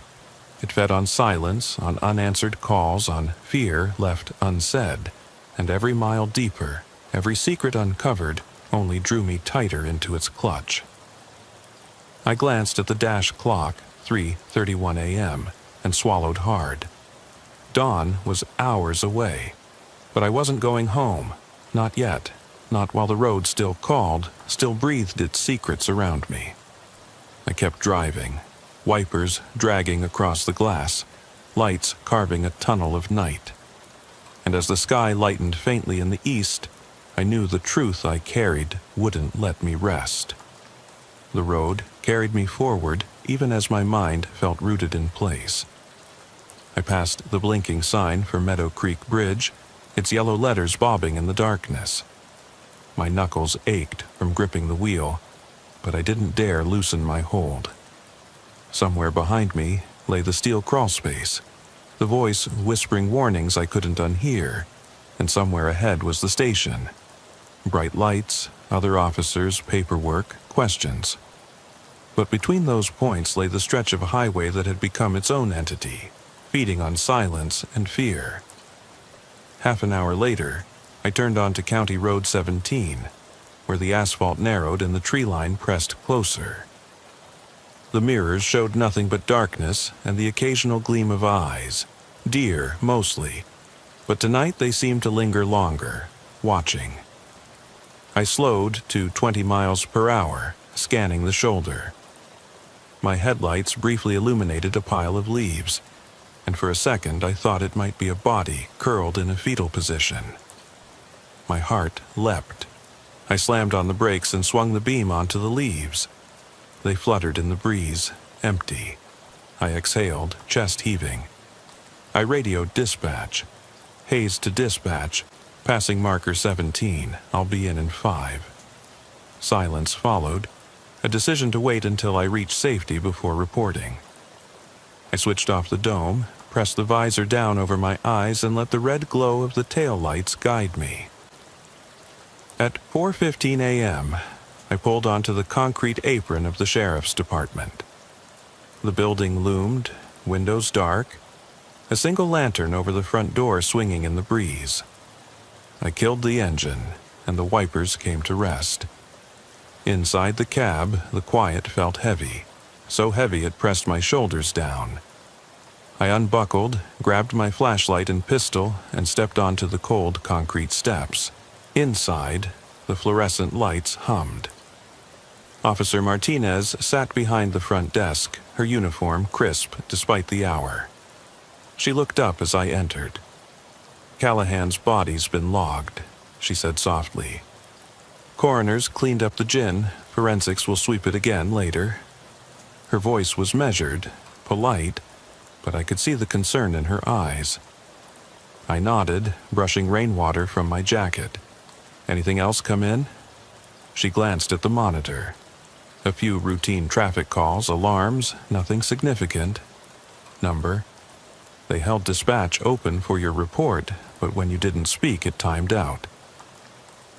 It fed on silence, on unanswered calls, on fear left unsaid, and every mile deeper, every secret uncovered, only drew me tighter into its clutch. I glanced at the dash clock, 3:31 a.m., and swallowed hard. Dawn was hours away, but I wasn't going home, not yet, not while the road still called, still breathed its secrets around me. I kept driving, wipers dragging across the glass, lights carving a tunnel of night. And as the sky lightened faintly in the east, I knew the truth I carried wouldn't let me rest. The road carried me forward even as my mind felt rooted in place. I passed the blinking sign for Meadow Creek Bridge, its yellow letters bobbing in the darkness. My knuckles ached from gripping the wheel, but I didn't dare loosen my hold. Somewhere behind me lay the steel crawlspace, the voice whispering warnings I couldn't unhear. and somewhere ahead was the station. Bright lights, other officers, paperwork, questions. But between those points lay the stretch of a highway that had become its own entity, feeding on silence and fear. Half an hour later, I turned onto County Road 17, where the asphalt narrowed and the tree line pressed closer. The mirrors showed nothing but darkness and the occasional gleam of eyes, deer mostly, but tonight they seemed to linger longer, watching. I slowed to 20 miles per hour, scanning the shoulder. My headlights briefly illuminated a pile of leaves, and for a second I thought it might be a body curled in a fetal position. My heart leapt. I slammed on the brakes and swung the beam onto the leaves. They fluttered in the breeze, empty. I exhaled, chest heaving. I radioed dispatch. Hayes to dispatch. Passing marker 17. I'll be in 5. Silence followed, a decision to wait until I reached safety before reporting. I switched off the dome, pressed the visor down over my eyes, and let the red glow of the tail lights guide me. At 4:15 a.m., I pulled onto the concrete apron of the sheriff's department. The building loomed, windows dark, a single lantern over the front door swinging in the breeze. I killed the engine, and the wipers came to rest. Inside the cab, the quiet felt heavy, so heavy it pressed my shoulders down. I unbuckled, grabbed my flashlight and pistol, and stepped onto the cold concrete steps. Inside, the fluorescent lights hummed. Officer Martinez sat behind the front desk, her uniform crisp despite the hour. She looked up as I entered. "Callahan's body's been logged," she said softly. "Coroner's cleaned up the gin. Forensics will sweep it again later." Her voice was measured, polite, but I could see the concern in her eyes. I nodded, brushing rainwater from my jacket. "Anything else come in?" She glanced at the monitor. A few routine traffic calls, alarms, nothing significant. Number. They held dispatch open for your report, but when you didn't speak, it timed out.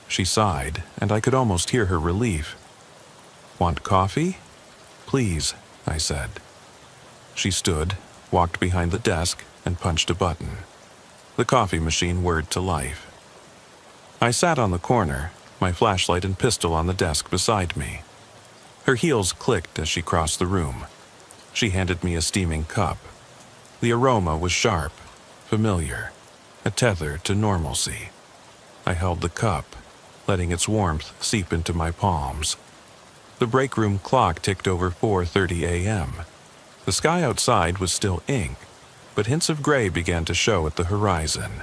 She sighed, and I could almost hear her relief. "Want coffee?" "Please," I said. She stood, walked behind the desk, and punched a button. The coffee machine whirred to life. I sat on the corner, my flashlight and pistol on the desk beside me. Her heels clicked as she crossed the room. She handed me a steaming cup. The aroma was sharp, familiar, a tether to normalcy. I held the cup, letting its warmth seep into my palms. The break room clock ticked over 4:30 a.m. The sky outside was still ink, but hints of gray began to show at the horizon.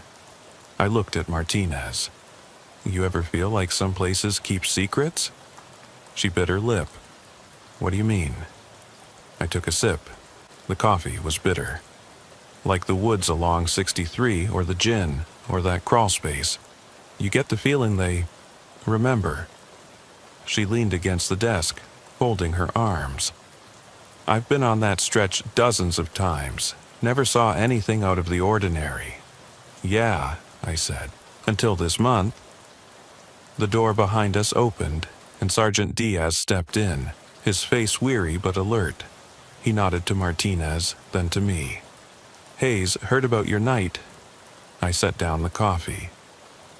I looked at Martinez. "You ever feel like some places keep secrets?" She bit her lip. "What do you mean?" I took a sip. The coffee was bitter. Like the woods along 63 or the gin or that crawl space. You get the feeling they remember. She leaned against the desk, folding her arms. "I've been on that stretch dozens of times. Never saw anything out of the ordinary." "Yeah," I said, "until this month." The door behind us opened, and Sergeant Diaz stepped in, his face weary but alert. He nodded to Martinez, then to me. "Hayes, heard about your night." I set down the coffee.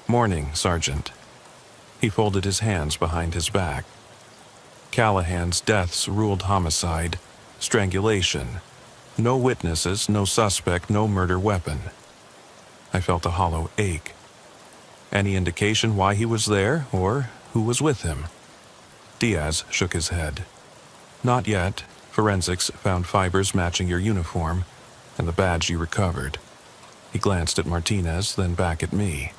"Morning, Sergeant." He folded his hands behind his back. "Callahan's deaths ruled homicide, strangulation. No witnesses, no suspect, no murder weapon." I felt a hollow ache. "Any indication why he was there, or who was with him?" Diaz shook his head. "Not yet. Forensics found fibers matching your uniform, and the badge you recovered." He glanced at Martinez, then back at me.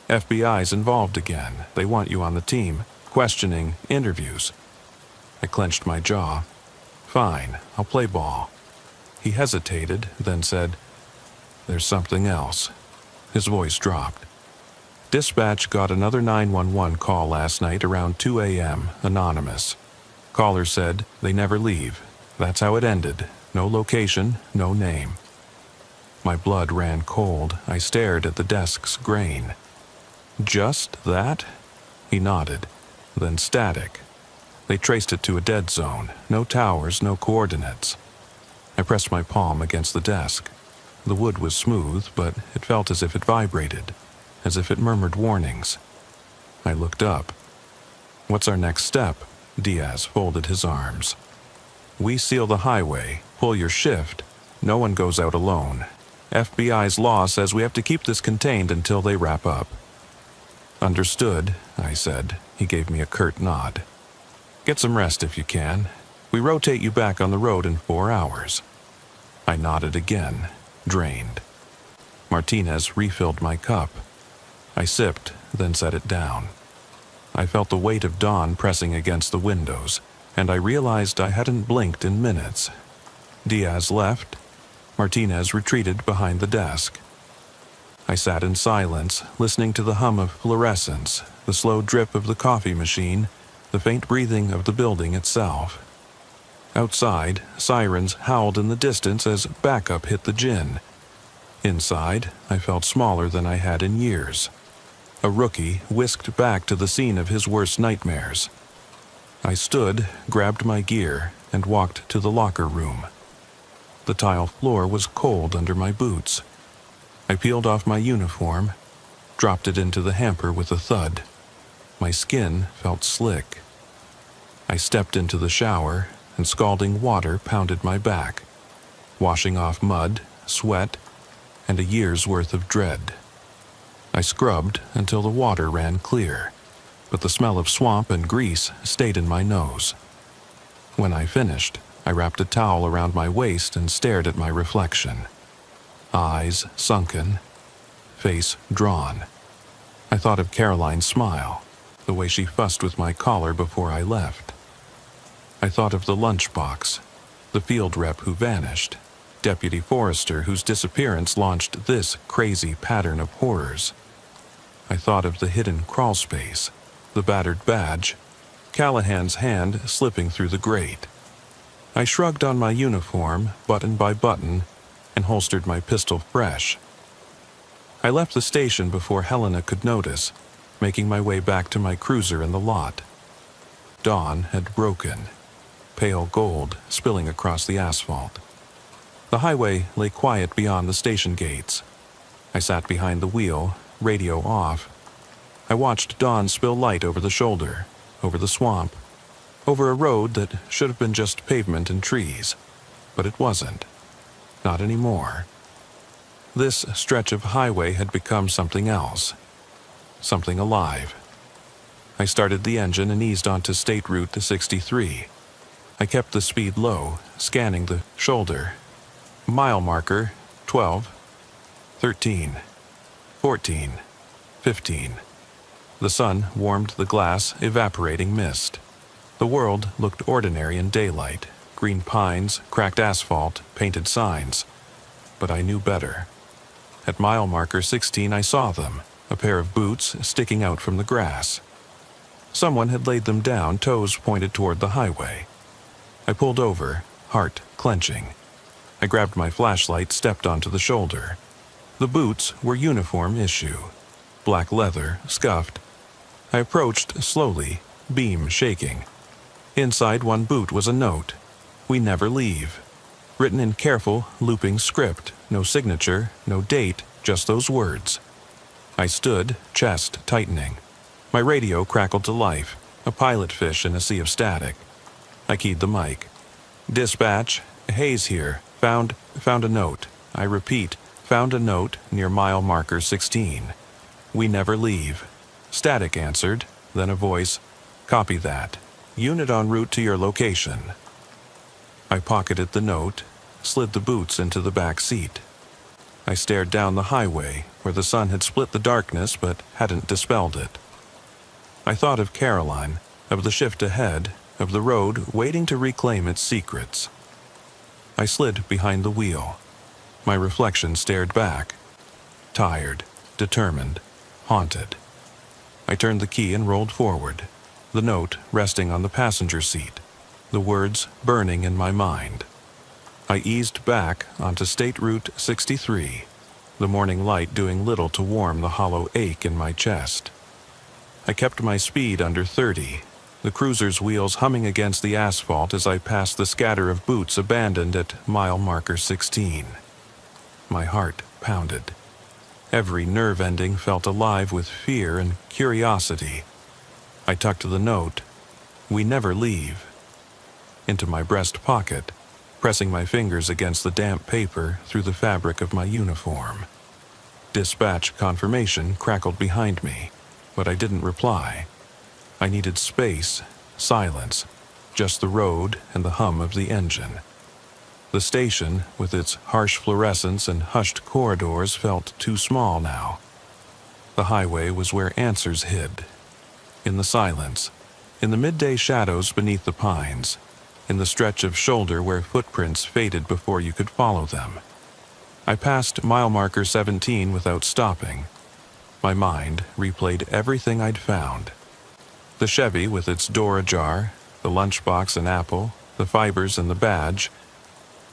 "FBI's involved again. They want you on the team. Questioning, interviews." I clenched my jaw. "Fine, I'll play ball." He hesitated, then said, "There's something else." His voice dropped. "Dispatch got another 911 call last night around 2 a.m., anonymous. Caller said they never leave. That's how it ended. No location, no name." My blood ran cold. I stared at the desk's grain. Just that? He nodded. Then static. They traced it to a dead zone. No towers, no coordinates. I pressed my palm against the desk. The wood was smooth, but it felt as if it vibrated, as if it murmured warnings. I looked up. What's our next step? Diaz folded his arms. We seal the highway, pull your shift. No one goes out alone. FBI's law says we have to keep this contained until they wrap up. Understood, I said. He gave me a curt nod. Get some rest if you can. We rotate you back on the road in 4 hours. I nodded again, drained. Martinez refilled my cup. I sipped, then set it down. I felt the weight of dawn pressing against the windows, and I realized I hadn't blinked in minutes. Diaz left. Martinez retreated behind the desk. I sat in silence, listening to the hum of fluorescence, the slow drip of the coffee machine, the faint breathing of the building itself. Outside, sirens howled in the distance as backup hit the gin. Inside, I felt smaller than I had in years. A rookie whisked back to the scene of his worst nightmares. I stood, grabbed my gear, and walked to the locker room. The tile floor was cold under my boots. I peeled off my uniform, dropped it into the hamper with a thud. My skin felt slick. I stepped into the shower, and scalding water pounded my back, washing off mud, sweat, and a year's worth of dread. I scrubbed until the water ran clear, but the smell of swamp and grease stayed in my nose. When I finished, I wrapped a towel around my waist and stared at my reflection. Eyes sunken, face drawn. I thought of Caroline's smile, the way she fussed with my collar before I left. I thought of the lunchbox, the field rep who vanished, Deputy Forrester whose disappearance launched this crazy pattern of horrors. I thought of the hidden crawlspace, the battered badge, Callahan's hand slipping through the grate. I shrugged on my uniform, button by button, and holstered my pistol fresh. I left the station before Helena could notice, making my way back to my cruiser in the lot. Dawn had broken, pale gold spilling across the asphalt. The highway lay quiet beyond the station gates. I sat behind the wheel, radio off. I watched dawn spill light over the shoulder, over the swamp, over a road that should have been just pavement and trees, but it wasn't. Not anymore. This stretch of highway had become something else, something alive. I started the engine and eased onto State Route 63. I kept the speed low, scanning the shoulder. Mile marker, 12, 13, 14, 15. The sun warmed the glass, evaporating mist. The world looked ordinary in daylight. Green pines, cracked asphalt, painted signs. But I knew better. At mile marker 16 I saw them, a pair of boots sticking out from the grass. Someone had laid them down, toes pointed toward the highway. I pulled over, heart clenching. I grabbed my flashlight, stepped onto the shoulder. The boots were uniform issue. Black leather, scuffed. I approached slowly, beam shaking. Inside one boot was a note. We never leave. Written in careful, looping script. No signature, no date, just those words. I stood, chest tightening. My radio crackled to life, a pilot fish in a sea of static. I keyed the mic. Dispatch, Hayes here. Found a note. I repeat, found a note near mile marker 16. We never leave. Static answered, then a voice. Copy that. Unit en route to your location. I pocketed the note, slid the boots into the back seat. I stared down the highway, where the sun had split the darkness but hadn't dispelled it. I thought of Caroline, of the shift ahead, of the road waiting to reclaim its secrets. I slid behind the wheel. My reflection stared back. Tired, determined, haunted. I turned the key and rolled forward, the note resting on the passenger seat, the words burning in my mind. I eased back onto State Route 63, the morning light doing little to warm the hollow ache in my chest. I kept my speed under 30, the cruiser's wheels humming against the asphalt as I passed the scatter of boots abandoned at mile marker 16. My heart pounded. Every nerve ending felt alive with fear and curiosity. I tucked the note, "We never leave," into my breast pocket, pressing my fingers against the damp paper through the fabric of my uniform. Dispatch confirmation crackled behind me, but I didn't reply. I needed space, silence, just the road and the hum of the engine. The station, with its harsh fluorescence and hushed corridors, felt too small now. The highway was where answers hid. In the silence, in the midday shadows beneath the pines, in the stretch of shoulder where footprints faded before you could follow them. I passed mile marker 17 without stopping. My mind replayed everything I'd found. The Chevy with its door ajar, the lunchbox and apple, the fibers and the badge,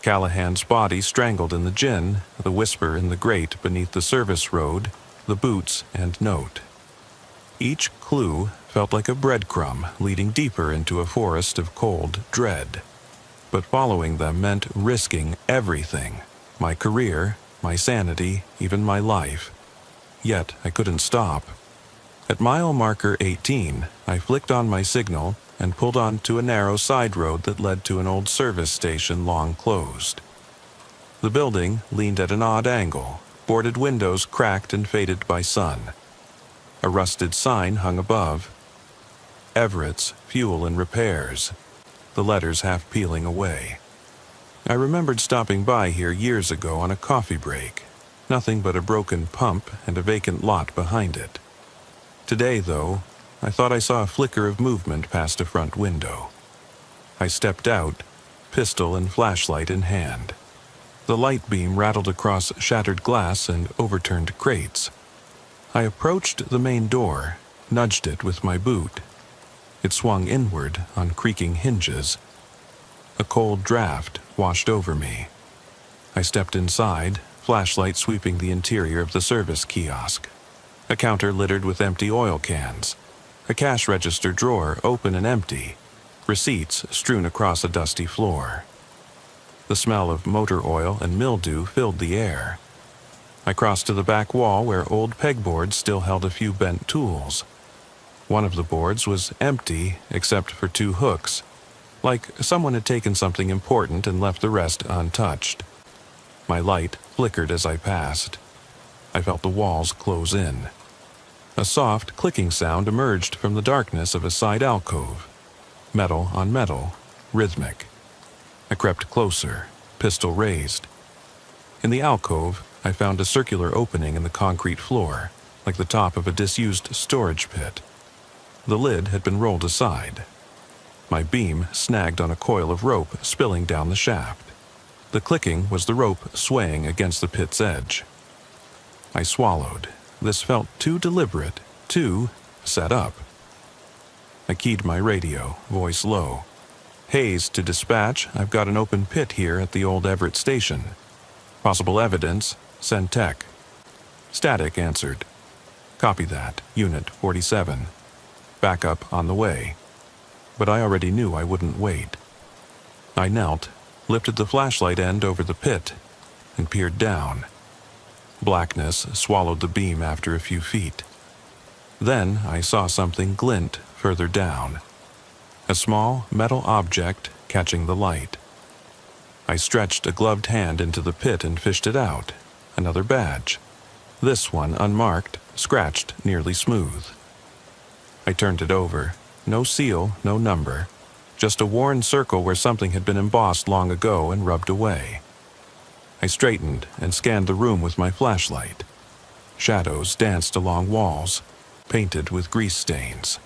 Callahan's body strangled in the gin, the whisper in the grate beneath the service road, the boots and note. Each clue felt like a breadcrumb leading deeper into a forest of cold dread. But following them meant risking everything, my career, my sanity, even my life. Yet I couldn't stop. At mile marker 18, I flicked on my signal and pulled onto a narrow side road that led to an old service station long closed. The building leaned at an odd angle, boarded windows cracked and faded by sun. A rusted sign hung above, "Everett's Fuel and Repairs," the letters half peeling away. I remembered stopping by here years ago on a coffee break. Nothing but a broken pump and a vacant lot behind it. Today, though, I thought I saw a flicker of movement past a front window. I stepped out, pistol and flashlight in hand. The light beam rattled across shattered glass and overturned crates. I approached the main door, nudged it with my boot. It swung inward on creaking hinges. A cold draft washed over me. I stepped inside, flashlight sweeping the interior of the service kiosk. A counter littered with empty oil cans. A cash register drawer open and empty. Receipts strewn across a dusty floor. The smell of motor oil and mildew filled the air. I crossed to the back wall where old pegboards still held a few bent tools. One of the boards was empty except for 2 hooks, like someone had taken something important and left the rest untouched. My light flickered as I passed. I felt the walls close in. A soft clicking sound emerged from the darkness of a side alcove. Metal on metal, rhythmic. I crept closer, pistol raised. In the alcove, I found a circular opening in the concrete floor, like the top of a disused storage pit. The lid had been rolled aside. My beam snagged on a coil of rope spilling down the shaft. The clicking was the rope swaying against the pit's edge. I swallowed. This felt too deliberate, too set up. I keyed my radio, voice low. "Hayes to dispatch, I've got an open pit here at the old Everett station. Possible evidence, send tech." Static answered. "Copy that, Unit 47. Backup on the way." But I already knew I wouldn't wait. I knelt, lifted the flashlight end over the pit, and peered down. Blackness swallowed the beam after a few feet. Then I saw something glint further down. A small metal object catching the light. I stretched a gloved hand into the pit and fished it out. Another badge. This one unmarked, scratched nearly smooth. I turned it over. No seal, no number. Just a worn circle where something had been embossed long ago and rubbed away. I straightened and scanned the room with my flashlight. Shadows danced along walls, painted with grease stains.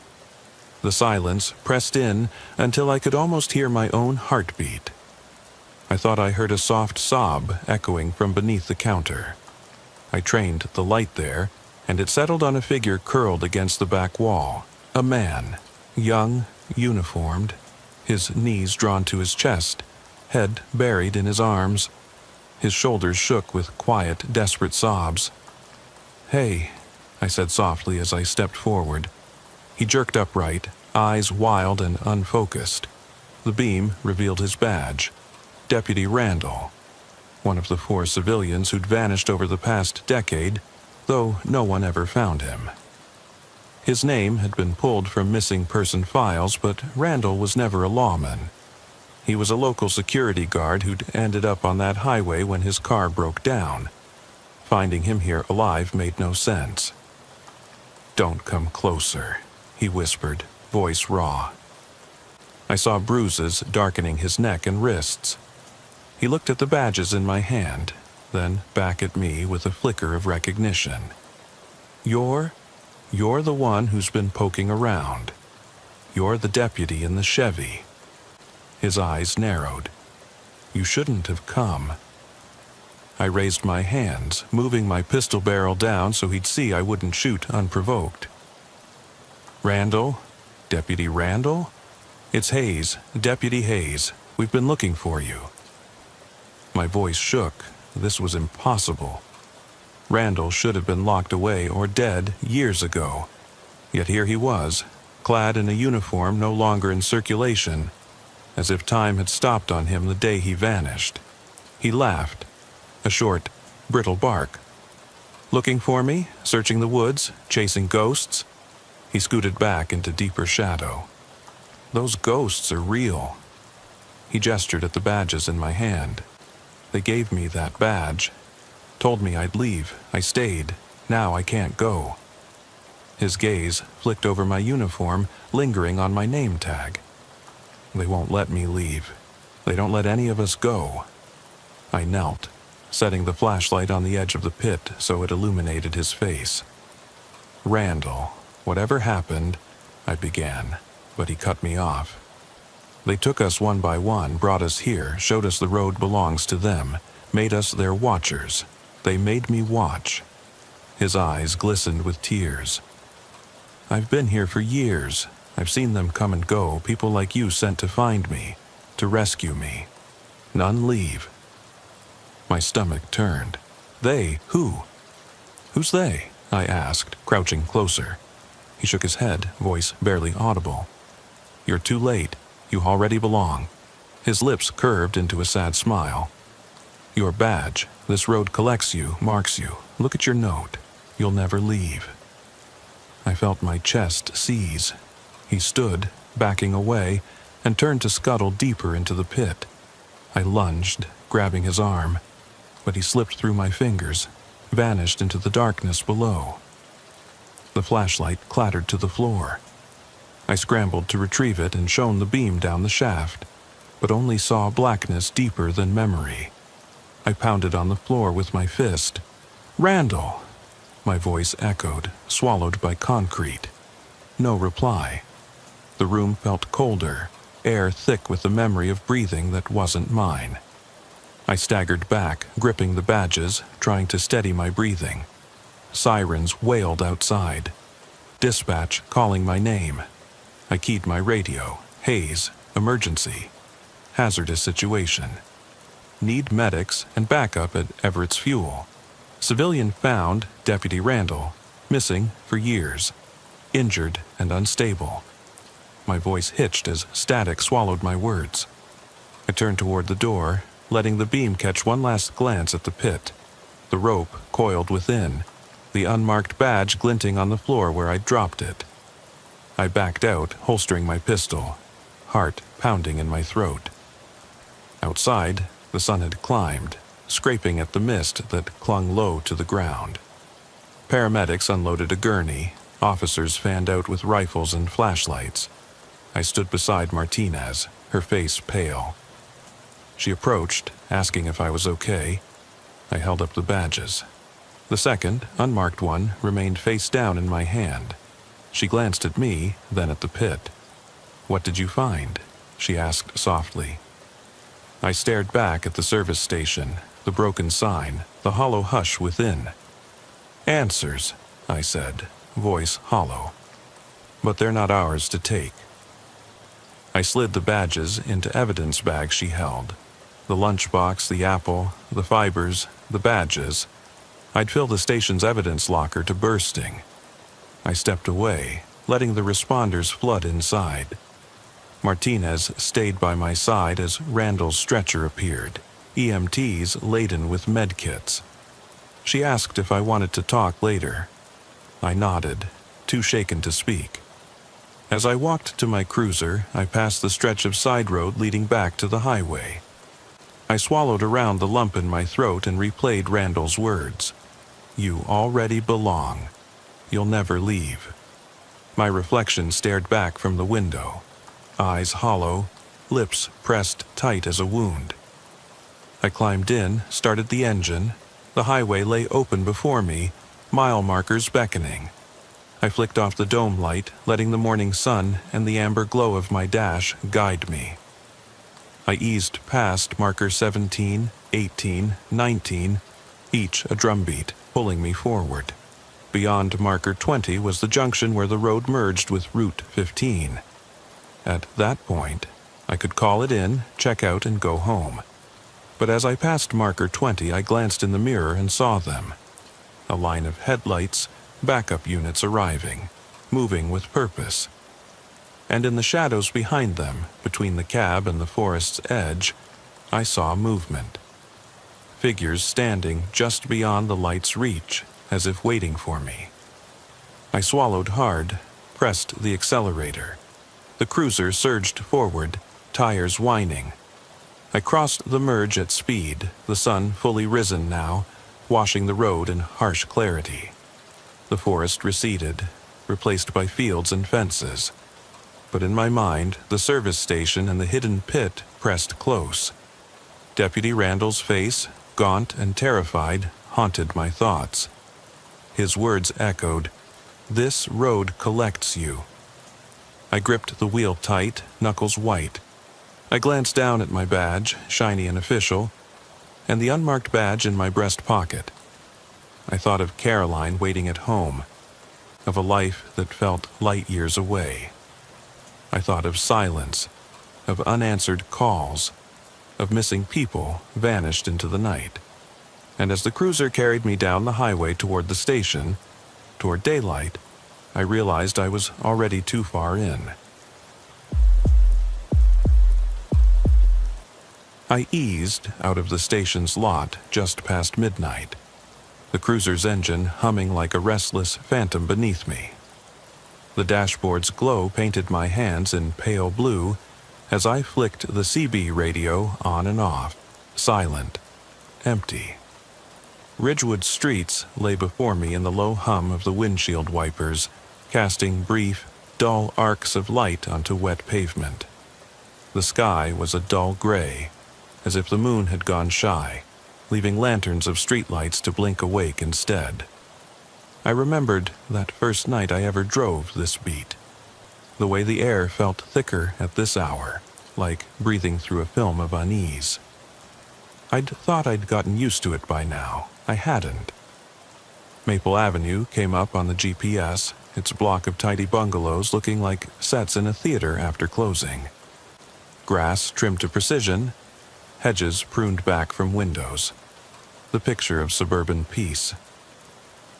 The silence pressed in until I could almost hear my own heartbeat. I thought I heard a soft sob echoing from beneath the counter. I trained the light there, and it settled on a figure curled against the back wall. A man, young, uniformed, his knees drawn to his chest, head buried in his arms. His shoulders shook with quiet, desperate sobs. "Hey," I said softly as I stepped forward. He jerked upright, eyes wild and unfocused. The beam revealed his badge. Deputy Randall, one of the 4 civilians who'd vanished over the past decade, though no one ever found him. His name had been pulled from missing person files, but Randall was never a lawman. He was a local security guard who'd ended up on that highway when his car broke down. Finding him here alive made no sense. "Don't come closer," he whispered, voice raw. I saw bruises darkening his neck and wrists. He looked at the badges in my hand, then back at me with a flicker of recognition. You're the one who's been poking around. You're the deputy in the Chevy." His eyes narrowed. "You shouldn't have come." I raised my hands, moving my pistol barrel down so he'd see I wouldn't shoot unprovoked. "Randall? Deputy Randall? It's Hayes, Deputy Hayes. We've been looking for you." My voice shook. This was impossible. Randall should have been locked away or dead years ago. Yet here he was, clad in a uniform no longer in circulation, as if time had stopped on him the day he vanished. He laughed, a short, brittle bark. "Looking for me? Searching the woods? Chasing ghosts?" He scooted back into deeper shadow. "Those ghosts are real." He gestured at the badges in my hand. "They gave me that badge. Told me I'd leave. I stayed. Now I can't go." His gaze flicked over my uniform, lingering on my name tag. "They won't let me leave. They don't let any of us go." I knelt, setting the flashlight on the edge of the pit so it illuminated his face. "Randall, whatever happened," I began, but he cut me off. "They took us one by one, brought us here, showed us the road belongs to them, made us their watchers. They made me watch." His eyes glistened with tears. "I've been here for years. I've seen them come and go, people like you sent to find me, to rescue me. None leave." My stomach turned. "They? Who?" "Who's they?" I asked, crouching closer. He shook his head, voice barely audible. "You're too late. You already belong." His lips curved into a sad smile. "Your badge. This road collects you, marks you. Look at your note. You'll never leave." I felt my chest seize. He stood, backing away, and turned to scuttle deeper into the pit. I lunged, grabbing his arm, but he slipped through my fingers, vanished into the darkness below. The flashlight clattered to the floor. I scrambled to retrieve it and shone the beam down the shaft, but only saw blackness deeper than memory. I pounded on the floor with my fist. "Randall!" My voice echoed, swallowed by concrete. No reply. The room felt colder, air thick with the memory of breathing that wasn't mine. I staggered back, gripping the badges, trying to steady my breathing. Sirens wailed outside. Dispatch calling my name. I keyed my radio. Hayes, emergency. Hazardous situation. Need medics and backup at Everett's Fuel. Civilian found, Deputy Randall. Missing for years. Injured and unstable. My voice hitched as static swallowed my words. I turned toward the door, letting the beam catch one last glance at the pit. The rope coiled within, the unmarked badge glinting on the floor where I'd dropped it. I backed out, holstering my pistol, heart pounding in my throat. Outside, the sun had climbed, scraping at the mist that clung low to the ground. Paramedics unloaded a gurney, officers fanned out with rifles and flashlights. I stood beside Martinez, her face pale. She approached, asking if I was okay. I held up the badges. The second, unmarked one, remained face down in my hand. She glanced at me, then at the pit. "What did you find?" she asked softly. I stared back at the service station, the broken sign, the hollow hush within. "Answers," I said, voice hollow. "But they're not ours to take." I slid the badges into evidence bags she held. The lunchbox, the apple, the fibers, the badges. I'd fill the station's evidence locker to bursting. I stepped away, letting the responders flood inside. Martinez stayed by my side as Randall's stretcher appeared, EMTs laden with medkits. She asked if I wanted to talk later. I nodded, too shaken to speak. As I walked to my cruiser, I passed the stretch of side road leading back to the highway. I swallowed around the lump in my throat and replayed Randall's words. "You already belong. You'll never leave." My reflection stared back from the window, eyes hollow, lips pressed tight as a wound. I climbed in, started the engine. The highway lay open before me, mile markers beckoning. I flicked off the dome light, letting the morning sun and the amber glow of my dash guide me. I eased past marker 17, 18, 19, each a drumbeat, pulling me forward. Beyond marker 20 was the junction where the road merged with Route 15. At that point, I could call it in, check out, and go home. But as I passed marker 20, I glanced in the mirror and saw them. A line of headlights, backup units arriving, moving with purpose. And in the shadows behind them, between the cab and the forest's edge, I saw movement. Figures standing just beyond the light's reach, as if waiting for me. I swallowed hard, pressed the accelerator. The cruiser surged forward, tires whining. I crossed the merge at speed, the sun fully risen now, washing the road in harsh clarity. The forest receded, replaced by fields and fences. But in my mind, the service station and the hidden pit pressed close. Deputy Randall's face, gaunt and terrified, haunted my thoughts. His words echoed, "This road collects you." I gripped the wheel tight, knuckles white. I glanced down at my badge, shiny and official, and the unmarked badge in my breast pocket. I thought of Caroline waiting at home, of a life that felt light years away. I thought of silence, of unanswered calls, of missing people vanished into the night. And as the cruiser carried me down the highway toward the station, toward daylight, I realized I was already too far in. I eased out of the station's lot just past midnight, the cruiser's engine humming like a restless phantom beneath me. The dashboard's glow painted my hands in pale blue as I flicked the CB radio on and off, silent, empty. Ridgewood streets lay before me in the low hum of the windshield wipers, casting brief, dull arcs of light onto wet pavement. The sky was a dull gray, as if the moon had gone shy, leaving lanterns of streetlights to blink awake instead. I remembered that first night I ever drove this beat. The way the air felt thicker at this hour, like breathing through a film of unease. I'd thought I'd gotten used to it by now. I hadn't. Maple Avenue came up on the GPS, its block of tidy bungalows looking like sets in a theater after closing. Grass trimmed to precision, hedges pruned back from windows. The picture of suburban peace.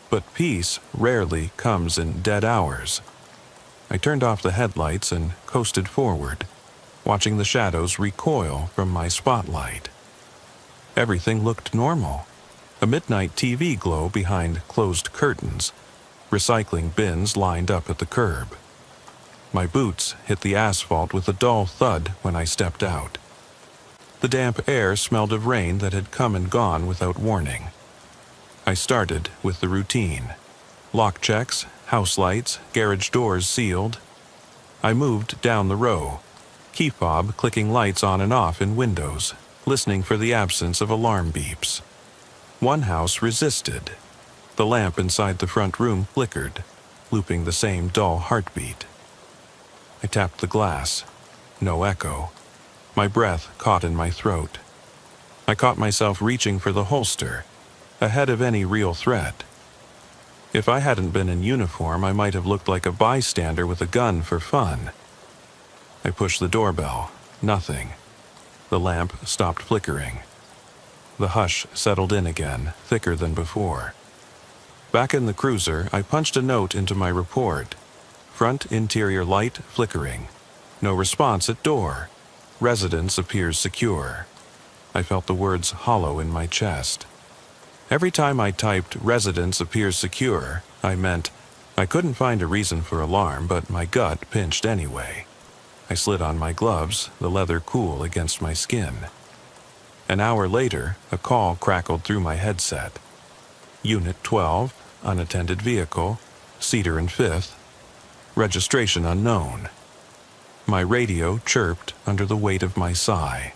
But peace rarely comes in dead hours. I turned off the headlights and coasted forward, watching the shadows recoil from my spotlight. Everything looked normal. A midnight TV glow behind closed curtains, recycling bins lined up at the curb. My boots hit the asphalt with a dull thud when I stepped out. The damp air smelled of rain that had come and gone without warning. I started with the routine. Lock checks, house lights, garage doors sealed. I moved down the row, key fob clicking lights on and off in windows, listening for the absence of alarm beeps. One house resisted. The lamp inside the front room flickered, looping the same dull heartbeat. I tapped the glass. No echo. My breath caught in my throat. I caught myself reaching for the holster, ahead of any real threat. If I hadn't been in uniform, I might have looked like a bystander with a gun for fun. I pushed the doorbell. Nothing. The lamp stopped flickering. The hush settled in again, thicker than before. Back in the cruiser, I punched a note into my report. Front interior light flickering. No response at door. Residence appears secure. I felt the words hollow in my chest. Every time I typed residence appears secure, I meant I couldn't find a reason for alarm, but my gut pinched anyway. I slid on my gloves, the leather cool against my skin. An hour later, a call crackled through my headset. Unit 12, unattended vehicle, Cedar and 5th. Registration unknown. My radio chirped under the weight of my sigh.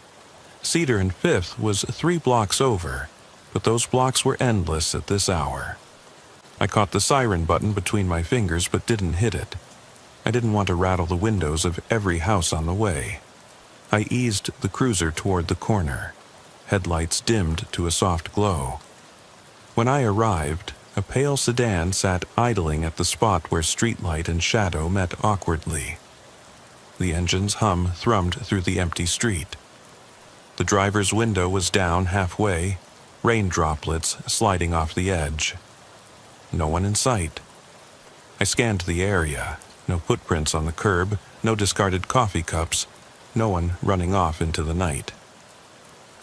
Cedar and 5th was 3 blocks over, but those blocks were endless at this hour. I caught the siren button between my fingers but didn't hit it. I didn't want to rattle the windows of every house on the way. I eased the cruiser toward the corner. Headlights dimmed to a soft glow. When I arrived, a pale sedan sat idling at the spot where streetlight and shadow met awkwardly. The engine's hum thrummed through the empty street. The driver's window was down halfway, rain droplets sliding off the edge. No one in sight. I scanned the area. No footprints on the curb, no discarded coffee cups, no one running off into the night.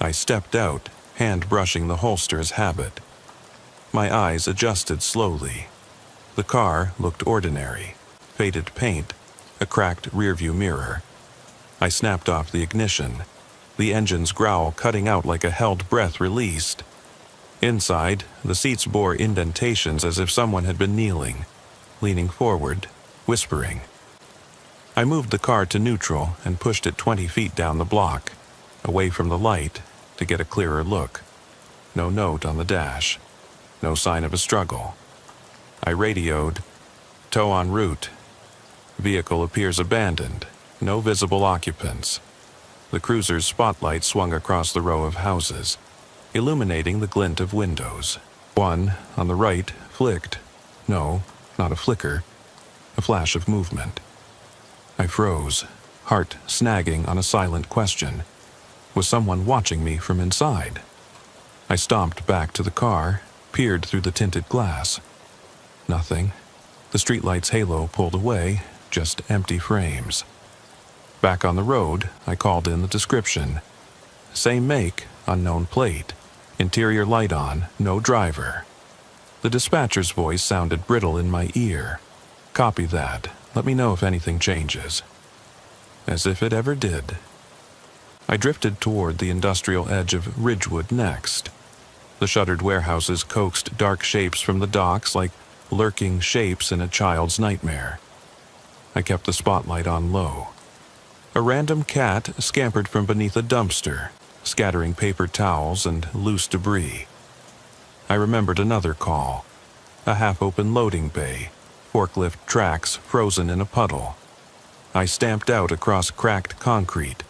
I stepped out, hand brushing the holster as habit. My eyes adjusted slowly. The car looked ordinary. Faded paint, a cracked rearview mirror. I snapped off the ignition, the engine's growl cutting out like a held breath released. Inside, the seats bore indentations as if someone had been kneeling, leaning forward, whispering. I moved the car to neutral and pushed it 20 feet down the block, away from the light, to get a clearer look. No note on the dash. No sign of a struggle. I radioed, "Tow en route. Vehicle appears abandoned. No visible occupants." The cruiser's spotlight swung across the row of houses, illuminating the glint of windows. One, on the right, flicked. No, not a flicker. A flash of movement. I froze, heart snagging on a silent question. Was someone watching me from inside? I stomped back to the car, peered through the tinted glass. Nothing. The streetlight's halo pulled away, just empty frames. Back on the road, I called in the description. Same make, unknown plate. Interior light on, no driver. The dispatcher's voice sounded brittle in my ear. "Copy that. Let me know if anything changes." As if it ever did. I drifted toward the industrial edge of Ridgewood next. The shuttered warehouses coaxed dark shapes from the docks like lurking shapes in a child's nightmare. I kept the spotlight on low. A random cat scampered from beneath a dumpster, scattering paper towels and loose debris. I remembered another call. A half-open loading bay, forklift tracks frozen in a puddle. I stamped out across cracked concrete,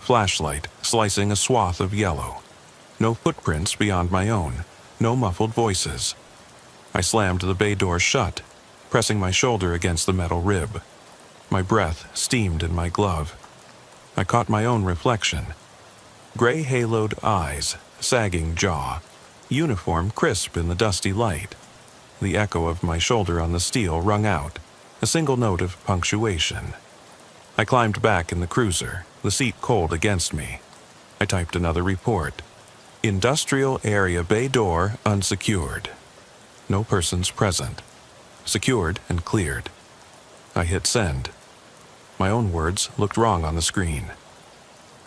flashlight slicing a swath of yellow. No footprints beyond my own, no muffled voices. I slammed the bay door shut, pressing my shoulder against the metal rib. My breath steamed in my glove. I caught my own reflection. Gray haloed eyes, sagging jaw, uniform crisp in the dusty light. The echo of my shoulder on the steel rung out, a single note of punctuation. I climbed back in the cruiser, the seat cold against me. I typed another report. Industrial area bay door unsecured. No persons present. Secured and cleared. I hit send. My own words looked wrong on the screen.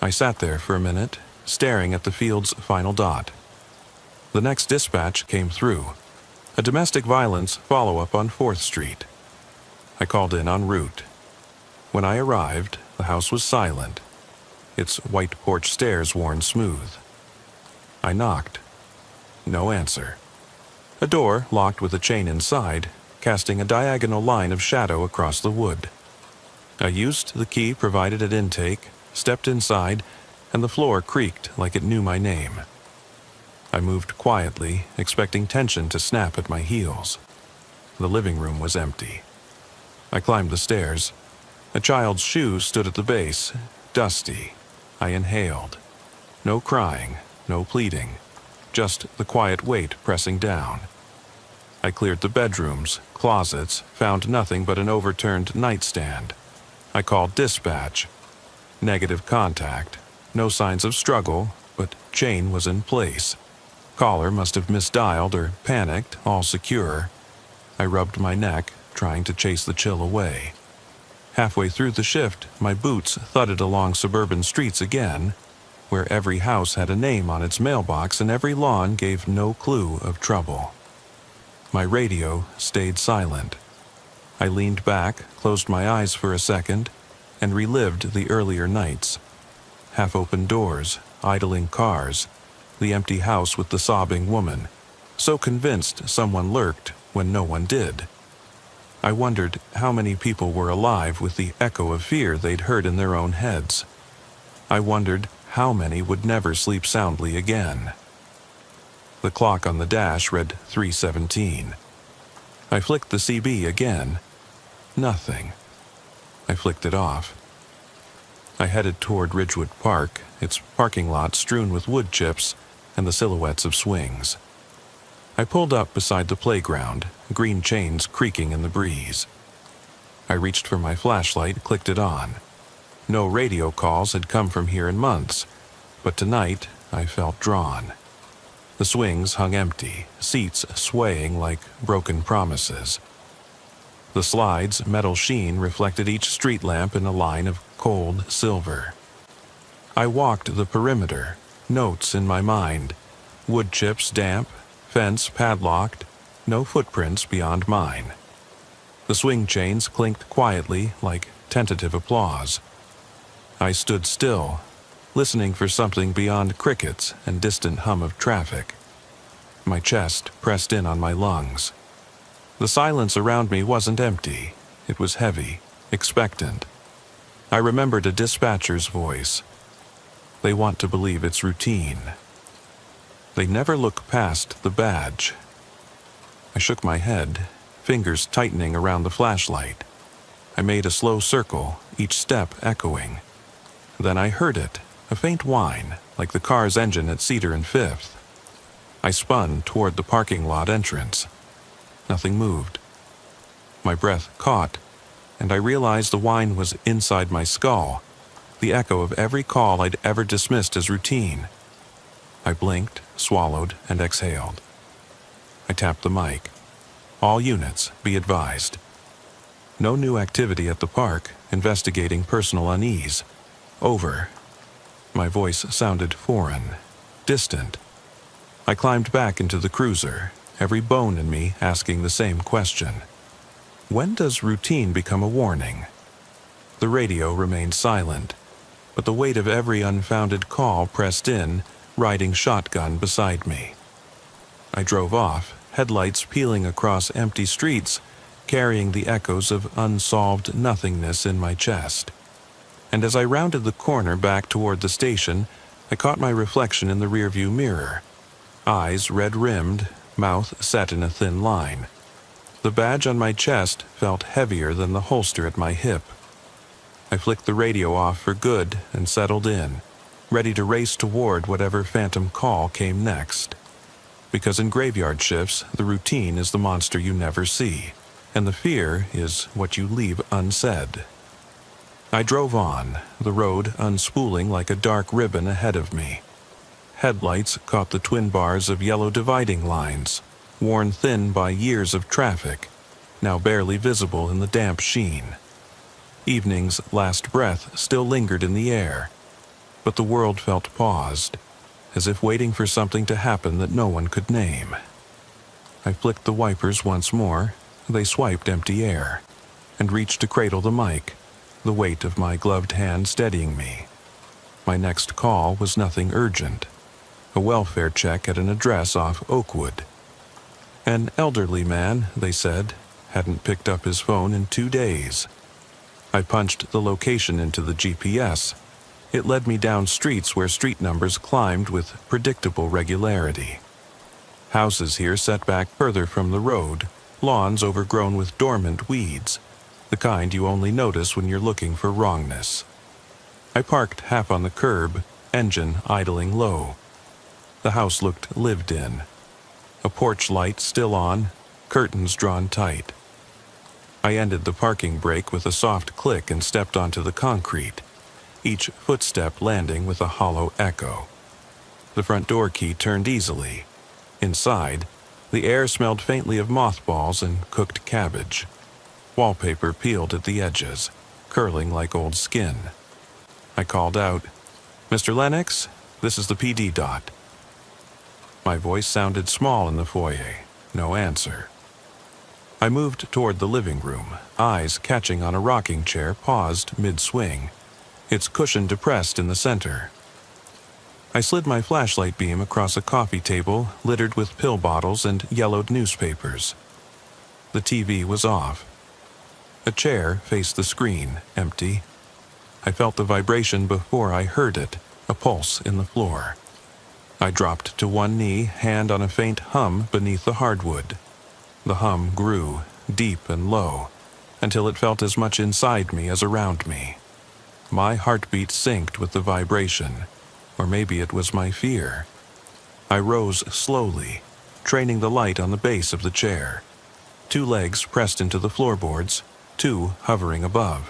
I sat there for a minute, staring at the field's final dot. The next dispatch came through. A domestic violence follow-up on 4th Street. I called in en route. When I arrived, the house was silent, its white porch stairs worn smooth. I knocked. No answer. A door locked with a chain inside, casting a diagonal line of shadow across the wood. I used the key provided at intake, stepped inside, and the floor creaked like it knew my name. I moved quietly, expecting tension to snap at my heels. The living room was empty. I climbed the stairs. A child's shoe stood at the base, dusty. I inhaled, No crying, no pleading, just the quiet weight pressing down. I cleared the bedrooms, closets, found nothing but an overturned nightstand. I called dispatch. Negative contact. No signs of struggle, but chain was in place. Caller must have misdialed or panicked, all secure. I rubbed my neck, trying to chase the chill away. Halfway through the shift, my boots thudded along suburban streets again, where every house had a name on its mailbox and every lawn gave no clue of trouble. My radio stayed silent. I leaned back, closed my eyes for a second, and relived the earlier nights. Half-open doors, idling cars, the empty house with the sobbing woman, so convinced someone lurked when no one did. I wondered how many people were alive with the echo of fear they'd heard in their own heads. I wondered how many would never sleep soundly again. The clock on the dash read 3:17. I flicked the CB again. Nothing. I flicked it off. I headed toward Ridgewood Park, its parking lot strewn with wood chips and the silhouettes of swings. I pulled up beside the playground, green chains creaking in the breeze. I reached for my flashlight, clicked it on. No radio calls had come from here in months, but tonight I felt drawn. The swings hung empty, seats swaying like broken promises. The slide's metal sheen reflected each street lamp in a line of cold silver. I walked the perimeter, notes in my mind, wood chips damp, fence padlocked, no footprints beyond mine. The swing chains clinked quietly like tentative applause. I stood still, listening for something beyond crickets and distant hum of traffic. My chest pressed in on my lungs. The silence around me wasn't empty. It was heavy, expectant. I remembered a dispatcher's voice. They want to believe it's routine. They never look past the badge. I shook my head, fingers tightening around the flashlight. I made a slow circle, each step echoing. Then I heard it, a faint whine, like the car's engine at Cedar and Fifth. I spun toward the parking lot entrance. Nothing moved. My breath caught, and I realized the whine was inside my skull, the echo of every call I'd ever dismissed as routine. I blinked, swallowed, and exhaled. I tapped the mic. All units, be advised. No new activity at the park, investigating personal unease. Over. My voice sounded foreign, distant. I climbed back into the cruiser, every bone in me asking the same question. When does routine become a warning? The radio remained silent, but the weight of every unfounded call pressed in, riding shotgun beside me. I drove off, headlights peeling across empty streets, carrying the echoes of unsolved nothingness in my chest. And as I rounded the corner back toward the station, I caught my reflection in the rearview mirror. Eyes red-rimmed, mouth set in a thin line. The badge on my chest felt heavier than the holster at my hip. I flicked the radio off for good and settled in, ready to race toward whatever phantom call came next. Because in graveyard shifts, the routine is the monster you never see, and the fear is what you leave unsaid. I drove on, the road unspooling like a dark ribbon ahead of me. Headlights caught the twin bars of yellow dividing lines, worn thin by years of traffic, now barely visible in the damp sheen. Evening's last breath still lingered in the air, but the world felt paused, as if waiting for something to happen that no one could name. I flicked the wipers once more, they swiped empty air, and reached to cradle the mic, the weight of my gloved hand steadying me. My next call was nothing urgent. A welfare check at an address off Oakwood. An elderly man, they said, hadn't picked up his phone in 2 days. I punched the location into the GPS. It led me down streets where street numbers climbed with predictable regularity. Houses here set back further from the road, lawns overgrown with dormant weeds, the kind you only notice when you're looking for wrongness. I parked half on the curb, engine idling low. The house looked lived in. A porch light still on, curtains drawn tight. I ended the parking brake with a soft click and stepped onto the concrete, each footstep landing with a hollow echo. The front door key turned easily. Inside, the air smelled faintly of mothballs and cooked cabbage. Wallpaper peeled at the edges, curling like old skin. I called out, "Mr. Lennox, this is the PD dot." My voice sounded small in the foyer. No answer. I moved toward the living room, eyes catching on a rocking chair paused mid-swing, its cushion depressed in the center. I slid my flashlight beam across a coffee table littered with pill bottles and yellowed newspapers. The TV was off. A chair faced the screen, empty. I felt the vibration before I heard it, a pulse in the floor. I dropped to one knee, hand on a faint hum beneath the hardwood. The hum grew, deep and low, until it felt as much inside me as around me. My heartbeat synced with the vibration, or maybe it was my fear. I rose slowly, training the light on the base of the chair. 2 legs pressed into the floorboards, 2 hovering above.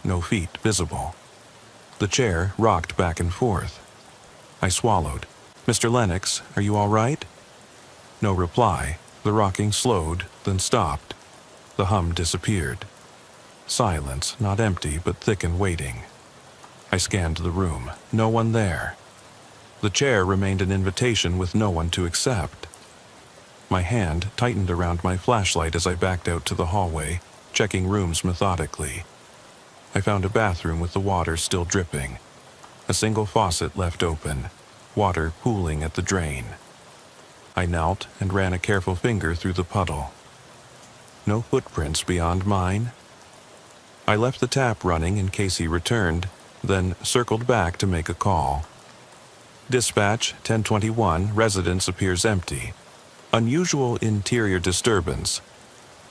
No feet visible. The chair rocked back and forth. I swallowed. "Mr. Lennox, are you all right?" No reply. The rocking slowed, then stopped. The hum disappeared. Silence, not empty, but thick and waiting. I scanned the room. No one there. The chair remained an invitation with no one to accept. My hand tightened around my flashlight as I backed out to the hallway, checking rooms methodically. I found a bathroom with the water still dripping. A single faucet left open, water pooling at the drain. I knelt and ran a careful finger through the puddle. No footprints beyond mine. I left the tap running in case he returned, then circled back to make a call. "Dispatch, 1021, residence appears empty. Unusual interior disturbance.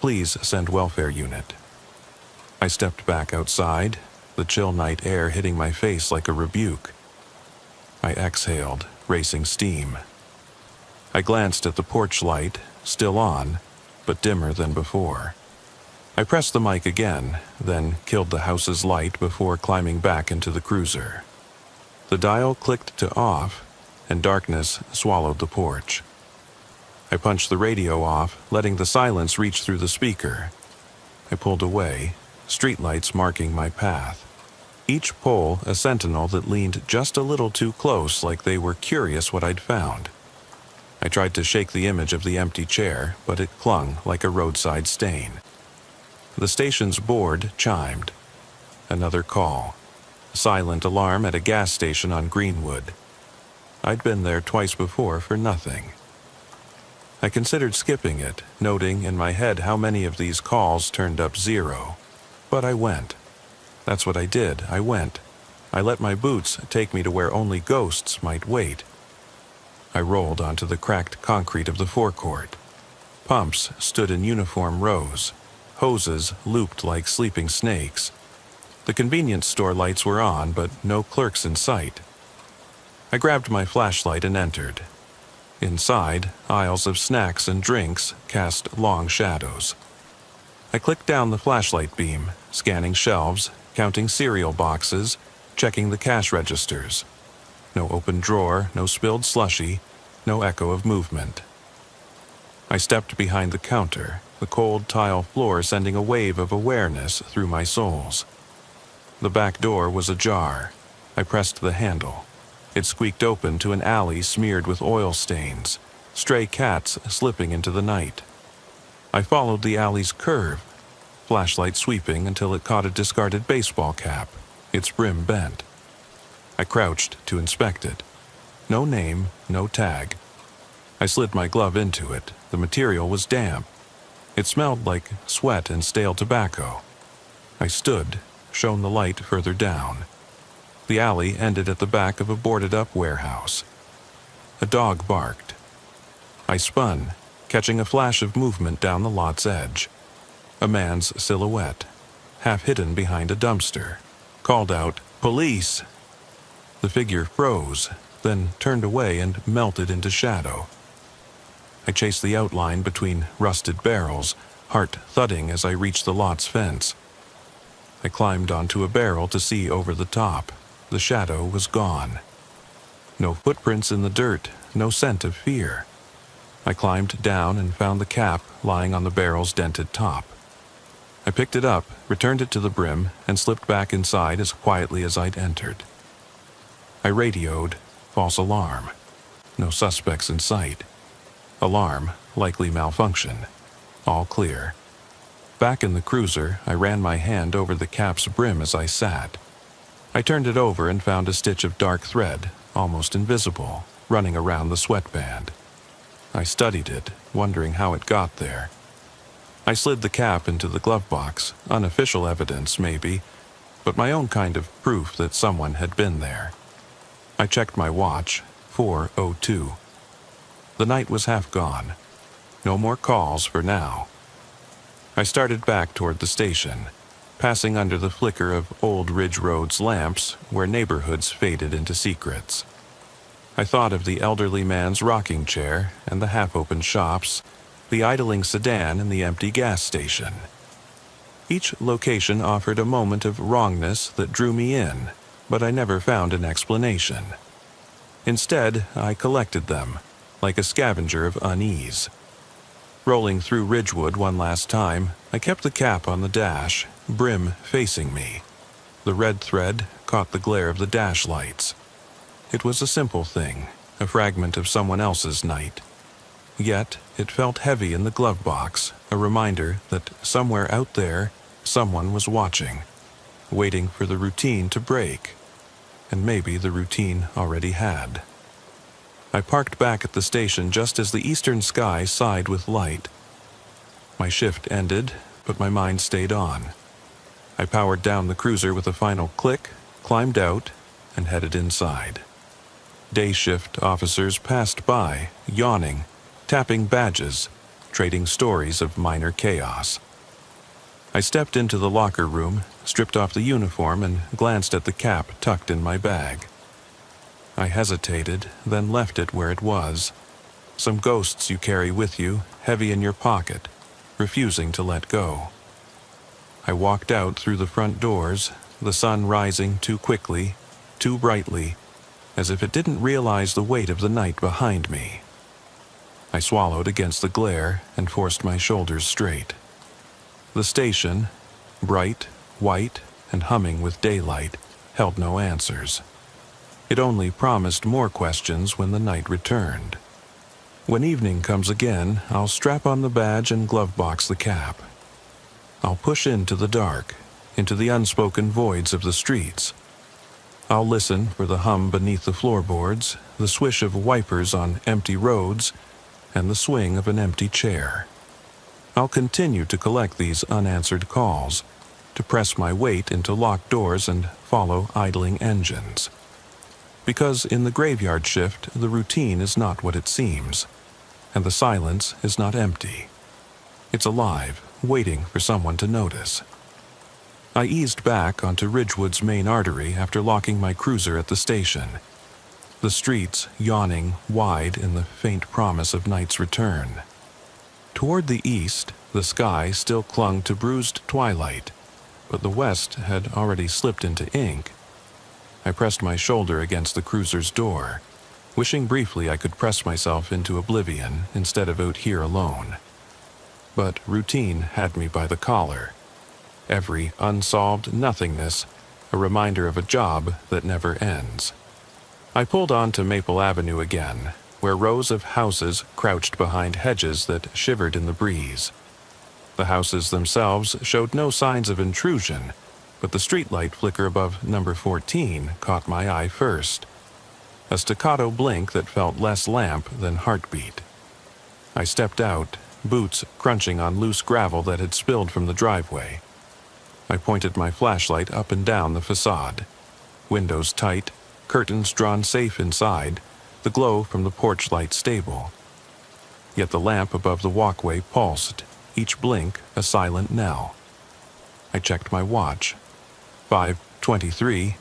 Please send welfare unit." I stepped back outside, the chill night air hitting my face like a rebuke. I exhaled, racing steam. I glanced at the porch light, still on, but dimmer than before. I pressed the mic again, then killed the house's light before climbing back into the cruiser. The dial clicked to off, and darkness swallowed the porch. I punched the radio off, letting the silence reach through the speaker. I pulled away, streetlights marking my path. Each pole a sentinel that leaned just a little too close, like they were curious what I'd found. I tried to shake the image of the empty chair, but it clung like a roadside stain. The station's board chimed. Another call. A silent alarm at a gas station on Greenwood. I'd been there twice before for nothing. I considered skipping it, noting in my head how many of these calls turned up 0. But I went. That's what I did. I went. I let my boots take me to where only ghosts might wait. I rolled onto the cracked concrete of the forecourt. Pumps stood in uniform rows. Hoses looped like sleeping snakes. The convenience store lights were on, but no clerks in sight. I grabbed my flashlight and entered. Inside, aisles of snacks and drinks cast long shadows. I clicked down the flashlight beam, scanning shelves, counting cereal boxes, checking the cash registers. No open drawer, no spilled slushie, no echo of movement. I stepped behind the counter, the cold tile floor sending a wave of awareness through my soles. The back door was ajar. I pressed the handle. It squeaked open to an alley smeared with oil stains, stray cats slipping into the night. I followed the alley's curve, flashlight sweeping until it caught a discarded baseball cap, its brim bent. I crouched to inspect it. No name, no tag. I slid my glove into it. The material was damp. It smelled like sweat and stale tobacco. I stood, shone the light further down. The alley ended at the back of a boarded-up warehouse. A dog barked. I spun, catching a flash of movement down the lot's edge. A man's silhouette, half hidden behind a dumpster, called out, "Police!" The figure froze, then turned away and melted into shadow. I chased the outline between rusted barrels, heart thudding as I reached the lot's fence. I climbed onto a barrel to see over the top. The shadow was gone. No footprints in the dirt, no scent of fear. I climbed down and found the cap lying on the barrel's dented top. I picked it up, returned it to the brim, and slipped back inside as quietly as I'd entered. I radioed, false alarm. No suspects in sight. Alarm, likely malfunction. All clear. Back in the cruiser, I ran my hand over the cap's brim as I sat. I turned it over and found a stitch of dark thread, almost invisible, running around the sweatband. I studied it, wondering how it got there. I slid the cap into the glove box, unofficial evidence maybe, but my own kind of proof that someone had been there. I checked my watch, 4:02. The night was half gone. No more calls for now. I started back toward the station, passing under the flicker of old Ridge Road's lamps where neighborhoods faded into secrets. I thought of the elderly man's rocking chair and the half-open shops, the idling sedan and the empty gas station. Each location offered a moment of wrongness that drew me in, but I never found an explanation. Instead, I collected them, like a scavenger of unease. Rolling through Ridgewood one last time, I kept the cap on the dash, brim facing me. The red thread caught the glare of the dash lights. It was a simple thing, a fragment of someone else's night. Yet, it felt heavy in the glove box, a reminder that somewhere out there, someone was watching, waiting for the routine to break. And maybe the routine already had. I parked back at the station just as the eastern sky sighed with light. My shift ended, but my mind stayed on. I powered down the cruiser with a final click, climbed out, and headed inside. Day shift officers passed by, yawning, tapping badges, trading stories of minor chaos. I stepped into the locker room, stripped off the uniform, and glanced at the cap tucked in my bag. I hesitated, then left it where it was. Some ghosts you carry with you, heavy in your pocket, refusing to let go. I walked out through the front doors, the sun rising too quickly, too brightly, as if it didn't realize the weight of the night behind me. I swallowed against the glare and forced my shoulders straight. The station, bright, white, and humming with daylight, held no answers. It only promised more questions when the night returned. When evening comes again, I'll strap on the badge and glove box the cap. I'll push into the dark, into the unspoken voids of the streets. I'll listen for the hum beneath the floorboards, the swish of wipers on empty roads, and the swing of an empty chair. I'll continue to collect these unanswered calls, to press my weight into locked doors and follow idling engines. Because in the graveyard shift, the routine is not what it seems, and the silence is not empty. It's alive, waiting for someone to notice. I eased back onto Ridgewood's main artery after locking my cruiser at the station. The streets yawning wide in the faint promise of night's return. Toward the east, the sky still clung to bruised twilight, but the west had already slipped into ink. I pressed my shoulder against the cruiser's door, wishing briefly I could press myself into oblivion instead of out here alone. But routine had me by the collar. Every unsolved nothingness, a reminder of a job that never ends. I pulled on to Maple Avenue again, where rows of houses crouched behind hedges that shivered in the breeze. The houses themselves showed no signs of intrusion, but the streetlight flicker above number 14 caught my eye first. A staccato blink that felt less lamp than heartbeat. I stepped out, boots crunching on loose gravel that had spilled from the driveway. I pointed my flashlight up and down the facade. Windows tight, curtains drawn safe inside, the glow from the porch light stable. Yet the lamp above the walkway pulsed, each blink a silent knell. I checked my watch. 5:23.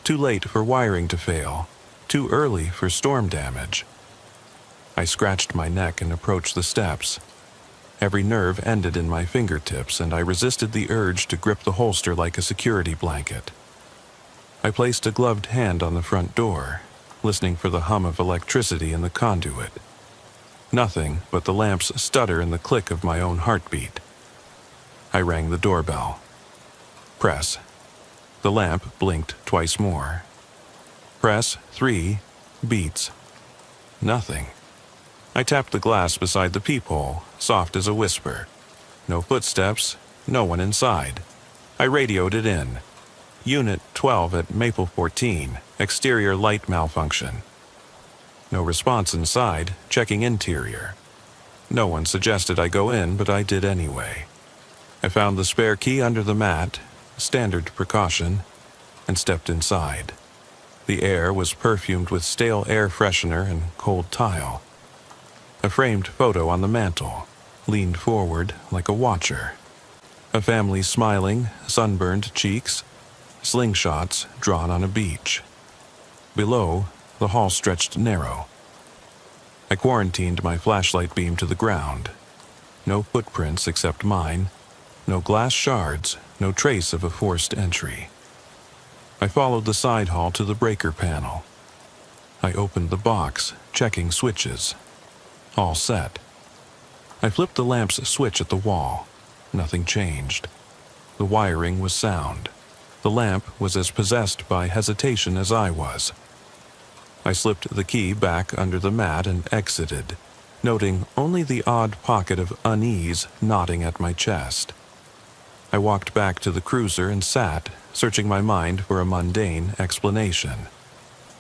Too late for wiring to fail. Too early for storm damage. I scratched my neck and approached the steps. Every nerve ended in my fingertips, and I resisted the urge to grip the holster like a security blanket. I placed a gloved hand on the front door, listening for the hum of electricity in the conduit. Nothing but the lamp's stutter and the click of my own heartbeat. I rang the doorbell. Press. The lamp blinked twice more. Press 3 beats. Nothing. I tapped the glass beside the peephole, soft as a whisper. No footsteps, no one inside. I radioed it in. Unit 12 at Maple 14, exterior light malfunction. No response inside, checking interior. No one suggested I go in, but I did anyway. I found the spare key under the mat, standard precaution, and stepped inside. The air was perfumed with stale air freshener and cold tile. A framed photo on the mantel leaned forward like a watcher. A family smiling, sunburned cheeks, slingshots drawn on a beach. Below, the hall stretched narrow. I quarantined my flashlight beam to the ground. No footprints except mine, no glass shards, no trace of a forced entry. I followed the side hall to the breaker panel. I opened the box, checking switches. All set. I flipped the lamp's switch at the wall. Nothing changed. The wiring was sound. The lamp was as possessed by hesitation as I was. I slipped the key back under the mat and exited, noting only the odd pocket of unease knotting at my chest. I walked back to the cruiser and sat, searching my mind for a mundane explanation.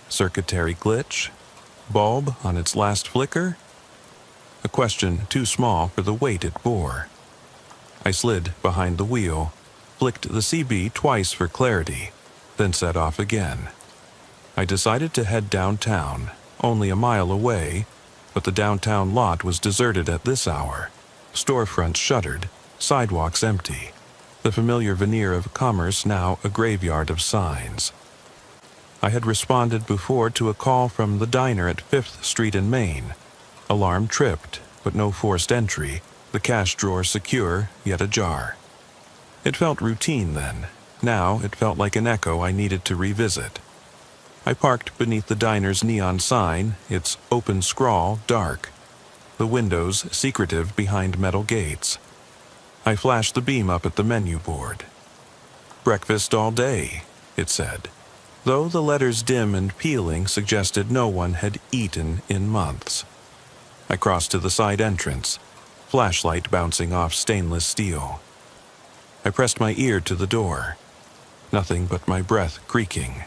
Circuitry glitch? Bulb on its last flicker? A question too small for the weight it bore. I slid behind the wheel, flicked the CB twice for clarity, then set off again. I decided to head downtown, only a mile away, but the downtown lot was deserted at this hour. Storefronts shuttered, sidewalks empty. The familiar veneer of commerce now a graveyard of signs. I had responded before to a call from the diner at 5th Street in Maine. Alarm tripped, but no forced entry, the cash drawer secure, yet ajar. It felt routine then. Now it felt like an echo I needed to revisit. I parked beneath the diner's neon sign, its open scrawl dark, the windows secretive behind metal gates. I flashed the beam up at the menu board. Breakfast all day, it said, though the letters dim and peeling suggested no one had eaten in months. I crossed to the side entrance, flashlight bouncing off stainless steel. I pressed my ear to the door. Nothing but my breath creaking.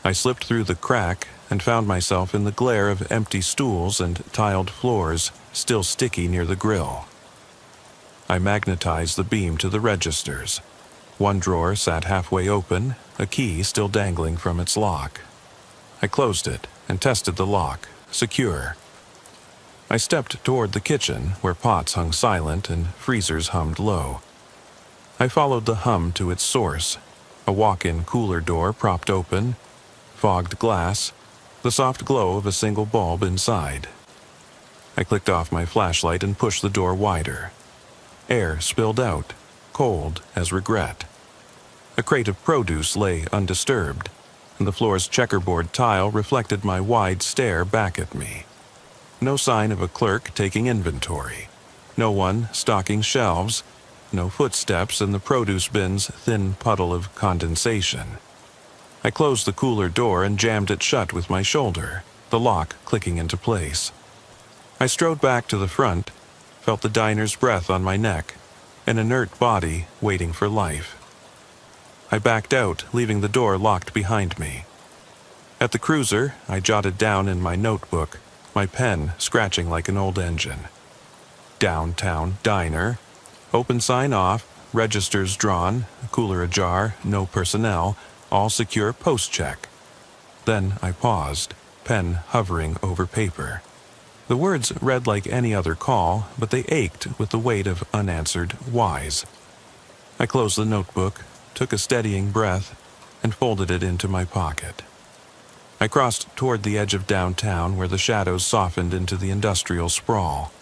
I slipped through the crack and found myself in the glare of empty stools and tiled floors, still sticky near the grill. I magnetized the beam to the registers. One drawer sat halfway open, a key still dangling from its lock. I closed it and tested the lock, secure. I stepped toward the kitchen, where pots hung silent and freezers hummed low. I followed the hum to its source, a walk-in cooler door propped open, fogged glass, the soft glow of a single bulb inside. I clicked off my flashlight and pushed the door wider. Air spilled out, cold as regret. A crate of produce lay undisturbed, and the floor's checkerboard tile reflected my wide stare back at me. No sign of a clerk taking inventory. No one stocking shelves. No footsteps in the produce bin's thin puddle of condensation. I closed the cooler door and jammed it shut with my shoulder, the lock clicking into place. I strode back to the front, felt the diner's breath on my neck, an inert body waiting for life. I backed out, leaving the door locked behind me. At the cruiser, I jotted down in my notebook, my pen scratching like an old engine. Downtown diner, open sign off, registers drawn, cooler ajar, no personnel, all secure post-check. Then I paused, pen hovering over paper. The words read like any other call, but they ached with the weight of unanswered whys. I closed the notebook, took a steadying breath, and folded it into my pocket. I crossed toward the edge of downtown where the shadows softened into the industrial sprawl.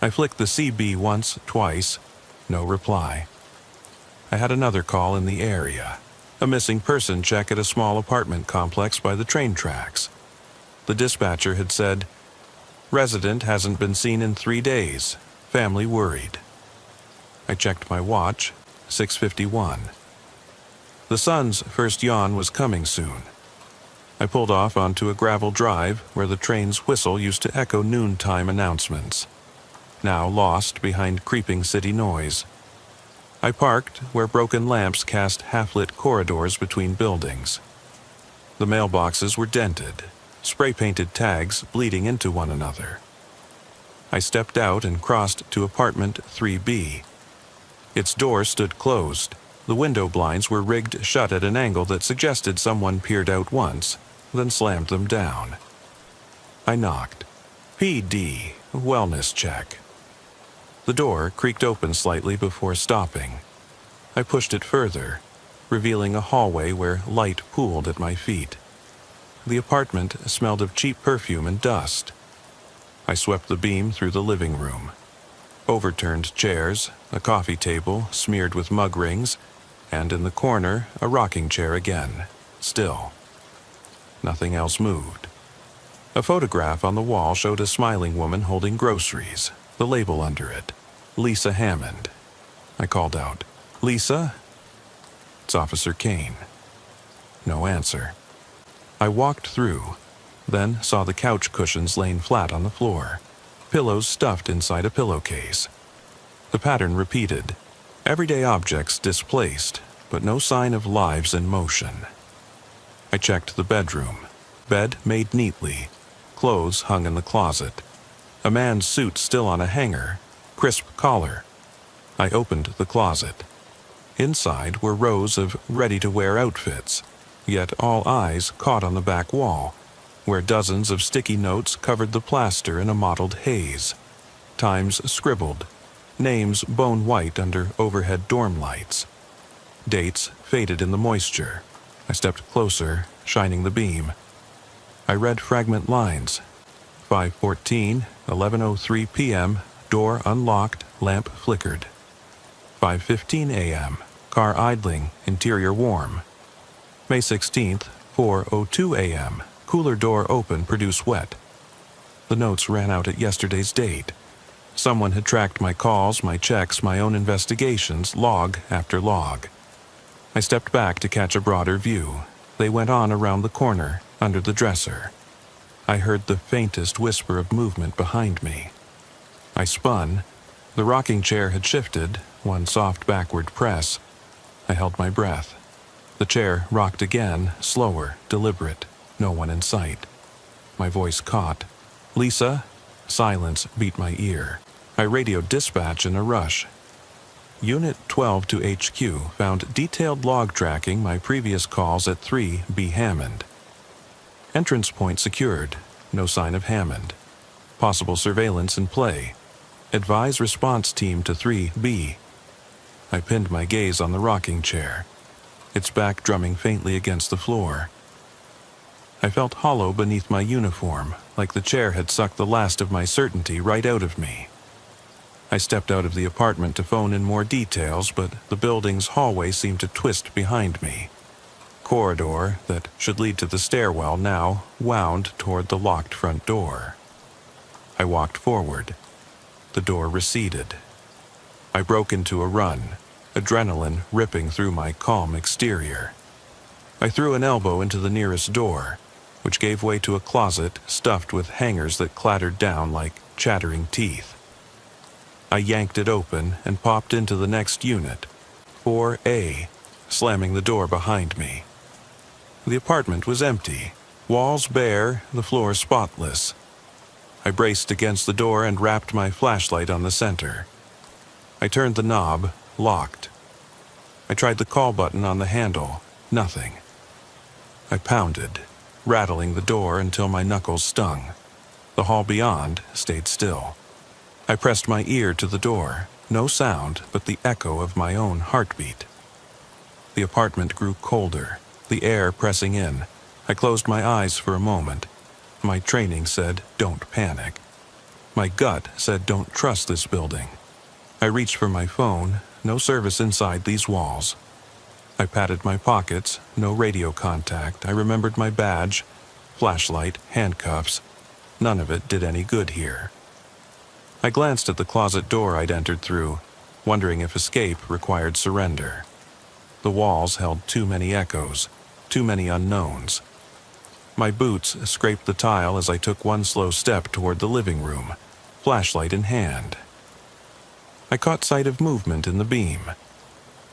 I flicked the CB once, twice, no reply. I had another call in the area, a missing person check at a small apartment complex by the train tracks. The dispatcher had said, "Resident hasn't been seen in 3 days. Family worried." I checked my watch, 6:51. The sun's first yawn was coming soon. I pulled off onto a gravel drive where the train's whistle used to echo noontime announcements, now lost behind creeping city noise. I parked where broken lamps cast half-lit corridors between buildings. The mailboxes were dented, spray-painted tags bleeding into one another. I stepped out and crossed to apartment 3B. Its door stood closed. The window blinds were rigged shut at an angle that suggested someone peered out once, then slammed them down. I knocked. PD, wellness check. The door creaked open slightly before stopping. I pushed it further, revealing a hallway where light pooled at my feet. The apartment smelled of cheap perfume and dust. I swept the beam through the living room. Overturned chairs, a coffee table smeared with mug rings, and in the corner, a rocking chair again, still. Nothing else moved. A photograph on the wall showed a smiling woman holding groceries, the label under it, Lisa Hammond. I called out, "Lisa?" "It's Officer Kane." No answer. I walked through, then saw the couch cushions laying flat on the floor, pillows stuffed inside a pillowcase. The pattern repeated, everyday objects displaced, but no sign of lives in motion. I checked the bedroom. Bed made neatly, clothes hung in the closet, a man's suit still on a hanger, crisp collar. I opened the closet. Inside were rows of ready-to-wear outfits, yet all eyes caught on the back wall, where dozens of sticky notes covered the plaster in a mottled haze. Times scribbled, names bone white under overhead dorm lights. Dates faded in the moisture. I stepped closer, shining the beam. I read fragment lines. 5:14, 11:03 p.m., door unlocked, lamp flickered. 5:15 a.m., car idling, interior warm. May 16th, 4:02 a.m., cooler door open, produce wet. The notes ran out at yesterday's date. Someone had tracked my calls, my checks, my own investigations, log after log. I stepped back to catch a broader view. They went on around the corner, under the dresser. I heard the faintest whisper of movement behind me. I spun. The rocking chair had shifted, one soft backward press. I held my breath. The chair rocked again, slower, deliberate, no one in sight. My voice caught. "Lisa?" Silence beat my ear. I radioed dispatch in a rush. Unit 12 to HQ found detailed log tracking my previous calls at 3B Hammond. Entrance point secured. No sign of Hammond. Possible surveillance in play. Advise response team to 3B. I pinned my gaze on the rocking chair, its back drumming faintly against the floor. I felt hollow beneath my uniform, like the chair had sucked the last of my certainty right out of me. I stepped out of the apartment to phone in more details, but the building's hallway seemed to twist behind me. Corridor that should lead to the stairwell now wound toward the locked front door. I walked forward. The door receded. I broke into a run, adrenaline ripping through my calm exterior. I threw an elbow into the nearest door, which gave way to a closet stuffed with hangers that clattered down like chattering teeth. I yanked it open and popped into the next unit, 4A, slamming the door behind me. The apartment was empty, walls bare, the floor spotless. I braced against the door and wrapped my flashlight on the center. I turned the knob, locked. I tried the call button on the handle, nothing. I pounded, rattling the door until my knuckles stung. The hall beyond stayed still. I pressed my ear to the door, no sound but the echo of my own heartbeat. The apartment grew colder, the air pressing in. I closed my eyes for a moment. My training said, don't panic. My gut said, don't trust this building. I reached for my phone, no service inside these walls. I patted my pockets, no radio contact. I remembered my badge, flashlight, handcuffs. None of it did any good here. I glanced at the closet door I'd entered through, wondering if escape required surrender. The walls held too many echoes, too many unknowns. My boots scraped the tile as I took one slow step toward the living room, flashlight in hand. I caught sight of movement in the beam.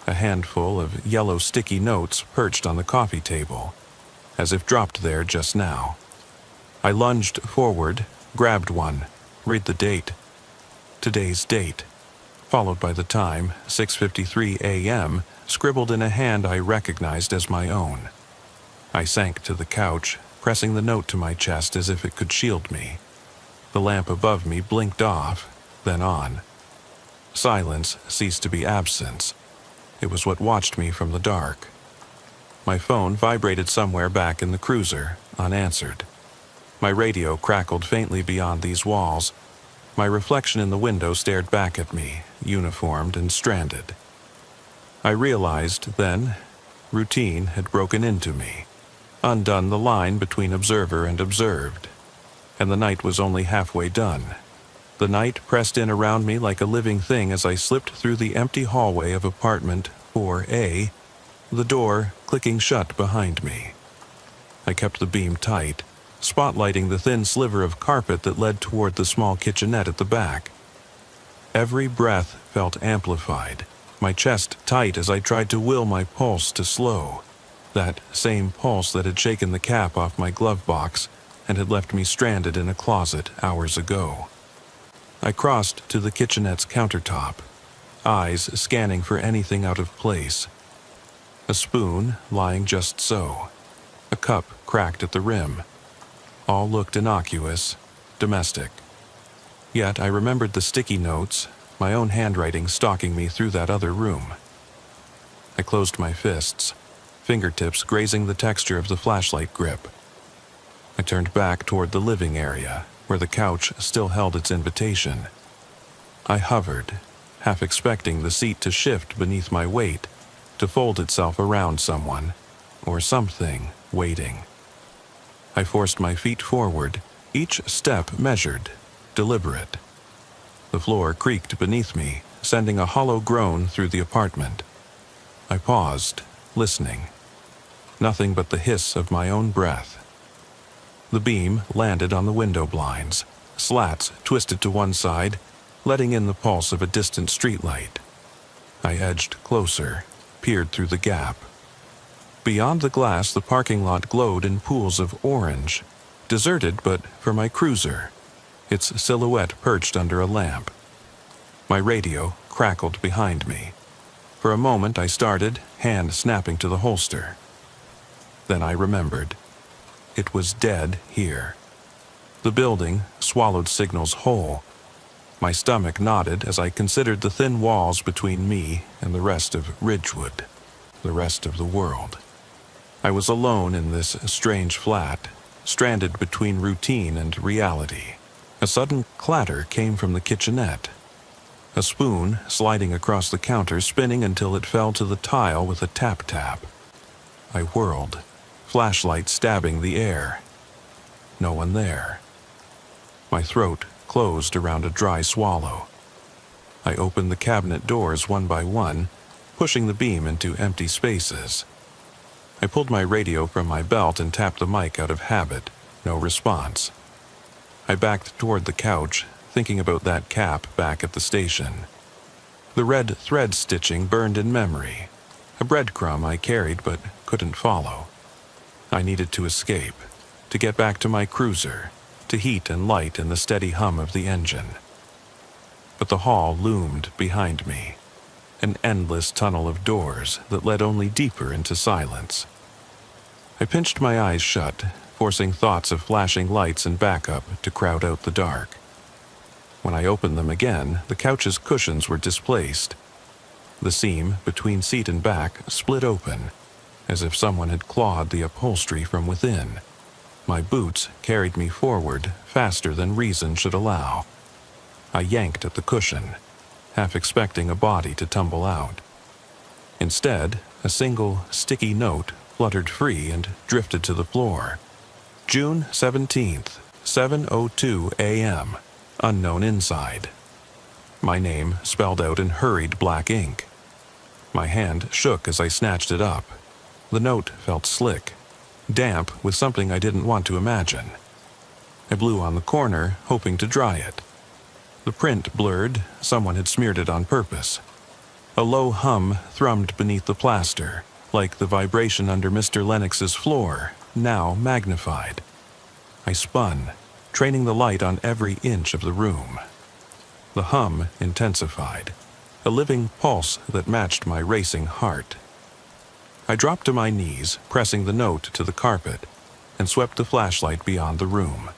A handful of yellow sticky notes perched on the coffee table, as if dropped there just now. I lunged forward, grabbed one, read the date. Today's date, followed by the time, 6:53 a.m., scribbled in a hand I recognized as my own. I sank to the couch, pressing the note to my chest as if it could shield me. The lamp above me blinked off, then on. Silence ceased to be absence. It was what watched me from the dark. My phone vibrated somewhere back in the cruiser, unanswered. My radio crackled faintly beyond these walls. My reflection in the window stared back at me, uniformed and stranded. I realized then, routine had broken into me, undone the line between observer and observed. And the night was only halfway done. The night pressed in around me like a living thing as I slipped through the empty hallway of apartment 4A, the door clicking shut behind me. I kept the beam tight, spotlighting the thin sliver of carpet that led toward the small kitchenette at the back. Every breath felt amplified, my chest tight as I tried to will my pulse to slow, that same pulse that had shaken the cap off my glove box and had left me stranded in a closet hours ago. I crossed to the kitchenette's countertop, eyes scanning for anything out of place. A spoon lying just so, a cup cracked at the rim. All looked innocuous, domestic. Yet I remembered the sticky notes, my own handwriting stalking me through that other room. I closed my fists, fingertips grazing the texture of the flashlight grip. I turned back toward the living area, where the couch still held its invitation. I hovered, half expecting the seat to shift beneath my weight, to fold itself around someone, or something waiting. I forced my feet forward, each step measured, deliberate. The floor creaked beneath me, sending a hollow groan through the apartment. I paused, listening. Nothing but the hiss of my own breath. The beam landed on the window blinds, slats twisted to one side, letting in the pulse of a distant streetlight. I edged closer, peered through the gap. Beyond the glass, the parking lot glowed in pools of orange, deserted but for my cruiser, its silhouette perched under a lamp. My radio crackled behind me. For a moment I started, hand snapping to the holster. Then I remembered. It was dead here. The building swallowed signals whole. My stomach nodded as I considered the thin walls between me and the rest of Ridgewood, the rest of the world. I was alone in this strange flat, stranded between routine and reality. A sudden clatter came from the kitchenette. A spoon sliding across the counter, spinning until it fell to the tile with a tap-tap. I whirled, flashlight stabbing the air. No one there. My throat closed around a dry swallow. I opened the cabinet doors one by one, pushing the beam into empty spaces. I pulled my radio from my belt and tapped the mic out of habit. No response. I backed toward the couch, thinking about that cap back at the station. The red thread stitching burned in memory, a breadcrumb I carried but couldn't follow. I needed to escape, to get back to my cruiser, to heat and light in the steady hum of the engine. But the hall loomed behind me, an endless tunnel of doors that led only deeper into silence. I pinched my eyes shut, forcing thoughts of flashing lights and backup to crowd out the dark. When I opened them again, the couch's cushions were displaced. The seam between seat and back split open. as if someone had clawed the upholstery from within. My boots carried me forward faster than reason should allow. I yanked at the cushion, half expecting a body to tumble out. Instead, a single sticky note fluttered free and drifted to the floor. June 17th, 7:02 a.m., unknown inside. My name spelled out in hurried black ink. My hand shook as I snatched it up. The note felt slick, damp with something I didn't want to imagine. I blew on the corner, hoping to dry it. The print blurred, someone had smeared it on purpose. A low hum thrummed beneath the plaster, like the vibration under Mr. Lennox's floor, now magnified. I spun, training the light on every inch of the room. The hum intensified, a living pulse that matched my racing heart. I dropped to my knees, pressing the note to the carpet, and swept the flashlight beyond the room.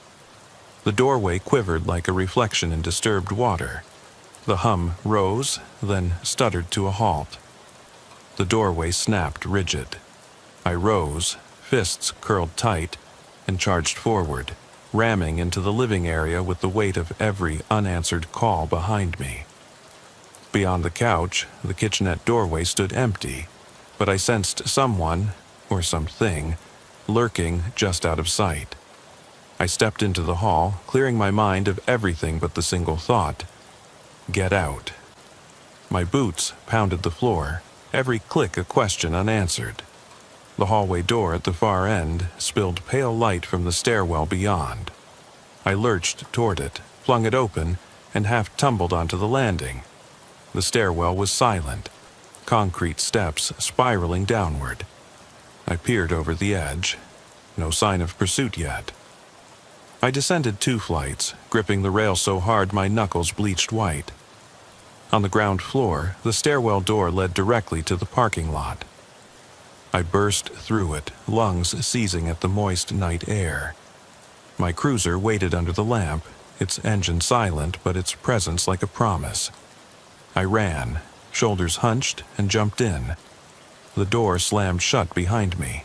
The doorway quivered like a reflection in disturbed water. The hum rose, then stuttered to a halt. The doorway snapped rigid. I rose, fists curled tight, and charged forward, ramming into the living area with the weight of every unanswered call behind me. Beyond the couch, the kitchenette doorway stood empty, but I sensed someone, or something, lurking just out of sight. I stepped into the hall, clearing my mind of everything but the single thought: get out. My boots pounded the floor, every click a question unanswered. The hallway door at the far end spilled pale light from the stairwell beyond. I lurched toward it, flung it open, and half tumbled onto the landing. The stairwell was silent, concrete steps spiraling downward. I peered over the edge. No sign of pursuit yet. I descended 2 flights, gripping the rail so hard my knuckles bleached white. On the ground floor, the stairwell door led directly to the parking lot. I burst through it, lungs seizing at the moist night air. My cruiser waited under the lamp, its engine silent but its presence like a promise. I ran, shoulders hunched, and jumped in. The door slammed shut behind me.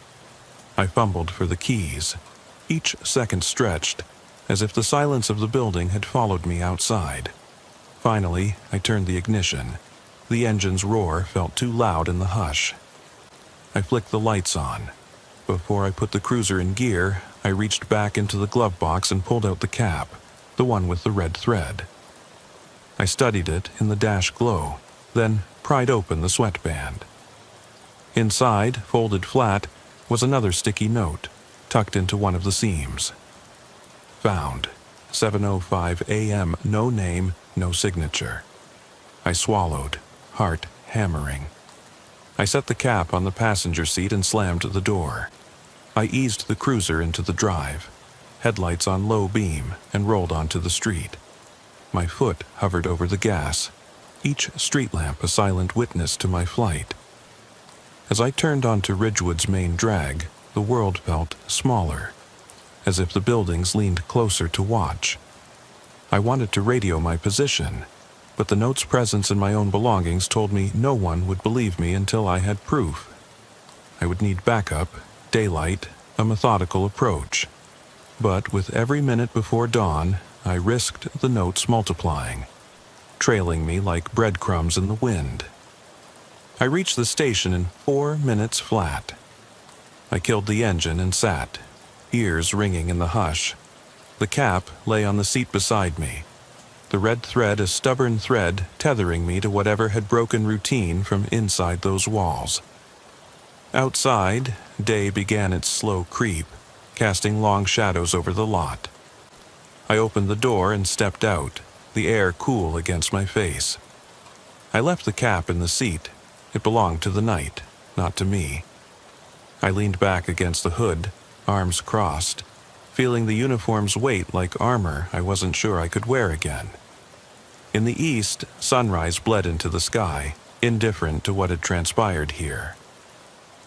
I fumbled for the keys. Each second stretched, as if the silence of the building had followed me outside. Finally, I turned the ignition. The engine's roar felt too loud in the hush. I flicked the lights on. Before I put the cruiser in gear, I reached back into the glove box and pulled out the cap, the one with the red thread. I studied it in the dash glow, then pried open the sweatband. Inside, folded flat, was another sticky note, tucked into one of the seams. Found. 7:05 a.m. No name, no signature. I swallowed, heart hammering. I set the cap on the passenger seat and slammed the door. I eased the cruiser into the drive, headlights on low beam, and rolled onto the street. My foot hovered over the gas, each street lamp a silent witness to my flight. As I turned onto Ridgewood's main drag, the world felt smaller, as if the buildings leaned closer to watch. I wanted to radio my position, but the note's presence in my own belongings told me no one would believe me until I had proof. I would need backup, daylight, a methodical approach. But with every minute before dawn, I risked the notes multiplying, trailing me like breadcrumbs in the wind. I reached the station in 4 minutes flat. I killed the engine and sat, ears ringing in the hush. The cap lay on the seat beside me, the red thread a stubborn thread tethering me to whatever had broken routine from inside those walls. Outside, day began its slow creep, casting long shadows over the lot. I opened the door and stepped out, the air cool against my face. I left the cap in the seat. It belonged to the night, not to me. I leaned back against the hood, arms crossed, feeling the uniform's weight like armor I wasn't sure I could wear again. In the east, sunrise bled into the sky, indifferent to what had transpired here.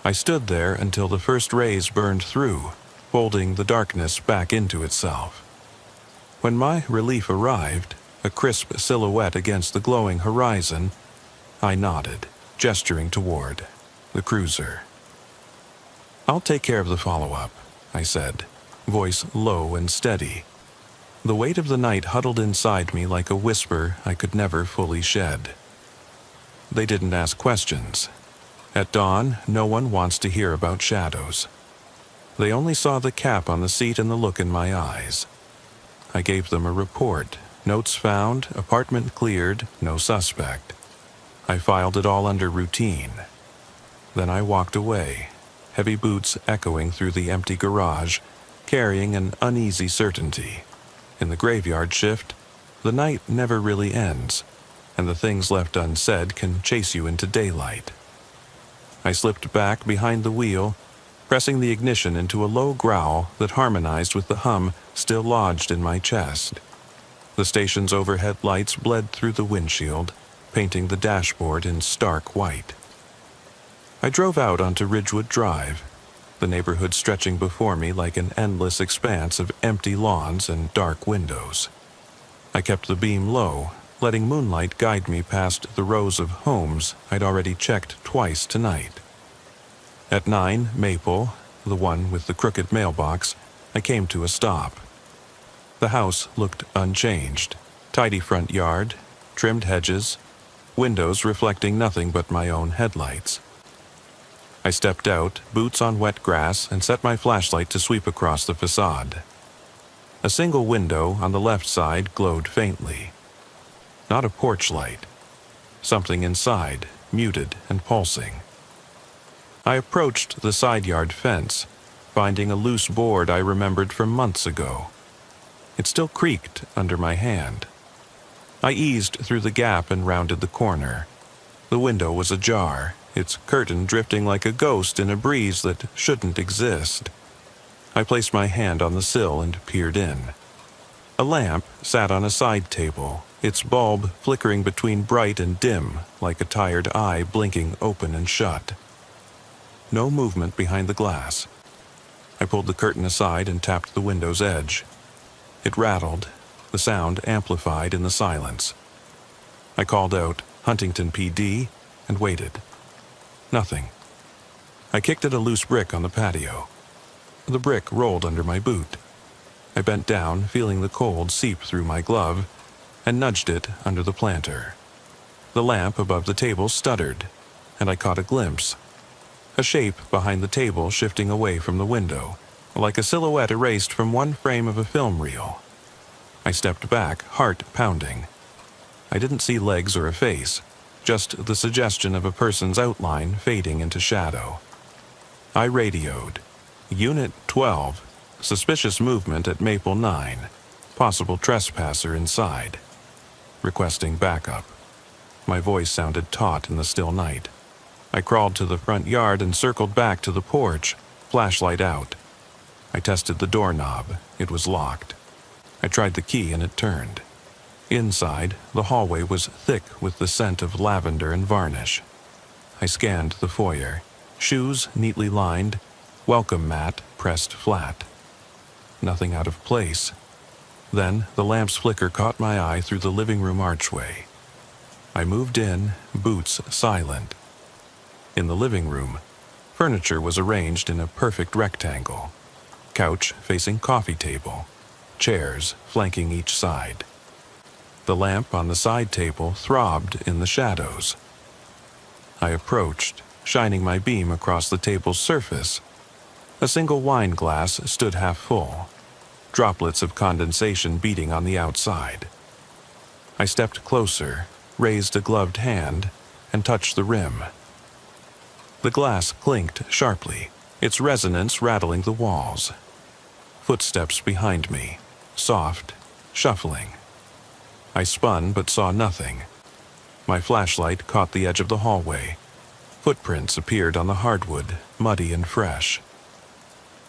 I stood there until the first rays burned through, folding the darkness back into itself. When my relief arrived, a crisp silhouette against the glowing horizon, I nodded, gesturing toward the cruiser. "I'll take care of the follow-up," I said, voice low and steady. The weight of the night huddled inside me like a whisper I could never fully shed. They didn't ask questions. At dawn, no one wants to hear about shadows. They only saw the cap on the seat and the look in my eyes. I gave them a report. Notes found, apartment cleared, no suspect. I filed it all under routine. Then I walked away, heavy boots echoing through the empty garage, carrying an uneasy certainty. In the graveyard shift, the night never really ends, and the things left unsaid can chase you into daylight. I slipped back behind the wheel, pressing the ignition into a low growl that harmonized with the hum still lodged in my chest. The station's overhead lights bled through the windshield, painting the dashboard in stark white. I drove out onto Ridgewood Drive, the neighborhood stretching before me like an endless expanse of empty lawns and dark windows. I kept the beam low, letting moonlight guide me past the rows of homes I'd already checked twice tonight. At 9 Maple, the one with the crooked mailbox, I came to a stop. The house looked unchanged. Tidy front yard, trimmed hedges, windows reflecting nothing but my own headlights. I stepped out, boots on wet grass, and set my flashlight to sweep across the facade. A single window on the left side glowed faintly. Not a porch light. Something inside, muted and pulsing. I approached the side yard fence, finding a loose board I remembered from months ago. It still creaked under my hand. I eased through the gap and rounded the corner. The window was ajar, its curtain drifting like a ghost in a breeze that shouldn't exist. I placed my hand on the sill and peered in. A lamp sat on a side table, its bulb flickering between bright and dim, like a tired eye blinking open and shut. No movement behind the glass. I pulled the curtain aside and tapped the window's edge. It rattled, the sound amplified in the silence. I called out, "Huntington PD," and waited. Nothing. I kicked at a loose brick on the patio. The brick rolled under my boot. I bent down, feeling the cold seep through my glove, and nudged it under the planter. The lamp above the table stuttered, and I caught a glimpse. A shape behind the table shifting away from the window, like a silhouette erased from one frame of a film reel. I stepped back, heart pounding. I didn't see legs or a face, just the suggestion of a person's outline fading into shadow. I radioed. Unit 12, suspicious movement at Maple 9, possible trespasser inside. Requesting backup. My voice sounded taut in the still night. I crawled to the front yard and circled back to the porch, flashlight out. I tested the doorknob. It was locked. I tried the key and it turned. Inside, the hallway was thick with the scent of lavender and varnish. I scanned the foyer. Shoes neatly lined, welcome mat pressed flat. Nothing out of place. Then the lamp's flicker caught my eye through the living room archway. I moved in, boots silent. In the living room, furniture was arranged in a perfect rectangle. Couch facing coffee table, chairs flanking each side. The lamp on the side table throbbed in the shadows. I approached, shining my beam across the table's surface. A single wine glass stood half full, droplets of condensation beating on the outside. I stepped closer, raised a gloved hand, and touched the rim. The glass clinked sharply, its resonance rattling the walls. Footsteps behind me, soft, shuffling. I spun but saw nothing. My flashlight caught the edge of the hallway. Footprints appeared on the hardwood, muddy and fresh.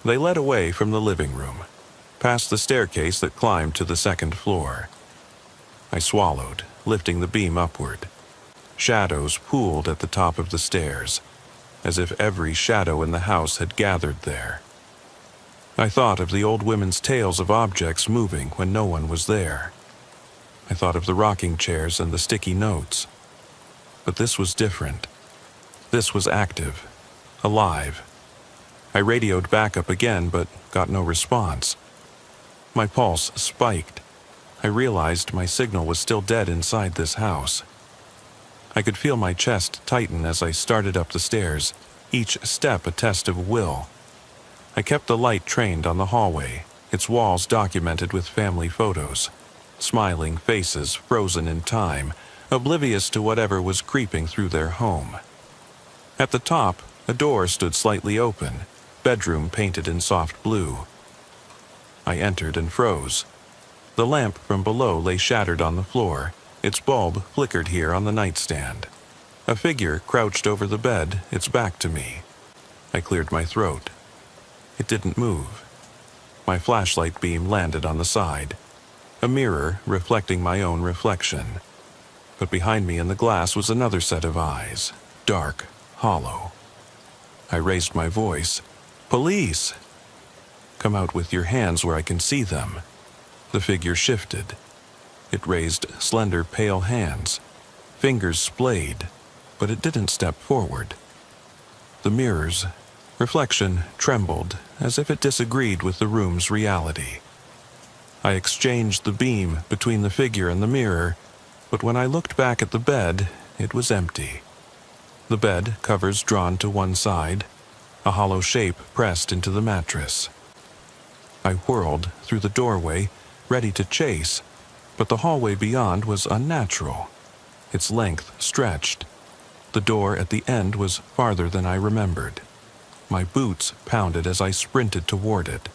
They led away from the living room, past the staircase that climbed to the second floor. I swallowed, lifting the beam upward. Shadows pooled at the top of the stairs, as if every shadow in the house had gathered there. I thought of the old women's tales of objects moving when no one was there. I thought of the rocking chairs and the sticky notes. But this was different. This was active, alive. I radioed backup again, but got no response. My pulse spiked. I realized my signal was still dead inside this house. I could feel my chest tighten as I started up the stairs, each step a test of will. I kept the light trained on the hallway, its walls documented with family photos, smiling faces frozen in time, oblivious to whatever was creeping through their home. At the top, a door stood slightly open, bedroom painted in soft blue. I entered and froze. The lamp from below lay shattered on the floor, its bulb flickered here on the nightstand. A figure crouched over the bed, its back to me. I cleared my throat. It didn't move. My flashlight beam landed on the side, a mirror reflecting my own reflection. But behind me in the glass was another set of eyes, dark, hollow. I raised my voice. "Police! Come out with your hands where I can see them." The figure shifted. It raised slender, pale hands. Fingers splayed, but it didn't step forward. The mirror's reflection trembled as if it disagreed with the room's reality. I exchanged the beam between the figure and the mirror, but when I looked back at the bed, it was empty. The bed covers drawn to one side, a hollow shape pressed into the mattress. I whirled through the doorway, ready to chase, but the hallway beyond was unnatural. Its length stretched. The door at the end was farther than I remembered. My boots pounded as I sprinted toward it.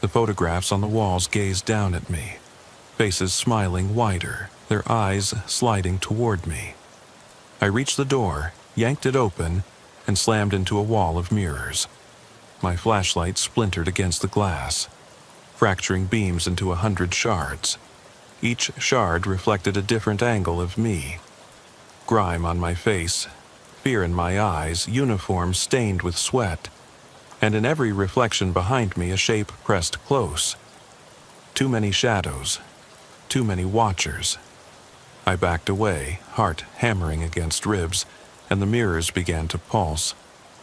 The photographs on the walls gazed down at me, faces smiling wider, their eyes sliding toward me. I reached the door, yanked it open, and slammed into a wall of mirrors. My flashlight splintered against the glass, fracturing beams into 100 shards. Each shard reflected a different angle of me. Grime on my face, fear in my eyes, uniform stained with sweat, and in every reflection behind me a shape pressed close. Too many shadows, too many watchers. I backed away, heart hammering against ribs, and the mirrors began to pulse,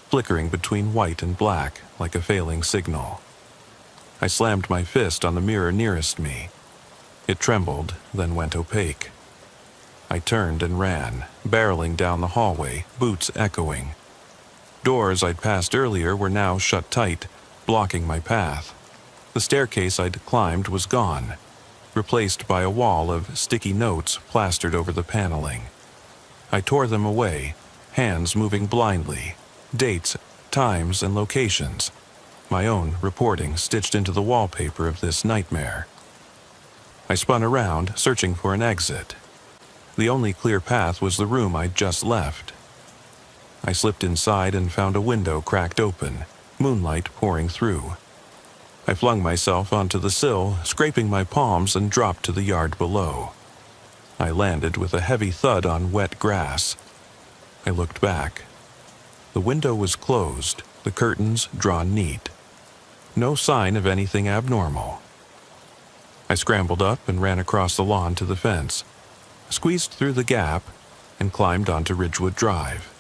flickering between white and black like a failing signal. I slammed my fist on the mirror nearest me. It trembled, then went opaque. I turned and ran, barreling down the hallway, boots echoing. Doors I'd passed earlier were now shut tight, blocking my path. The staircase I'd climbed was gone, replaced by a wall of sticky notes plastered over the paneling. I tore them away, hands moving blindly, dates, times, and locations. My own reporting stitched into the wallpaper of this nightmare. I spun around, searching for an exit. The only clear path was the room I'd just left. I slipped inside and found a window cracked open, moonlight pouring through. I flung myself onto the sill, scraping my palms, and dropped to the yard below. I landed with a heavy thud on wet grass. I looked back. The window was closed, the curtains drawn neat. No sign of anything abnormal. I scrambled up and ran across the lawn to the fence, squeezed through the gap, and climbed onto Ridgewood Drive.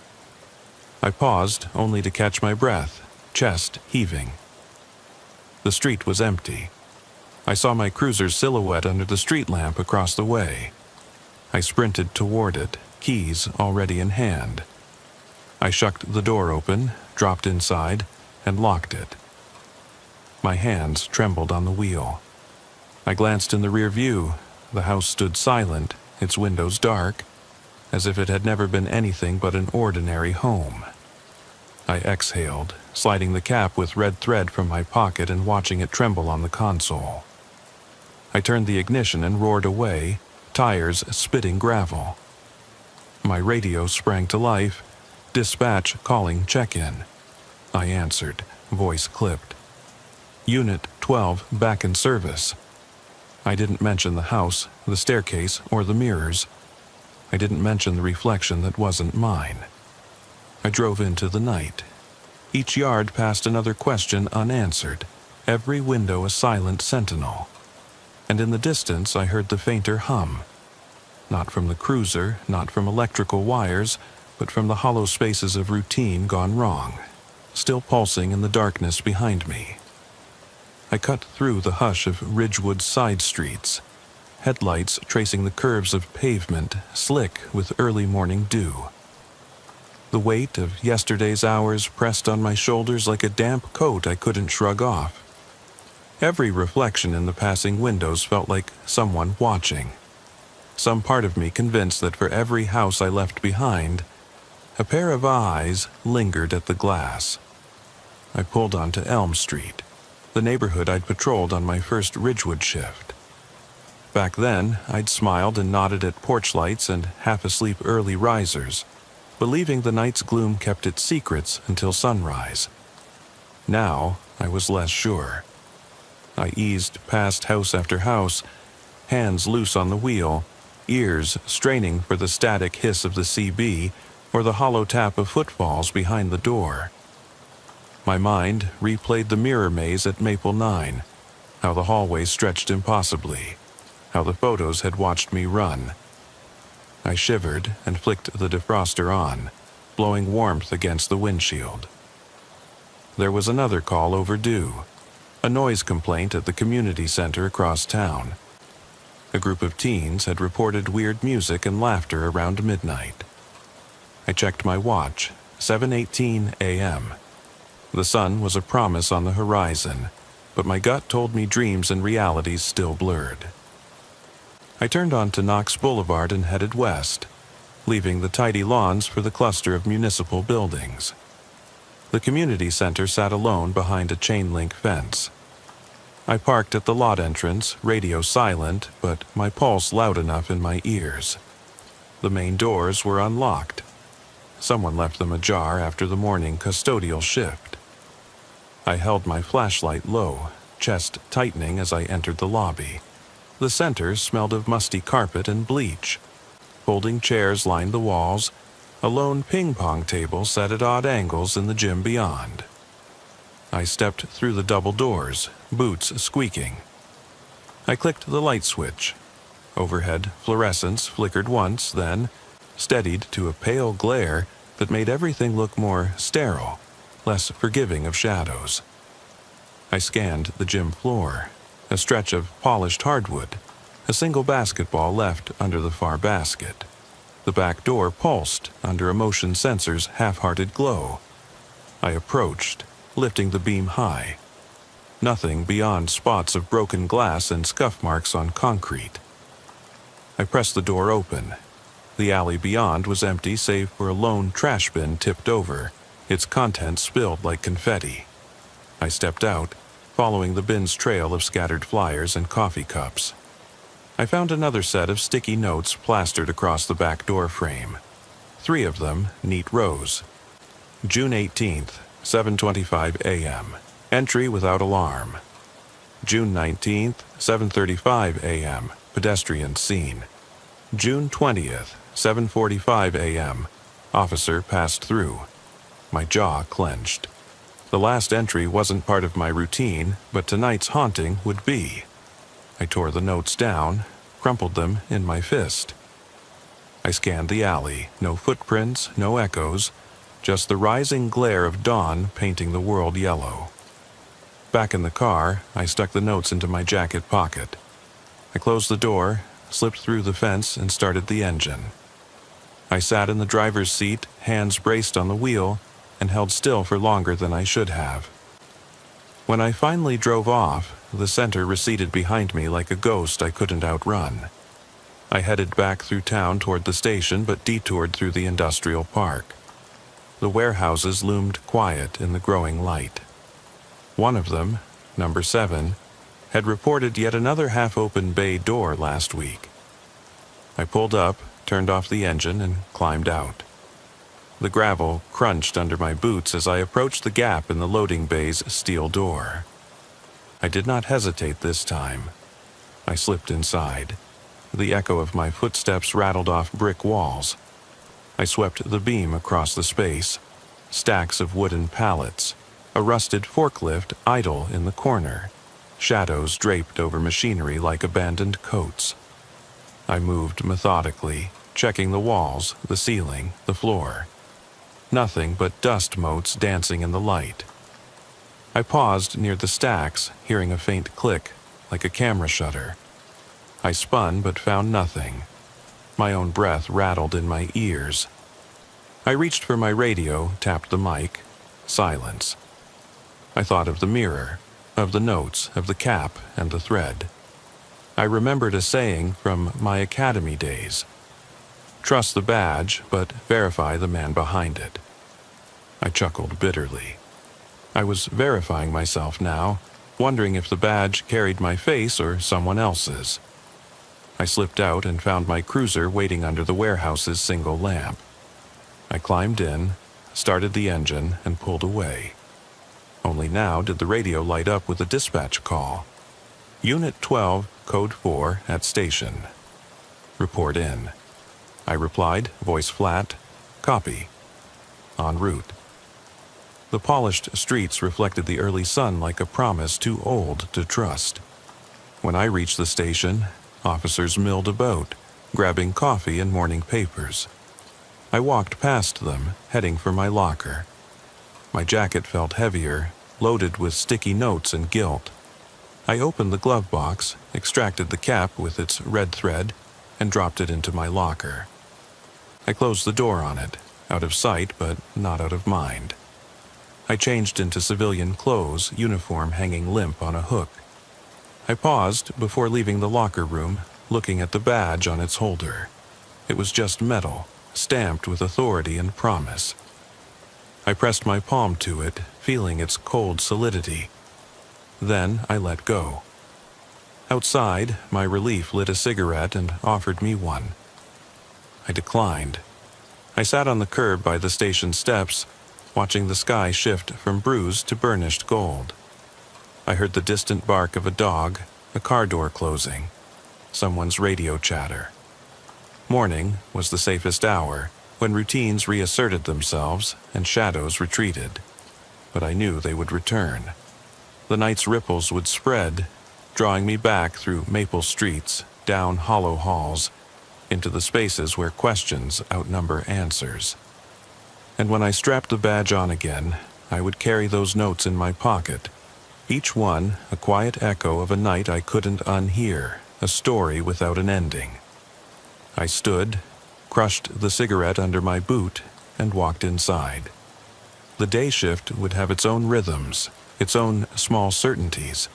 I paused only to catch my breath, chest heaving. The street was empty. I saw my cruiser's silhouette under the street lamp across the way. I sprinted toward it, keys already in hand. I shucked the door open, dropped inside, and locked it. My hands trembled on the wheel. I glanced in the rear view. The house stood silent, its windows dark, as if it had never been anything but an ordinary home. I exhaled, sliding the cap with red thread from my pocket and watching it tremble on the console. I turned the ignition and roared away, tires spitting gravel. My radio sprang to life, dispatch calling check-in. I answered, voice clipped. Unit 12 back in service. I didn't mention the house, the staircase, or the mirrors. I didn't mention the reflection that wasn't mine. I drove into the night. Each yard passed another question unanswered, every window a silent sentinel. And in the distance I heard the fainter hum. Not from the cruiser, not from electrical wires, but from the hollow spaces of routine gone wrong. still pulsing in the darkness behind me. I cut through the hush of Ridgewood's side streets, headlights tracing the curves of pavement slick with early morning dew. The weight of yesterday's hours pressed on my shoulders like a damp coat I couldn't shrug off. Every reflection in the passing windows felt like someone watching. Some part of me convinced that for every house I left behind, a pair of eyes lingered at the glass. I pulled onto Elm Street, the neighborhood I'd patrolled on my first Ridgewood shift. Back then, I'd smiled and nodded at porch lights and half-asleep early risers, believing the night's gloom kept its secrets until sunrise. Now, I was less sure. I eased past house after house, hands loose on the wheel, ears straining for the static hiss of the CB or the hollow tap of footfalls behind the door. My mind replayed the mirror maze at Maple 9, how the hallway stretched impossibly, how the photos had watched me run. I shivered and flicked the defroster on, blowing warmth against the windshield. There was another call overdue, a noise complaint at the community center across town. A group of teens had reported weird music and laughter around midnight. I checked my watch, 7:18 a.m. The sun was a promise on the horizon, but my gut told me dreams and realities still blurred. I turned onto Knox Boulevard and headed west, leaving the tidy lawns for the cluster of municipal buildings. The community center sat alone behind a chain-link fence. I parked at the lot entrance, radio silent, but my pulse loud enough in my ears. The main doors were unlocked. Someone left them ajar after the morning custodial shift. I held my flashlight low, chest tightening as I entered the lobby. The center smelled of musty carpet and bleach. Folding chairs lined the walls, a lone ping-pong table set at odd angles in the gym beyond. I stepped through the double doors, boots squeaking. I clicked the light switch. Overhead fluorescence flickered once, then steadied to a pale glare that made everything look more sterile, less forgiving of shadows. I scanned the gym floor, a stretch of polished hardwood, a single basketball left under the far basket. The back door pulsed under a motion sensor's half-hearted glow. I approached, lifting the beam high. Nothing beyond spots of broken glass and scuff marks on concrete. I pressed the door open. The alley beyond was empty save for a lone trash bin tipped over, its contents spilled like confetti. I stepped out, following the bin's trail of scattered flyers and coffee cups. I found another set of sticky notes plastered across the back door frame. 3 of them, neat rows. June 18th, 7:25 a.m. Entry without alarm. June 19th, 7:35 a.m. Pedestrian seen. June 20th, 7:45 a.m. Officer passed through. My jaw clenched. The last entry wasn't part of my routine, but tonight's haunting would be. I tore the notes down, crumpled them in my fist. I scanned the alley, no footprints, no echoes, just the rising glare of dawn painting the world yellow. Back in the car, I stuck the notes into my jacket pocket. I closed the door, slipped through the fence, and started the engine. I sat in the driver's seat, hands braced on the wheel, and held still for longer than I should have. When I finally drove off, the center receded behind me like a ghost I couldn't outrun. I headed back through town toward the station but detoured through the industrial park. The warehouses loomed quiet in the growing light. One of them, number 7, had reported yet another half-open bay door last week. I pulled up, turned off the engine, and climbed out. The gravel crunched under my boots as I approached the gap in the loading bay's steel door. I did not hesitate this time. I slipped inside. The echo of my footsteps rattled off brick walls. I swept the beam across the space. Stacks of wooden pallets, a rusted forklift idle in the corner, shadows draped over machinery like abandoned coats. I moved methodically, checking the walls, the ceiling, the floor. nothing but dust motes dancing in the light. I paused near the stacks, hearing a faint click, like a camera shutter. I spun but found nothing. My own breath rattled in my ears. I reached for my radio, tapped the mic. Silence. I thought of the mirror, of the notes, of the cap and the thread. I remembered a saying from my academy days. Trust the badge, but verify the man behind it. I chuckled bitterly. I was verifying myself now, wondering if the badge carried my face or someone else's. I slipped out and found my cruiser waiting under the warehouse's single lamp. I climbed in, started the engine, and pulled away. Only now did the radio light up with a dispatch call. Unit 12, Code 4, at station. Report in. I replied, voice flat, copy. En route. The polished streets reflected the early sun like a promise too old to trust. When I reached the station, officers milled about, grabbing coffee and morning papers. I walked past them, heading for my locker. My jacket felt heavier, loaded with sticky notes and guilt. I opened the glove box, extracted the cap with its red thread, and dropped it into my locker. I closed the door on it, out of sight but not out of mind. I changed into civilian clothes, uniform hanging limp on a hook. I paused before leaving the locker room, looking at the badge on its holder. It was just metal, stamped with authority and promise. I pressed my palm to it, feeling its cold solidity. Then I let go. Outside, my relief lit a cigarette and offered me one. I declined. I sat on the curb by the station steps, watching the sky shift from bruised to burnished gold. I heard the distant bark of a dog, a car door closing, someone's radio chatter. Morning was the safest hour, when routines reasserted themselves and shadows retreated. But I knew they would return. The night's ripples would spread, drawing me back through maple streets, down hollow halls, into the spaces where questions outnumber answers. And when I strapped the badge on again, I would carry those notes in my pocket, each one a quiet echo of a night I couldn't unhear, a story without an ending. I stood, crushed the cigarette under my boot, and walked inside. The day shift would have its own rhythms, its own small certainties.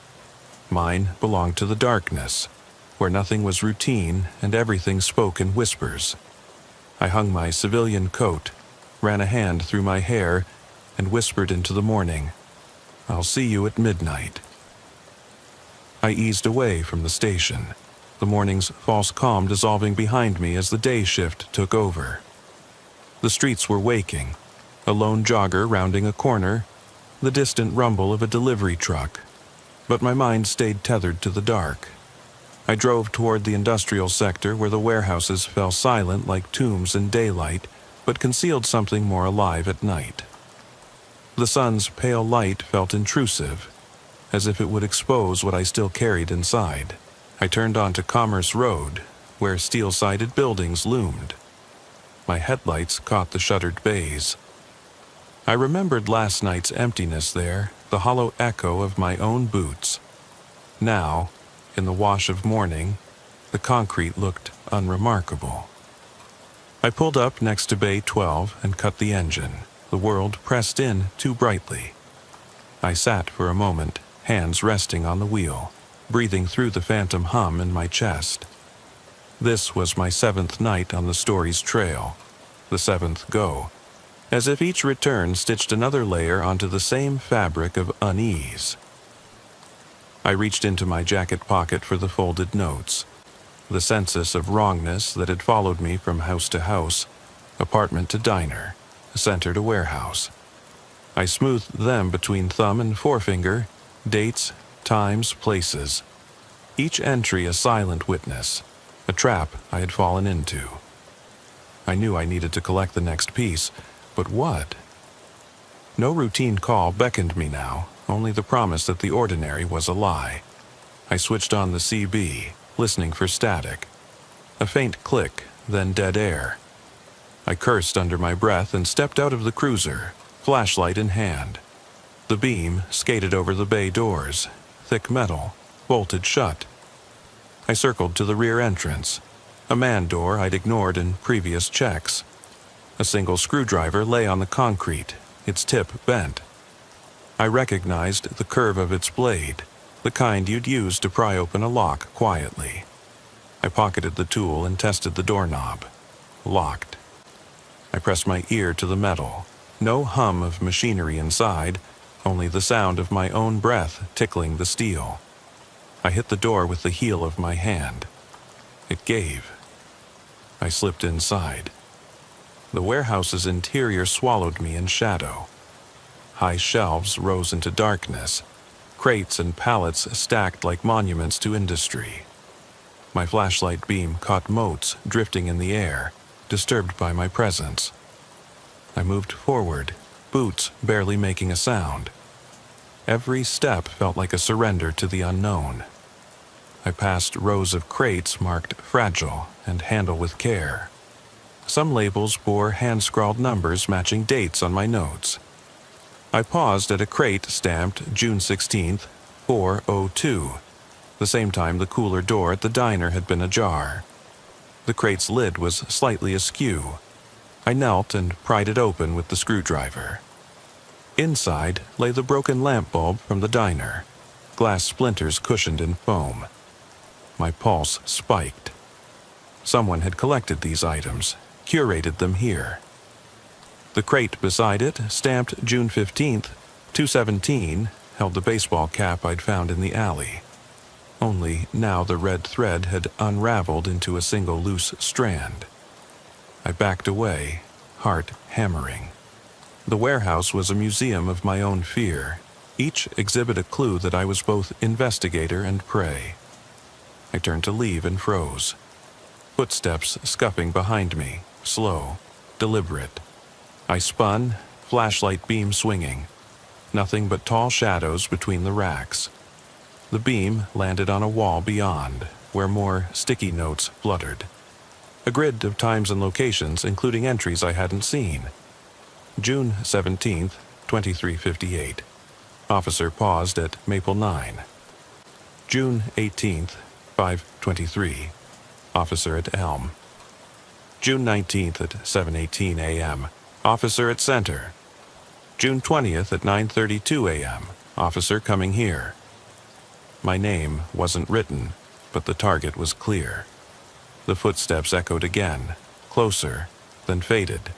Mine belonged to the darkness, where nothing was routine and everything spoke in whispers. I hung my civilian coat, ran a hand through my hair, and whispered into the morning, "I'll see you at midnight." I eased away from the station, the morning's false calm dissolving behind me as the day shift took over. The streets were waking, a lone jogger rounding a corner, the distant rumble of a delivery truck, but my mind stayed tethered to the dark. I drove toward the industrial sector where the warehouses fell silent like tombs in daylight, but concealed something more alive at night. The sun's pale light felt intrusive, as if it would expose what I still carried inside. I turned onto Commerce Road, where steel-sided buildings loomed. My headlights caught the shuttered bays. I remembered last night's emptiness there, the hollow echo of my own boots. Now, in the wash of morning, the concrete looked unremarkable. I pulled up next to Bay 12 and cut the engine. The world pressed in too brightly. I sat for a moment, hands resting on the wheel, breathing through the phantom hum in my chest. This was my 7th night on the story's trail, the 7th go, as if each return stitched another layer onto the same fabric of unease. I reached into my jacket pocket for the folded notes, the census of wrongness that had followed me from house to house, apartment to diner, center to warehouse. I smoothed them between thumb and forefinger, dates, times, places. Each entry a silent witness, a trap I had fallen into. I knew I needed to collect the next piece, but what? No routine call beckoned me now, only the promise that the ordinary was a lie. I switched on the CB, listening for static. A faint click, then dead air. I cursed under my breath and stepped out of the cruiser, flashlight in hand. The beam skated over the bay doors, thick metal, bolted shut. I circled to the rear entrance, a man door I'd ignored in previous checks. A single screwdriver lay on the concrete, its tip bent. I recognized the curve of its blade, the kind you'd use to pry open a lock quietly. I pocketed the tool and tested the doorknob. Locked. I pressed my ear to the metal. No hum of machinery inside, only the sound of my own breath tickling the steel. I hit the door with the heel of my hand. It gave. I slipped inside. The warehouse's interior swallowed me in shadow. High shelves rose into darkness, crates and pallets stacked like monuments to industry. My flashlight beam caught motes drifting in the air, disturbed by my presence. I moved forward, boots barely making a sound. Every step felt like a surrender to the unknown. I passed rows of crates marked fragile and handle with care. Some labels bore hand-scrawled numbers matching dates on my notes. I paused at a crate stamped June 16th, 4:02, the same time the cooler door at the diner had been ajar. The crate's lid was slightly askew. I knelt and pried it open with the screwdriver. Inside lay the broken lamp bulb from the diner, glass splinters cushioned in foam. My pulse spiked. Someone had collected these items, curated them here. The crate beside it, stamped June 15th, 217, held the baseball cap I'd found in the alley. Only now the red thread had unraveled into a single loose strand. I backed away, heart hammering. The warehouse was a museum of my own fear, each exhibit a clue that I was both investigator and prey. I turned to leave and froze. Footsteps scuffing behind me, slow, deliberate. I spun, flashlight beam swinging. Nothing but tall shadows between the racks. The beam landed on a wall beyond, where more sticky notes fluttered. A grid of times and locations, including entries I hadn't seen. June 17th, 23:58. Officer paused at Maple 9. June 18th, 5:23. Officer at Elm. June 19th at 7:18 a.m. Officer at Center. June 20th at 9:32 a.m. Officer coming here. My name wasn't written, but the target was clear. The footsteps echoed again, closer, then faded.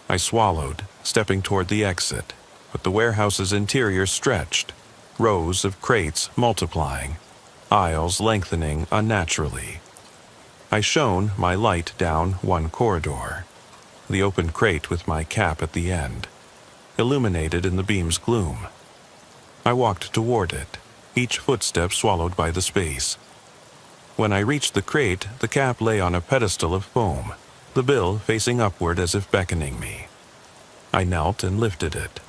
I swallowed, stepping toward the exit, but the warehouse's interior stretched, rows of crates multiplying, aisles lengthening unnaturally. I shone my light down one corridor, the open crate with my cap at the end, illuminated in the beam's gloom. I walked toward it, each footstep swallowed by the space. When I reached the crate, the cap lay on a pedestal of foam, the bill facing upward as if beckoning me. I knelt and lifted it.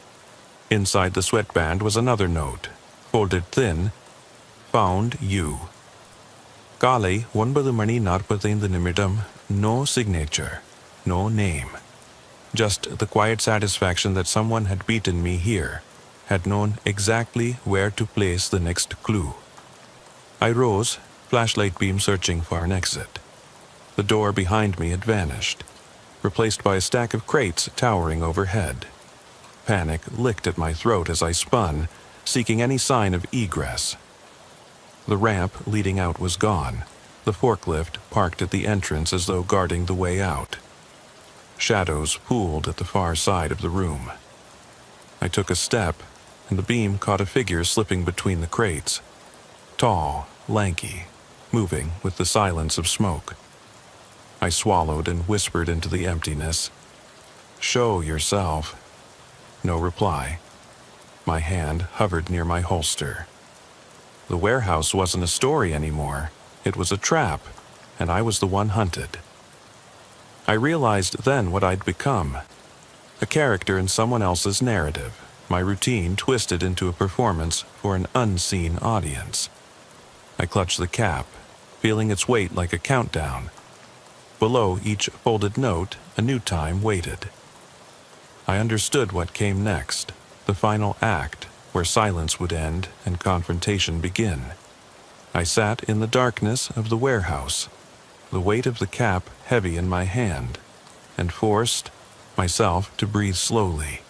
Inside the sweatband was another note, folded thin, "Found you." Kale 9:45 nimidam, no signature, no name. Just the quiet satisfaction that someone had beaten me here, had known exactly where to place the next clue. I rose, flashlight beam searching for an exit. The door behind me had vanished, replaced by a stack of crates towering overhead. Panic licked at my throat as I spun, seeking any sign of egress. The ramp leading out was gone, the forklift parked at the entrance as though guarding the way out. Shadows pooled at the far side of the room. I took a step, and the beam caught a figure slipping between the crates. Tall, lanky, moving with the silence of smoke. I swallowed and whispered into the emptiness, "Show yourself." No reply. My hand hovered near my holster. The warehouse wasn't a story anymore. It was a trap, and I was the one hunted. I realized then what I'd become. A character in someone else's narrative, my routine twisted into a performance for an unseen audience. I clutched the cap, feeling its weight like a countdown. below each folded note, a new time waited. I understood what came next, the final act, where silence would end and confrontation begin. I sat in the darkness of the warehouse, the weight of the cap heavy in my hand, and forced myself to breathe slowly.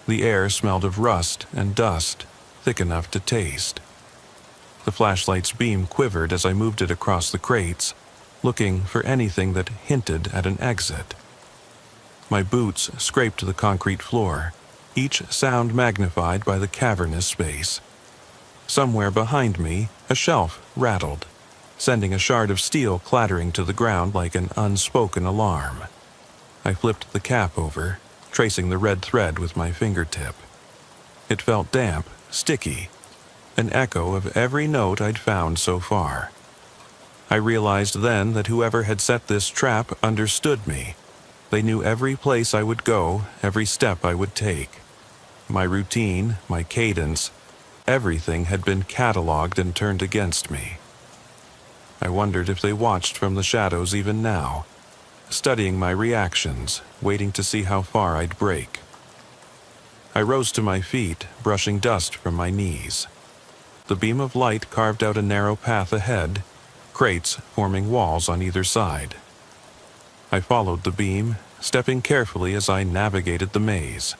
The air smelled of rust and dust, thick enough to taste. The flashlight's beam quivered as I moved it across the crates, looking for anything that hinted at an exit. My boots scraped the concrete floor, each sound magnified by the cavernous space. Somewhere behind me, a shelf rattled, sending a shard of steel clattering to the ground like an unspoken alarm. I flipped the cap over, tracing the red thread with my fingertip. It felt damp, sticky, an echo of every note I'd found so far. I realized then that whoever had set this trap understood me. They knew every place I would go, every step I would take. My routine, my cadence, everything had been catalogued and turned against me. I wondered if they watched from the shadows even now, studying my reactions, waiting to see how far I'd break. I rose to my feet, brushing dust from my knees. The beam of light carved out a narrow path ahead, crates forming walls on either side. I followed the beam, stepping carefully as I navigated the maze.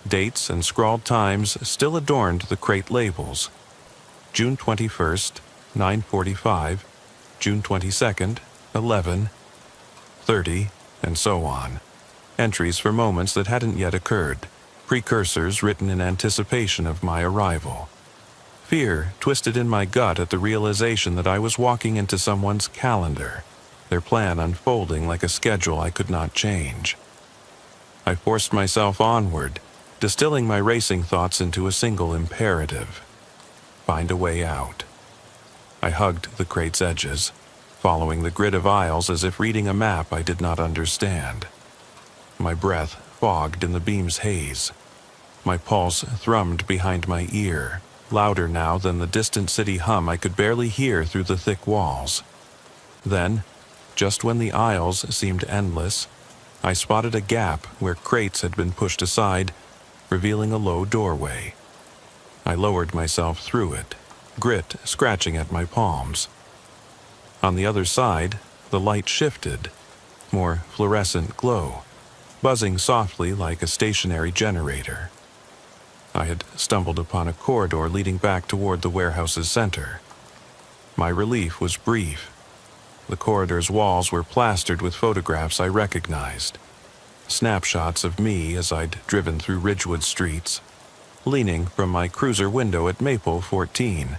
Dates and scrawled times still adorned the crate labels. June 21st, 9:45, June 22nd, 11:30, and so on. Entries for moments that hadn't yet occurred, precursors written in anticipation of my arrival. Fear twisted in my gut at the realization that I was walking into someone's calendar, their plan unfolding like a schedule I could not change. I forced myself onward, distilling my racing thoughts into a single imperative: find a way out. I hugged the crate's edges, following the grid of aisles as if reading a map I did not understand. My breath fogged in the beam's haze. My pulse thrummed behind my ear, louder now than the distant city hum I could barely hear through the thick walls. Then, just when the aisles seemed endless, I spotted a gap where crates had been pushed aside, revealing a low doorway. I lowered myself through it, grit scratching at my palms. On the other side, the light shifted, more fluorescent glow, buzzing softly like a stationary generator. I had stumbled upon a corridor leading back toward the warehouse's center. My relief was brief. The corridor's walls were plastered with photographs I recognized. Snapshots of me as I'd driven through Ridgewood streets, leaning from my cruiser window at Maple 14.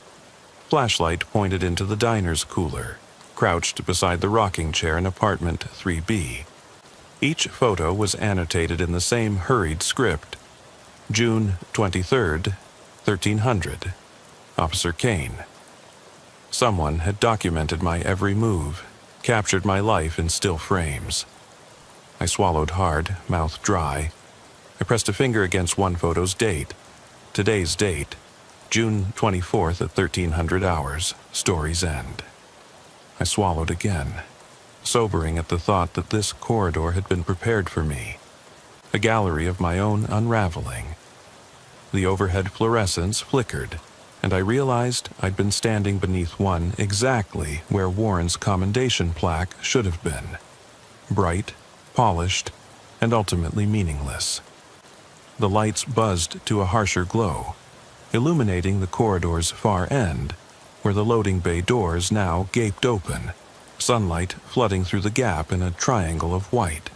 Flashlight pointed into the diner's cooler, crouched beside the rocking chair in apartment 3B. Each photo was annotated in the same hurried script. June 23rd, 1300. Officer Kane. Someone had documented my every move, captured my life in still frames. I swallowed hard, mouth dry. I pressed a finger against one photo's date. Today's date, June 24th at 1300 hours, story's end. I swallowed again, sobering at the thought that this corridor had been prepared for me, a gallery of my own unraveling. The overhead fluorescence flickered, and I realized I'd been standing beneath one exactly where Warren's commendation plaque should have been. Bright, polished, and ultimately meaningless. The lights buzzed to a harsher glow, illuminating the corridor's far end, where the loading bay doors now gaped open, sunlight flooding through the gap in a triangle of white.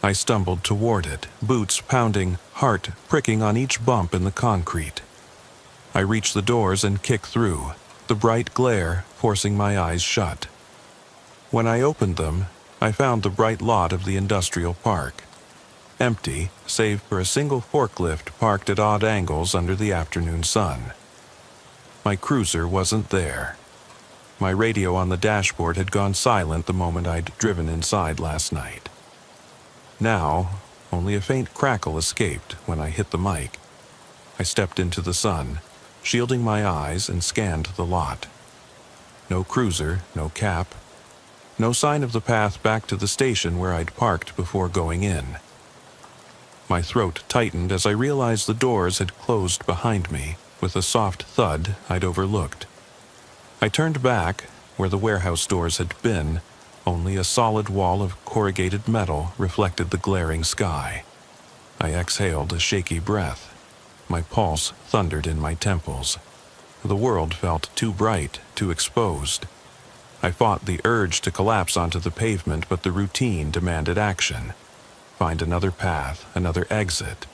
I stumbled toward it, boots pounding, heart pricking on each bump in the concrete. I reached the doors and kicked through, the bright glare forcing my eyes shut. When I opened them, I found the bright lot of the industrial park, empty save for a single forklift parked at odd angles under the afternoon sun. My cruiser wasn't there. My radio on the dashboard had gone silent the moment I'd driven inside last night. Now, only a faint crackle escaped when I hit the mic. I stepped into the sun, shielding my eyes, and scanned the lot. No cruiser, no cap. No sign of the path back to the station where I'd parked before going in. My throat tightened as I realized the doors had closed behind me with a soft thud I'd overlooked. I turned back, where the warehouse doors had been. Only a solid wall of corrugated metal reflected the glaring sky. I exhaled a shaky breath. My pulse thundered in my temples. The world felt too bright, too exposed. I fought the urge to collapse onto the pavement, but the routine demanded action. Find another path, another exit.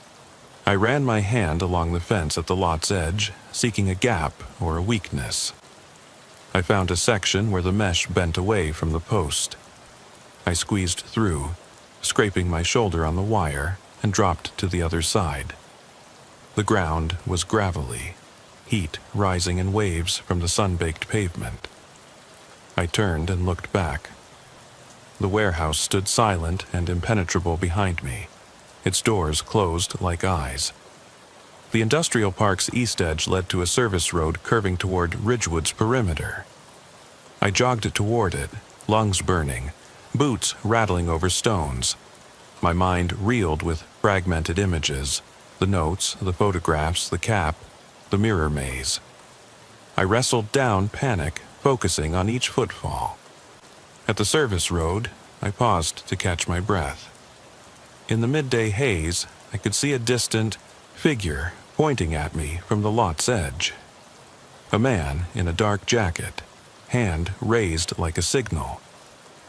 I ran my hand along the fence at the lot's edge, seeking a gap or a weakness. I found a section where the mesh bent away from the post. I squeezed through, scraping my shoulder on the wire, and dropped to the other side. The ground was gravelly, heat rising in waves from the sun-baked pavement. I turned and looked back. The warehouse stood silent and impenetrable behind me, its doors closed like eyes. The industrial park's east edge led to a service road curving toward Ridgewood's perimeter. I jogged toward it, lungs burning, boots rattling over stones. My mind reeled with fragmented images, the notes, the photographs, the cap, the mirror maze. I wrestled down panic, focusing on each footfall. At the service road, I paused to catch my breath. In the midday haze, I could see a distant figure pointing at me from the lot's edge. A man in a dark jacket, hand raised like a signal.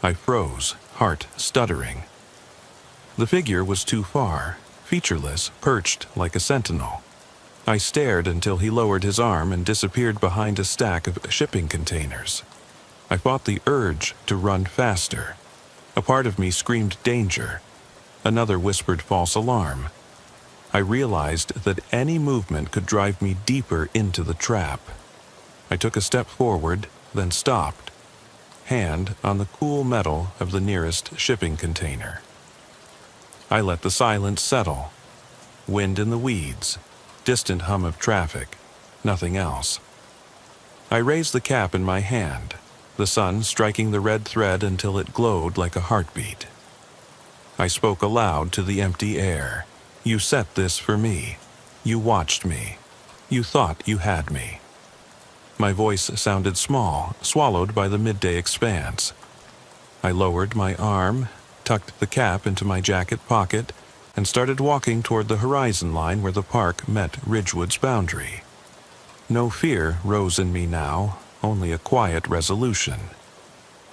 I froze, heart stuttering. The figure was too far, featureless, perched like a sentinel. I stared until he lowered his arm and disappeared behind a stack of shipping containers. I fought the urge to run faster. A part of me screamed danger. Another whispered false alarm. I realized that any movement could drive me deeper into the trap. I took a step forward, then stopped, hand on the cool metal of the nearest shipping container. I let the silence settle. Wind in the weeds, distant hum of traffic, nothing else. I raised the cap in my hand, the sun striking the red thread until it glowed like a heartbeat. I spoke aloud to the empty air. You set this for me. You watched me. You thought you had me. My voice sounded small, swallowed by the midday expanse. I lowered my arm, tucked the cap into my jacket pocket, and started walking toward the horizon line where the park met Ridgewood's boundary. No fear rose in me now, only a quiet resolution.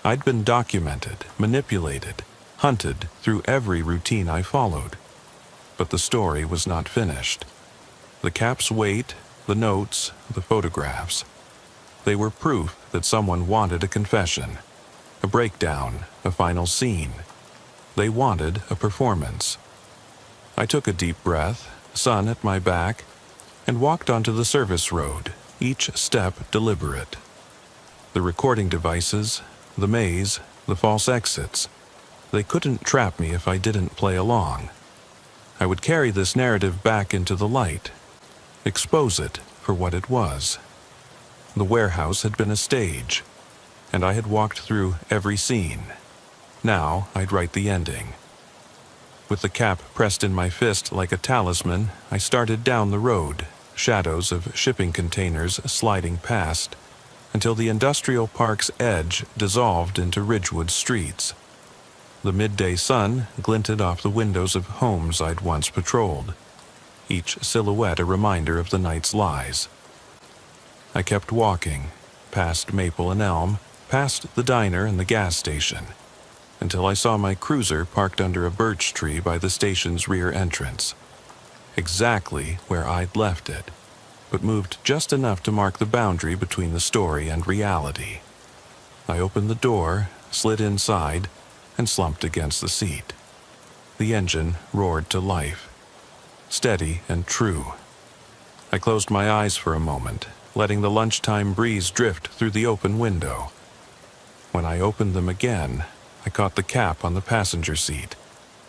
I'd been documented, manipulated, hunted through every routine I followed. But the story was not finished. The cap's weight, the notes, the photographs. They were proof that someone wanted a confession, a breakdown, a final scene. They wanted a performance. I took a deep breath, sun at my back, and walked onto the service road, each step deliberate. The recording devices, the maze, the false exits. They couldn't trap me if I didn't play along. I would carry this narrative back into the light, expose it for what it was. The warehouse had been a stage, and I had walked through every scene. Now I'd write the ending. With the cap pressed in my fist like a talisman, I started down the road, shadows of shipping containers sliding past, until the industrial park's edge dissolved into Ridgewood streets. The midday sun glinted off the windows of homes I'd once patrolled, each silhouette a reminder of the night's lies. I kept walking, past Maple and Elm, past the diner and the gas station, until I saw my cruiser parked under a birch tree by the station's rear entrance. Exactly where I'd left it, but moved just enough to mark the boundary between the story and reality. I opened the door, slid inside, and slumped against the seat. The engine roared to life, steady and true. I closed my eyes for a moment, letting the lunchtime breeze drift through the open window. When I opened them again, I caught the cap on the passenger seat,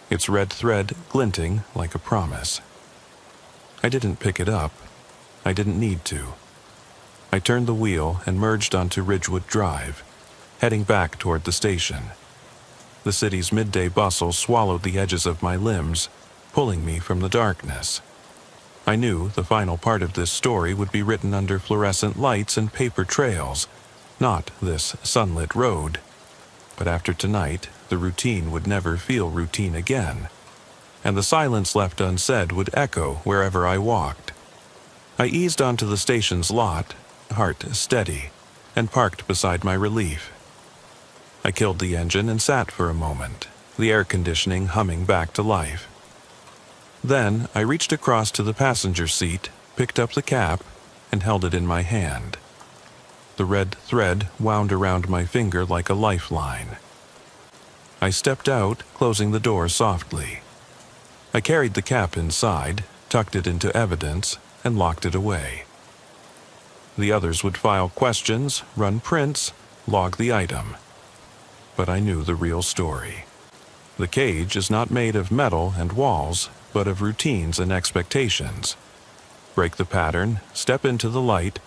its red thread glinting like a promise. I didn't pick it up. I didn't need to. I turned the wheel and merged onto Ridgewood Drive, heading back toward the station. The city's midday bustle swallowed the edges of my limbs, pulling me from the darkness. I knew the final part of this story would be written under fluorescent lights and paper trails, not this sunlit road. But after tonight, the routine would never feel routine again, and the silence left unsaid would echo wherever I walked. I eased onto the station's lot, heart steady, and parked beside my relief. I killed the engine and sat for a moment, the air conditioning humming back to life. Then I reached across to the passenger seat, picked up the cap, and held it in my hand. The red thread wound around my finger like a lifeline. I stepped out, closing the door softly. I carried the cap inside, tucked it into evidence, and locked it away. The others would file questions, run prints, log the item. But I knew the real story. The cage is not made of metal and walls, but of routines and expectations. Break the pattern, step into the light,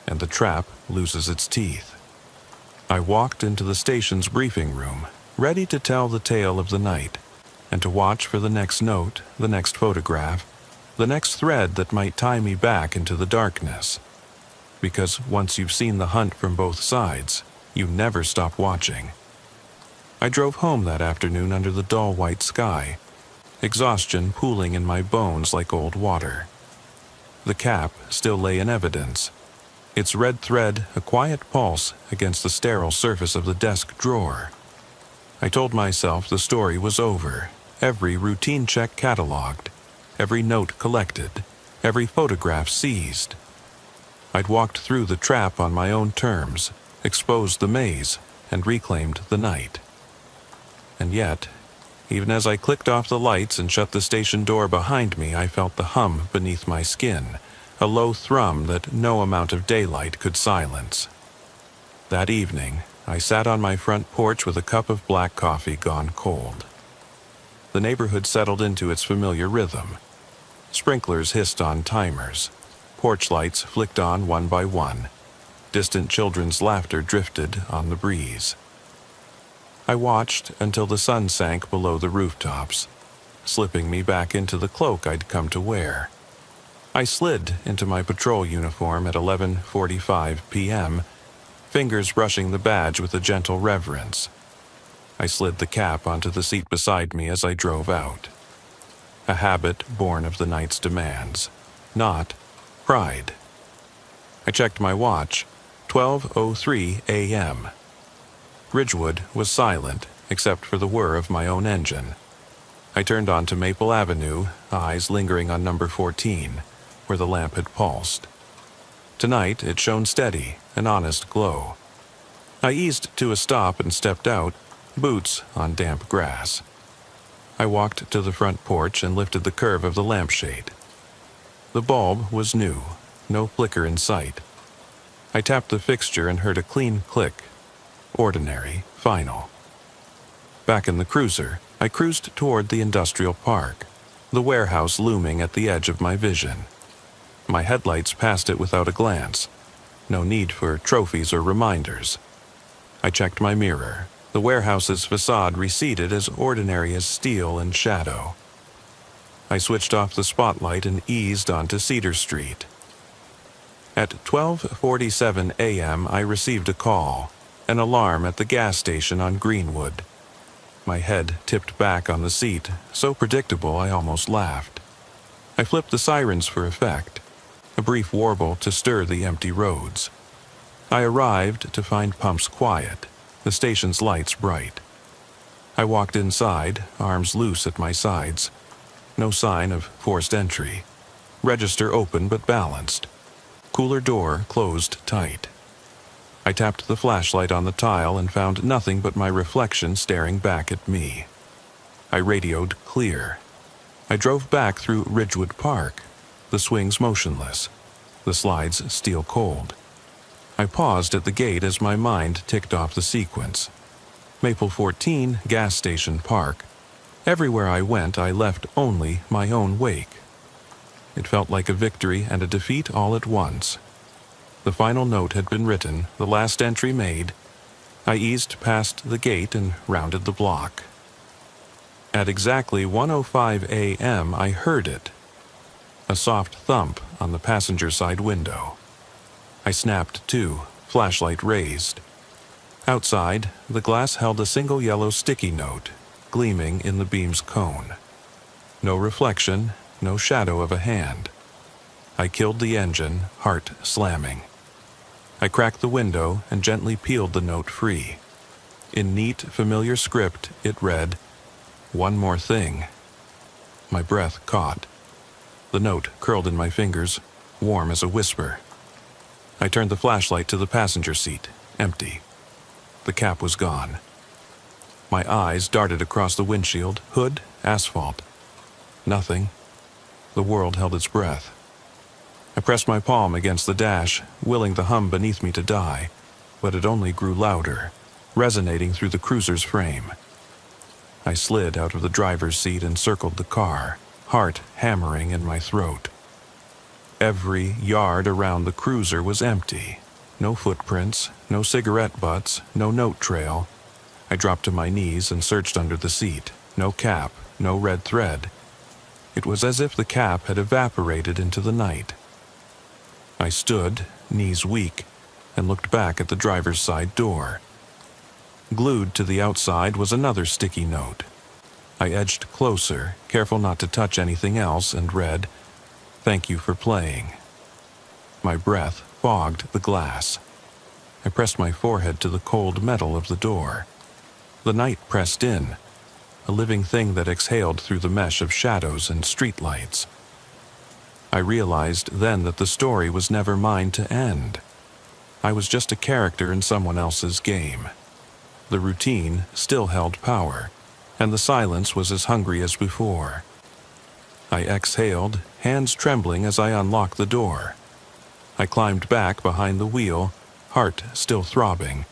and the trap loses its teeth. I walked into the station's briefing room, ready to tell the tale of the night, and to watch for the next note, the next photograph, the next thread that might tie me back into the darkness. Because once you've seen the hunt from both sides, you never stop watching. I drove home that afternoon under the dull white sky, exhaustion pooling in my bones like old water. The cap still lay in evidence, its red thread a quiet pulse against the sterile surface of the desk drawer. I told myself the story was over, every routine check cataloged, every note collected, every photograph seized. I'd walked through the trap on my own terms, exposed the maze, and reclaimed the night. And yet, even as I clicked off the lights and shut the station door behind me, I felt the hum beneath my skin, a low thrum that no amount of daylight could silence. That evening, I sat on my front porch with a cup of black coffee gone cold. The neighborhood settled into its familiar rhythm. Sprinklers hissed on timers. Porch lights flicked on one by one. Distant children's laughter drifted on the breeze. I watched until the sun sank below the rooftops, slipping me back into the cloak I'd come to wear. I slid into my patrol uniform at 11:45 p.m., fingers brushing the badge with a gentle reverence. I slid the cap onto the seat beside me as I drove out. A habit born of the night's demands, not pride. I checked my watch, 12:03 a.m. Ridgewood was silent, except for the whir of my own engine. I turned onto Maple Avenue, eyes lingering on number 14, where the lamp had pulsed. Tonight it shone steady, an honest glow. I eased to a stop and stepped out, boots on damp grass. I walked to the front porch and lifted the curve of the lampshade. The bulb was new, no flicker in sight. I tapped the fixture and heard a clean click. Ordinary, final. Back in the cruiser, I cruised toward the industrial park, the warehouse looming at the edge of my vision. My headlights passed it without a glance. No need for trophies or reminders. I checked my mirror. The warehouse's facade receded as ordinary as steel and shadow. I switched off the spotlight and eased onto Cedar Street. At 12:47 a.m. I received a call, an alarm at the gas station on Greenwood. My head tipped back on the seat, so predictable I almost laughed. I flipped the sirens for effect, a brief warble to stir the empty roads. I arrived to find pumps quiet, the station's lights bright. I walked inside, arms loose at my sides. No sign of forced entry. Register open but balanced. Cooler door closed tight. I tapped the flashlight on the tile and found nothing but my reflection staring back at me. I radioed clear. I drove back through Ridgewood Park, the swings motionless, the slides steel cold. I paused at the gate as my mind ticked off the sequence. Maple 14, gas station park. Everywhere I went, I left only my own wake. It felt like a victory and a defeat all at once. The final note had been written, the last entry made, I eased past the gate and rounded the block. At exactly 1:05 a.m., I heard it. A soft thump on the passenger side window. I snapped to, flashlight raised. Outside, the glass held a single yellow sticky note, gleaming in the beam's cone. No reflection, no shadow of a hand. I killed the engine, heart slamming. I cracked the window and gently peeled the note free. In neat, familiar script, it read, "One more thing." My breath caught. The note curled in my fingers, warm as a whisper. I turned the flashlight to the passenger seat, empty. The cap was gone. My eyes darted across the windshield, hood, asphalt. Nothing. The world held its breath. I pressed my palm against the dash, willing the hum beneath me to die, but it only grew louder, resonating through the cruiser's frame. I slid out of the driver's seat and circled the car, heart hammering in my throat. Every yard around the cruiser was empty. No footprints, no cigarette butts, no note trail. I dropped to my knees and searched under the seat. No cap, no red thread. It was as if the cap had evaporated into the night. I stood, knees weak, and looked back at the driver's side door. Glued to the outside was another sticky note. I edged closer, careful not to touch anything else, and read, "Thank you for playing." My breath fogged the glass. I pressed my forehead to the cold metal of the door. The night pressed in, a living thing that exhaled through the mesh of shadows and streetlights. I realized then that the story was never mine to end. I was just a character in someone else's game. The routine still held power, and the silence was as hungry as before. I exhaled, hands trembling as I unlocked the door. I climbed back behind the wheel, heart still throbbing,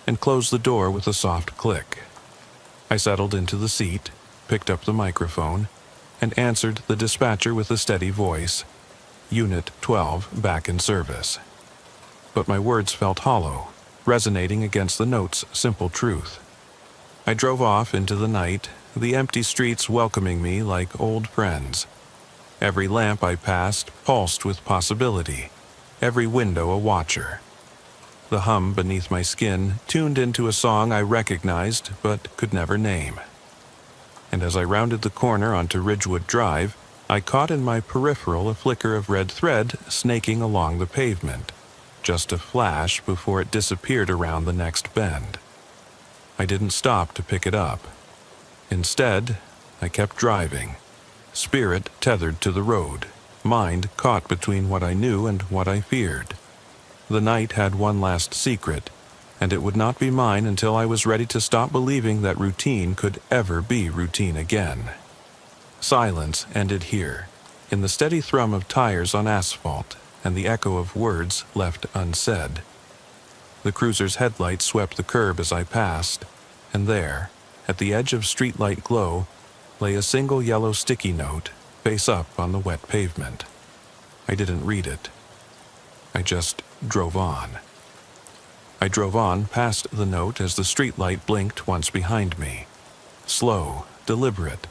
and closed the door with a soft click. I settled into the seat, picked up the microphone, and answered the dispatcher with a steady voice, "Unit 12 back in service." But my words felt hollow, resonating against the note's simple truth. I drove off into the night, the empty streets welcoming me like old friends. Every lamp I passed pulsed with possibility, every window a watcher. The hum beneath my skin tuned into a song I recognized but could never name. And as I rounded the corner onto Ridgewood Drive, I caught in my peripheral a flicker of red thread snaking along the pavement, just a flash before it disappeared around the next bend. I didn't stop to pick it up. Instead, I kept driving, spirit tethered to the road, mind caught between what I knew and what I feared. The night had one last secret, and it would not be mine until I was ready to stop believing that routine could ever be routine again. Silence ended here, in the steady thrum of tires on asphalt and the echo of words left unsaid. The cruiser's headlights swept the curb as I passed, and there, at the edge of streetlight glow, lay a single yellow sticky note, face up on the wet pavement. I didn't read it. I just drove on. I drove on past the note as the streetlight blinked once behind me. Slow, deliberate,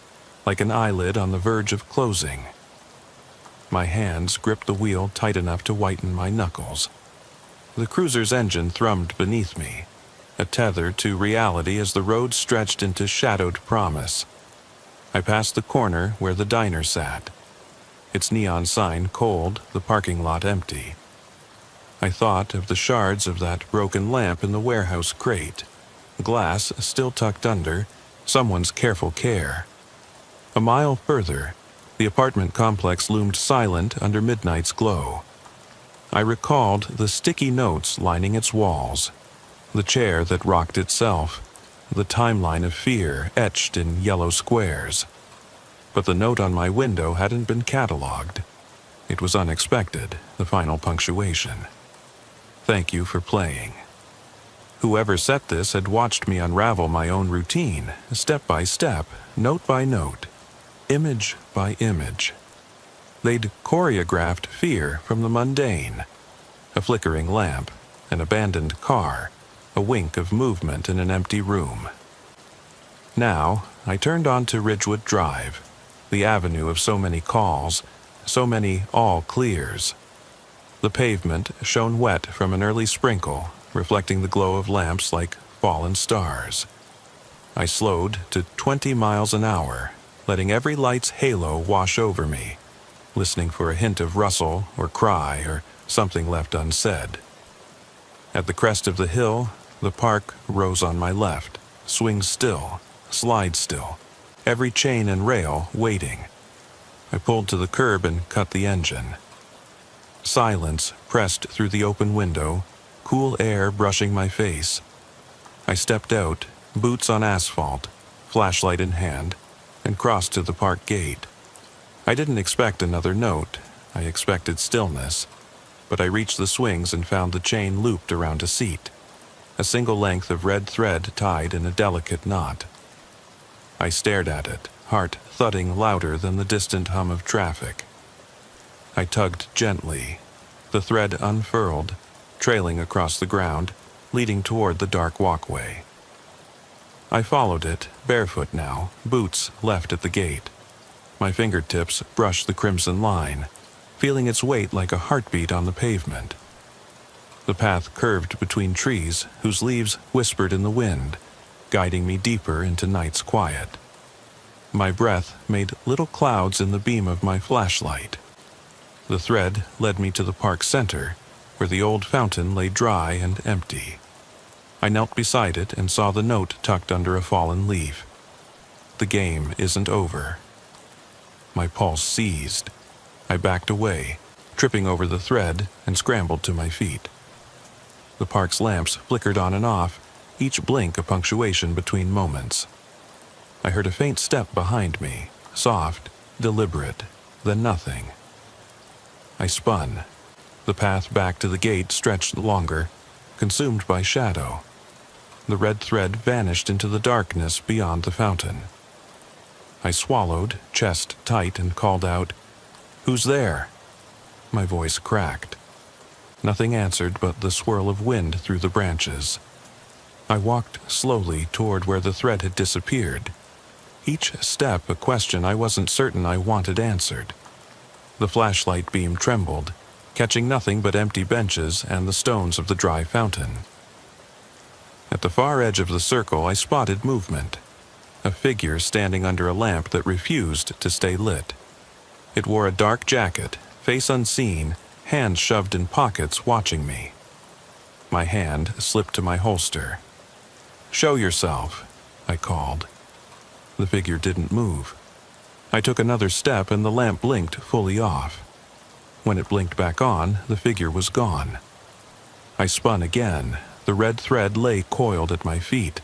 like an eyelid on the verge of closing. My hands gripped the wheel tight enough to whiten my knuckles. The cruiser's engine thrummed beneath me, a tether to reality as the road stretched into shadowed promise. I passed the corner where the diner sat, its neon sign cold, the parking lot empty. I thought of the shards of that broken lamp in the warehouse crate, glass still tucked under, someone's careful care. A mile further, the apartment complex loomed silent under midnight's glow. I recalled the sticky notes lining its walls, the chair that rocked itself, the timeline of fear etched in yellow squares. But the note on my window hadn't been cataloged. It was unexpected, the final punctuation. Thank you for playing. Whoever set this had watched me unravel my own routine, step by step, note by note, image by image. They'd choreographed fear from the mundane. A flickering lamp, an abandoned car, a wink of movement in an empty room. Now, I turned onto Ridgewood Drive, the avenue of so many calls, so many all clears. The pavement shone wet from an early sprinkle, reflecting the glow of lamps like fallen stars. I slowed to 20 miles an hour, letting every light's halo wash over me, listening for a hint of rustle or cry or something left unsaid. At the crest of the hill, the park rose on my left, swing still, slide still, every chain and rail waiting. I pulled to the curb and cut the engine. Silence pressed through the open window, cool air brushing my face. I stepped out, boots on asphalt, flashlight in hand, and crossed to the park gate. I didn't expect another note. I expected stillness. But I reached the swings and found the chain looped around a seat, a single length of red thread tied in a delicate knot. I stared at it, heart thudding louder than the distant hum of traffic. I tugged gently. The thread unfurled, trailing across the ground, leading toward the dark walkway. I followed it, barefoot now, boots left at the gate. My fingertips brushed the crimson line, feeling its weight like a heartbeat on the pavement. The path curved between trees whose leaves whispered in the wind, guiding me deeper into night's quiet. My breath made little clouds in the beam of my flashlight. The thread led me to the park center, where the old fountain lay dry and empty. I knelt beside it and saw the note tucked under a fallen leaf. The game isn't over. My pulse seized. I backed away, tripping over the thread, and scrambled to my feet. The park's lamps flickered on and off, each blink a punctuation between moments. I heard a faint step behind me, soft, deliberate, then nothing. I spun. The path back to the gate stretched longer, consumed by shadow. The red thread vanished into the darkness beyond the fountain. I swallowed, chest tight, and called out, "Who's there?" My voice cracked. Nothing answered but the swirl of wind through the branches. I walked slowly toward where the thread had disappeared. Each step a question I wasn't certain I wanted answered. The flashlight beam trembled, catching nothing but empty benches and the stones of the dry fountain. At the far edge of the circle, I spotted movement. A figure standing under a lamp that refused to stay lit. It wore a dark jacket, face unseen, hands shoved in pockets, watching me. My hand slipped to my holster. "Show yourself," I called. The figure didn't move. I took another step and the lamp blinked fully off. When it blinked back on, the figure was gone. I spun again. The red thread lay coiled at my feet.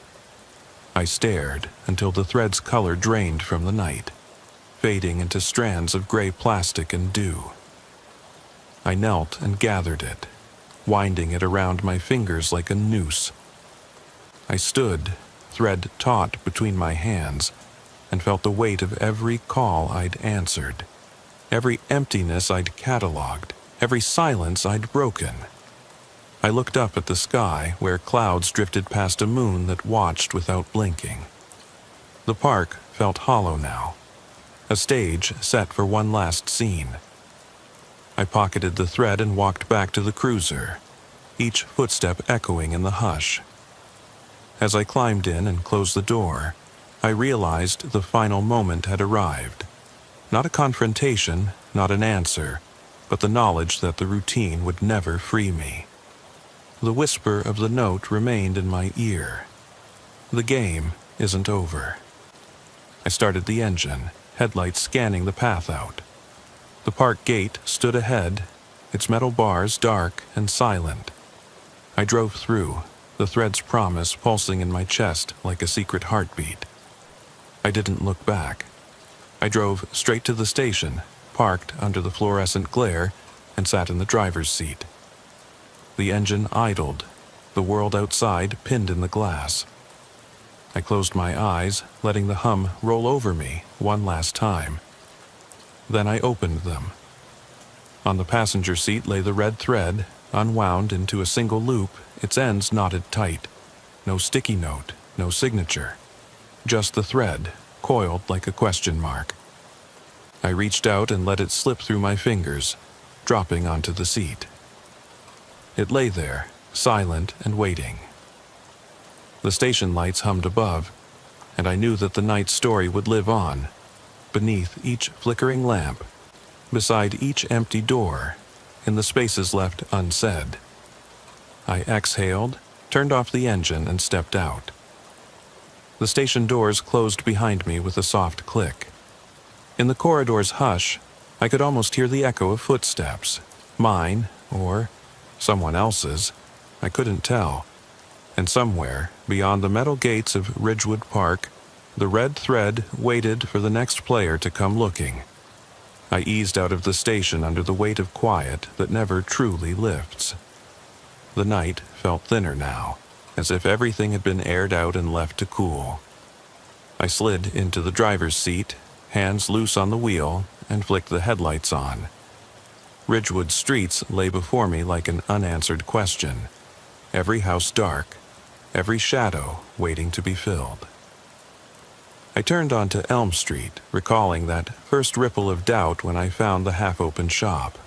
I stared until the thread's color drained from the night, fading into strands of gray plastic and dew. I knelt and gathered it, winding it around my fingers like a noose. I stood, thread taut between my hands, and felt the weight of every call I'd answered, every emptiness I'd cataloged, every silence I'd broken. I looked up at the sky where clouds drifted past a moon that watched without blinking. The park felt hollow now, a stage set for one last scene. I pocketed the thread and walked back to the cruiser, each footstep echoing in the hush. As I climbed in and closed the door, I realized the final moment had arrived. Not a confrontation, not an answer, but the knowledge that the routine would never free me. The whisper of the note remained in my ear. The game isn't over. I started the engine, headlights scanning the path out. The park gate stood ahead, its metal bars dark and silent. I drove through, the thread's promise pulsing in my chest like a secret heartbeat. I didn't look back. I drove straight to the station, parked under the fluorescent glare, and sat in the driver's seat. The engine idled, the world outside pinned in the glass. I closed my eyes, letting the hum roll over me one last time. Then I opened them. On the passenger seat lay the red thread, unwound into a single loop, its ends knotted tight, No sticky note, no signature. Just the thread, coiled like a question mark. I reached out and let it slip through my fingers, dropping onto the seat. It lay there, silent and waiting. The station lights hummed above, and I knew that the night's story would live on, beneath each flickering lamp, beside each empty door, in the spaces left unsaid. I exhaled, turned off the engine, and stepped out. The station doors closed behind me with a soft click. In the corridor's hush, I could almost hear the echo of footsteps, mine or someone else's. I couldn't tell. And somewhere, beyond the metal gates of Ridgewood Park, the red thread waited for the next player to come looking. I eased out of the station under the weight of quiet that never truly lifts. The night felt thinner now, as if everything had been aired out and left to cool. I slid into the driver's seat, hands loose on the wheel, and flicked the headlights on. Ridgewood streets lay before me like an unanswered question, every house dark, every shadow waiting to be filled. I turned onto Elm Street, recalling that first ripple of doubt when I found the half-open shop.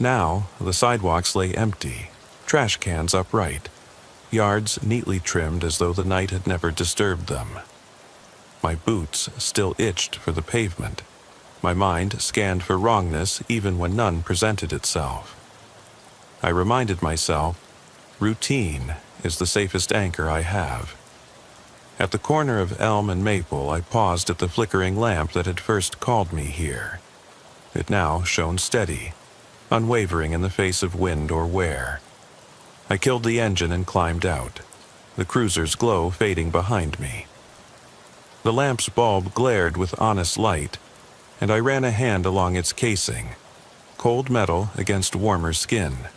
Now, the sidewalks lay empty, trash cans upright, yards neatly trimmed as though the night had never disturbed them. My boots still itched for the pavement. My mind scanned for wrongness even when none presented itself. I reminded myself, routine is the safest anchor I have. At the corner of Elm and Maple, I paused at the flickering lamp that had first called me here. It now shone steady, unwavering in the face of wind or wear. I killed the engine and climbed out, the cruiser's glow fading behind me. The lamp's bulb glared with honest light, and I ran a hand along its casing, cold metal against warmer skin.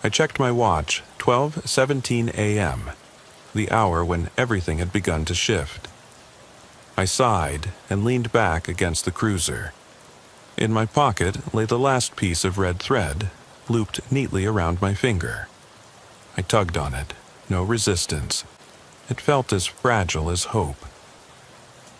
I checked my watch, 12:17 a.m., the hour when everything had begun to shift. I sighed and leaned back against the cruiser. In my pocket lay the last piece of red thread, looped neatly around my finger. I tugged on it, no resistance. It felt as fragile as hope.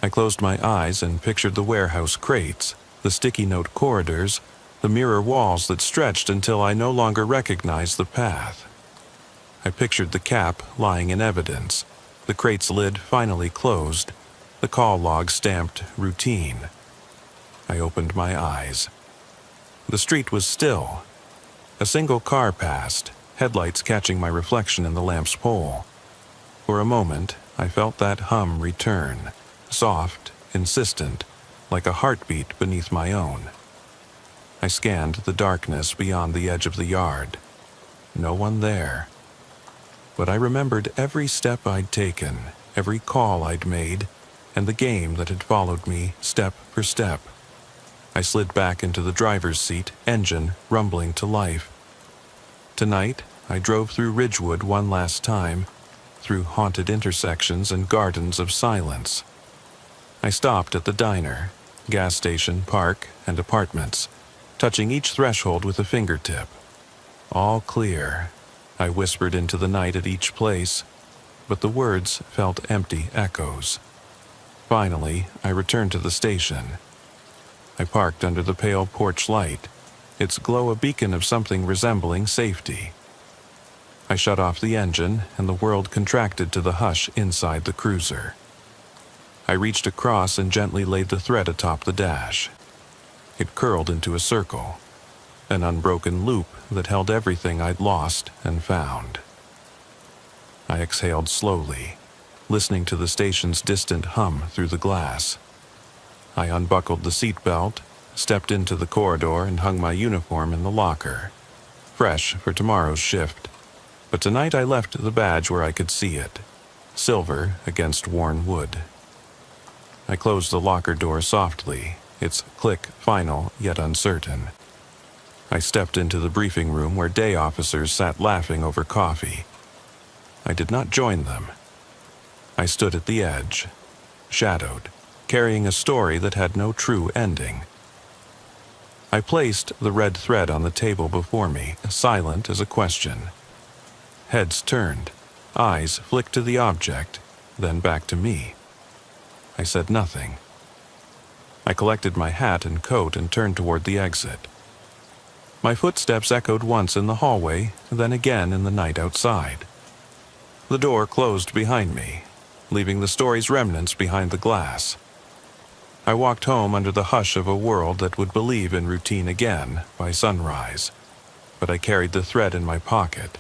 I closed my eyes and pictured the warehouse crates, the sticky note corridors, the mirror walls that stretched until I no longer recognized the path. I pictured the cap lying in evidence, the crate's lid finally closed, the call log stamped routine. I opened my eyes. The street was still. A single car passed, headlights catching my reflection in the lamp's pole. For a moment, I felt that hum return, soft, insistent, like a heartbeat beneath my own. I scanned the darkness beyond the edge of the yard. No one there. But I remembered every step I'd taken, every call I'd made, and the game that had followed me step for step. I slid back into the driver's seat, engine rumbling to life. Tonight, I drove through Ridgewood one last time, through haunted intersections and gardens of silence. I stopped at the diner, gas station, park, and apartments, touching each threshold with a fingertip. All clear, I whispered into the night at each place, but the words felt empty echoes. Finally, I returned to the station. I parked under the pale porch light, its glow a beacon of something resembling safety. I shut off the engine, and the world contracted to the hush inside the cruiser. I reached across and gently laid the thread atop the dash. It curled into a circle, an unbroken loop that held everything I'd lost and found. I exhaled slowly, listening to the station's distant hum through the glass. I unbuckled the seatbelt, stepped into the corridor, and hung my uniform in the locker, fresh for tomorrow's shift. But tonight I left the badge where I could see it, silver against worn wood. I closed the locker door softly, its click final yet uncertain. I stepped into the briefing room where day officers sat laughing over coffee. I did not join them. I stood at the edge, shadowed, carrying a story that had no true ending. I placed the red thread on the table before me, silent as a question. Heads turned, Eyes flicked to the object, then back to me. I said nothing. I collected my hat and coat and turned toward the exit. My footsteps echoed once in the hallway, then again in the night outside. The door closed behind me, leaving the story's remnants behind the glass. I walked home under the hush of a world that would believe in routine again by sunrise, but I carried the thread in my pocket,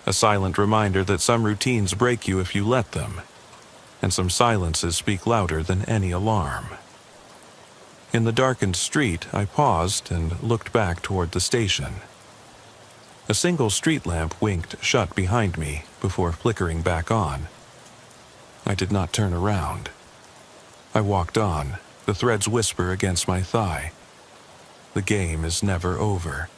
a silent reminder that some routines break you if you let them, and some silences speak louder than any alarm. In the darkened street, I paused and looked back toward the station. A single street lamp winked shut behind me before flickering back on. I did not turn around. I walked on, the threads whisper against my thigh. The game is never over.